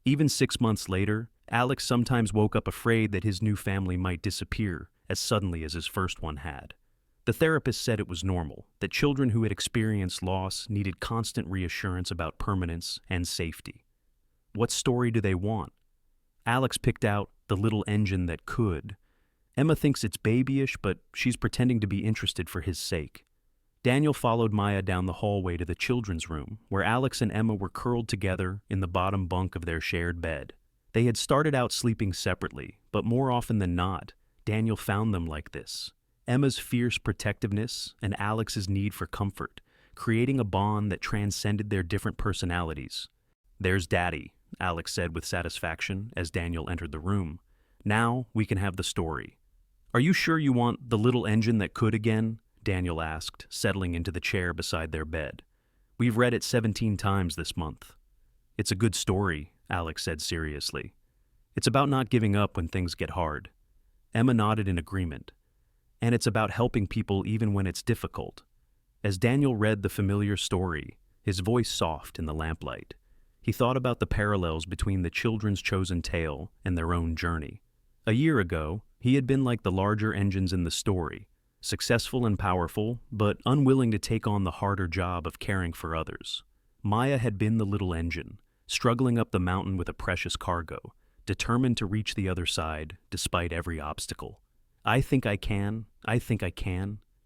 Even 6 months later, Alex sometimes woke up afraid that his new family might disappear as suddenly as his first one had. The therapist said it was normal, that children who had experienced loss needed constant reassurance about permanence and safety. What story do they want? Alex picked out The Little Engine That Could. Emma thinks it's babyish, but she's pretending to be interested for his sake. Daniel followed Maya down the hallway to the children's room, where Alex and Emma were curled together in the bottom bunk of their shared bed. They had started out sleeping separately, but more often than not, Daniel found them like this. Emma's fierce protectiveness and Alex's need for comfort, creating a bond that transcended their different personalities. "There's Daddy," Alex said with satisfaction as Daniel entered the room. "Now we can have the story." "Are you sure you want The Little Engine That Could again?" Daniel asked, settling into the chair beside their bed. "We've read it 17 times this month." "It's a good story," Alex said seriously. "It's about not giving up when things get hard." Emma nodded in agreement. "And it's about helping people even when it's difficult." As Daniel read the familiar story, his voice soft in the lamplight, he thought about the parallels between the children's chosen tale and their own journey. A year ago, he had been like the larger engines in the story, successful and powerful, but unwilling to take on the harder job of caring for others. Maya had been the little engine, struggling up the mountain with a precious cargo, determined to reach the other side despite every obstacle. I think I can,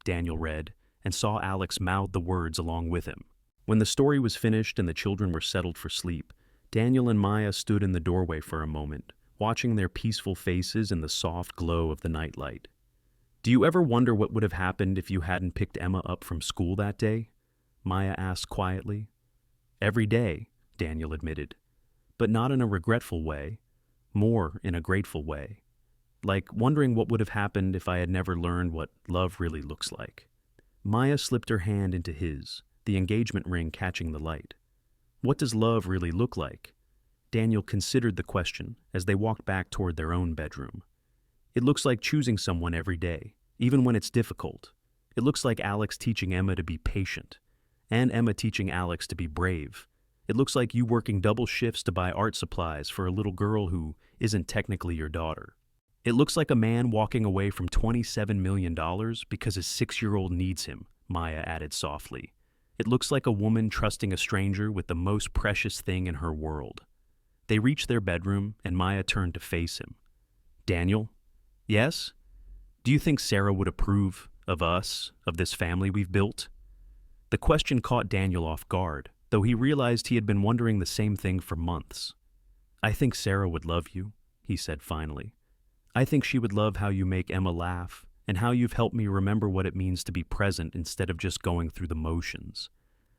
Daniel read, and saw Alex mouth the words along with him. When the story was finished and the children were settled for sleep, Daniel and Maya stood in the doorway for a moment, watching their peaceful faces in the soft glow of the nightlight. "Do you ever wonder what would have happened if you hadn't picked Emma up from school that day?" Maya asked quietly. "Every day," Daniel admitted, "but not in a regretful way, more in a grateful way. Like wondering what would have happened if I had never learned what love really looks like." Maya slipped her hand into his, the engagement ring catching the light. "What does love really look like?" Daniel considered the question as they walked back toward their own bedroom. "It looks like choosing someone every day, even when it's difficult. It looks like Alex teaching Emma to be patient, and Emma teaching Alex to be brave. It looks like you working double shifts to buy art supplies for a little girl who isn't technically your daughter. It looks like a man walking away from $27 million because his 6-year-old needs him," Maya added softly. "It looks like a woman trusting a stranger with the most precious thing in her world." They reached their bedroom, and Maya turned to face him. "Daniel?" "Yes? Do you think Sarah would approve of us, of this family we've built?" The question caught Daniel off guard, though he realized he had been wondering the same thing for months. "I think Sarah would love you," he said finally. "I think she would love how you make Emma laugh and how you've helped me remember what it means to be present instead of just going through the motions.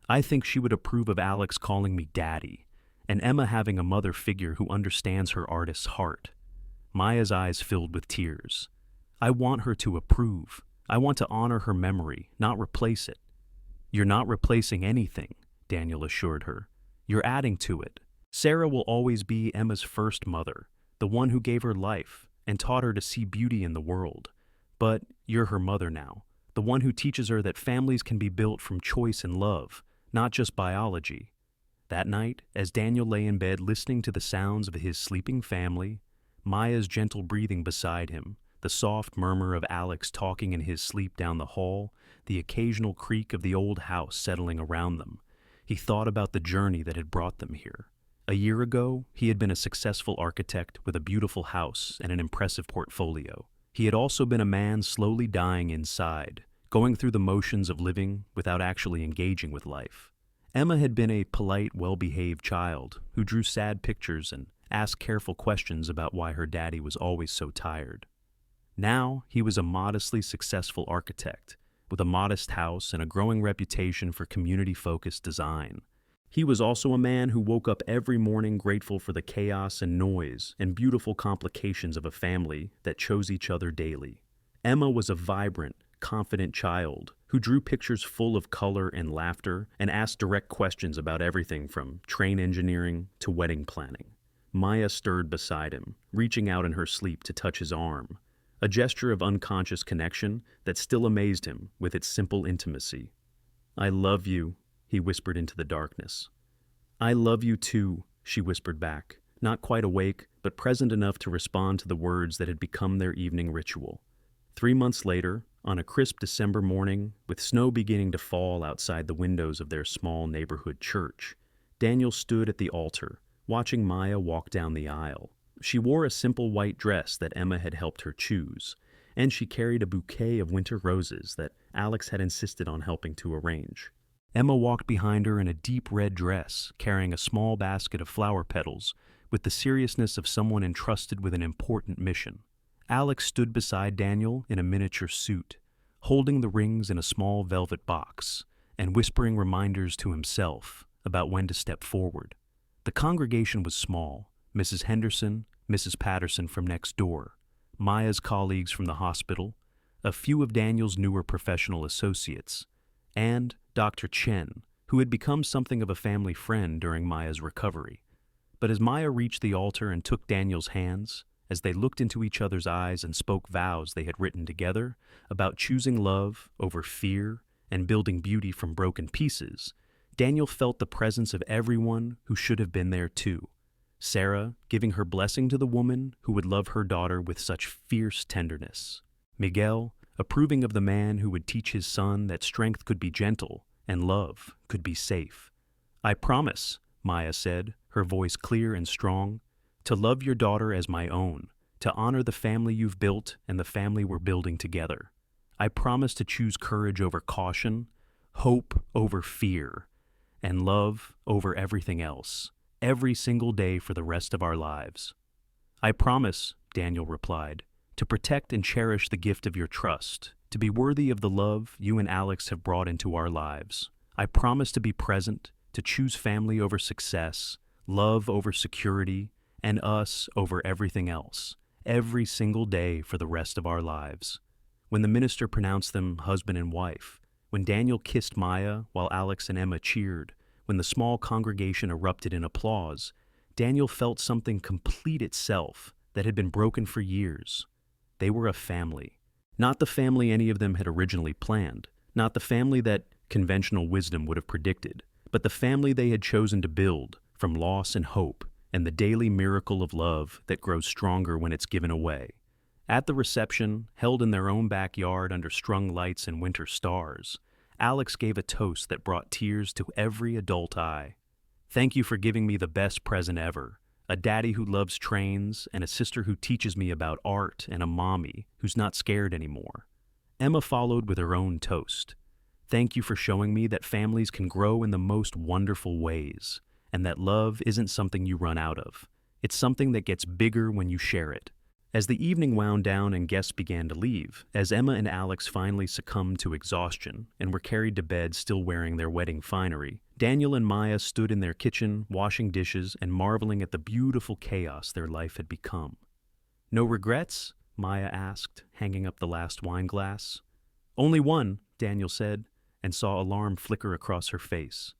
I think she would approve of Alex calling me Daddy and Emma having a mother figure who understands her artist's heart. Maya's eyes filled with tears. I want her to approve. I want to honor her memory, not replace it. You're not replacing anything, Daniel assured her. You're adding to it. Sarah will always be Emma's first mother, the one who gave her life and taught her to see beauty in the world. But you're her mother now, the one who teaches her that families can be built from choice and love, not just biology. That night, as Daniel lay in bed listening to the sounds of his sleeping family, Maya's gentle breathing beside him, the soft murmur of Alex talking in his sleep down the hall, the occasional creak of the old house settling around them, he thought about the journey that had brought them here. A year ago, he had been a successful architect with a beautiful house and an impressive portfolio. He had also been a man slowly dying inside, going through the motions of living without actually engaging with life. Emma had been a polite, well-behaved child who drew sad pictures and asked careful questions about why her daddy was always so tired. Now, he was a modestly successful architect with a modest house and a growing reputation for community-focused design. He was also a man who woke up every morning grateful for the chaos and noise and beautiful complications of a family that chose each other daily. Emma was a vibrant, confident child who drew pictures full of color and laughter and asked direct questions about everything from train engineering to wedding planning. Maya stirred beside him, reaching out in her sleep to touch his arm, a gesture of unconscious connection that still amazed him with its simple intimacy. "I love you," he whispered into the darkness. "I love you too," she whispered back, not quite awake, but present enough to respond to the words that had become their evening ritual. 3 months later, on a crisp December morning, with snow beginning to fall outside the windows of their small neighborhood church, Daniel stood at the altar, watching Maya walk down the aisle. She wore a simple white dress that Emma had helped her choose, and she carried a bouquet of winter roses that Alex had insisted on helping to arrange. Emma walked behind her in a deep red dress, carrying a small basket of flower petals, with the seriousness of someone entrusted with an important mission. Alex stood beside Daniel in a miniature suit, holding the rings in a small velvet box, and whispering reminders to himself about when to step forward. The congregation was small: Mrs. Henderson, Mrs. Patterson from next door, Maya's colleagues from the hospital, a few of Daniel's newer professional associates, and Dr. Chen, who had become something of a family friend during Maya's recovery. But as Maya reached the altar and took Daniel's hands, as they looked into each other's eyes and spoke vows they had written together about choosing love over fear and building beauty from broken pieces, Daniel felt the presence of everyone who should have been there too. Sarah giving her blessing to the woman who would love her daughter with such fierce tenderness. Miguel approving of the man who would teach his son that strength could be gentle and love could be safe. "I promise," Maya said, her voice clear and strong, "to love your daughter as my own, to honor the family you've built and the family we're building together. I promise to choose courage over caution, hope over fear, and love over everything else, every single day for the rest of our lives." "I promise," Daniel replied, "to protect and cherish the gift of your trust, to be worthy of the love you and Alex have brought into our lives. I promise to be present, to choose family over success, love over security, and us over everything else, every single day for the rest of our lives." When the minister pronounced them husband and wife, when Daniel kissed Maya while Alex and Emma cheered, when the small congregation erupted in applause, Daniel felt something complete itself that had been broken for years. They were a family. Not the family any of them had originally planned, not the family that conventional wisdom would have predicted, but the family they had chosen to build from loss and hope and the daily miracle of love that grows stronger when it's given away. At the reception, held in their own backyard under strung lights and winter stars, Alex gave a toast that brought tears to every adult eye. "Thank you for giving me the best present ever. A daddy who loves trains, and a sister who teaches me about art, and a mommy who's not scared anymore." Emma followed with her own toast. "Thank you for showing me that families can grow in the most wonderful ways, and that love isn't something you run out of. It's something that gets bigger when you share it." As the evening wound down and guests began to leave, as Emma and Alex finally succumbed to exhaustion and were carried to bed still wearing their wedding finery, Daniel and Maya stood in their kitchen, washing dishes and marveling at the beautiful chaos their life had become. "No regrets?" Maya asked, hanging up the last wine glass. "Only one," Daniel said, and saw alarm flicker across her face.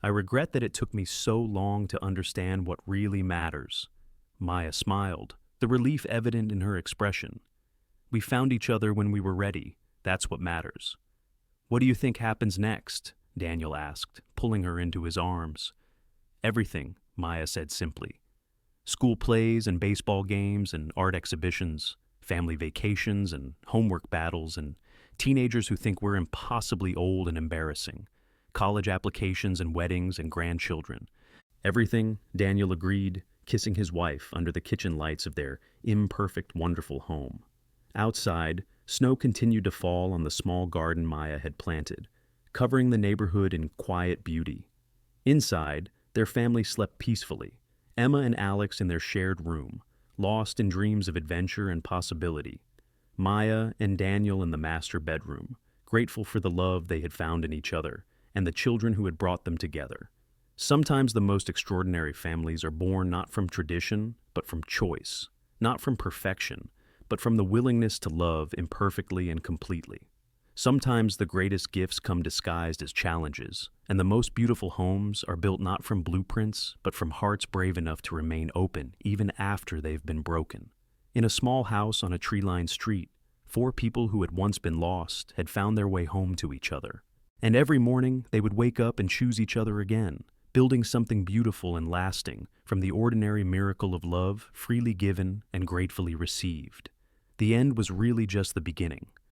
"I regret that it took me so long to understand what really matters." Maya smiled, the relief evident in her expression. "We found each other when we were ready. That's what matters." "What do you think happens next?" Daniel asked, pulling her into his arms. "Everything," Maya said simply. "School plays and baseball games and art exhibitions, family vacations and homework battles and teenagers who think we're impossibly old and embarrassing, college applications and weddings and grandchildren. Everything," Daniel agreed, kissing his wife under the kitchen lights of their imperfect, wonderful home. Outside, snow continued to fall on the small garden Maya had planted, covering the neighborhood in quiet beauty. Inside, their family slept peacefully, Emma and Alex in their shared room, lost in dreams of adventure and possibility. Maya and Daniel in the master bedroom, grateful for the love they had found in each other and the children who had brought them together. Sometimes the most extraordinary families are born not from tradition, but from choice, not from perfection, but from the willingness to love imperfectly and completely. Sometimes the greatest gifts come disguised as challenges, and the most beautiful homes are built not from blueprints, but from hearts brave enough to remain open even after they've been broken. In a small house on a tree-lined street, 4 people who had once been lost had found their way home to each other. And every morning they would wake up and choose each other again, building something beautiful and lasting from the ordinary miracle of love freely given and gratefully received. The end was really just the beginning.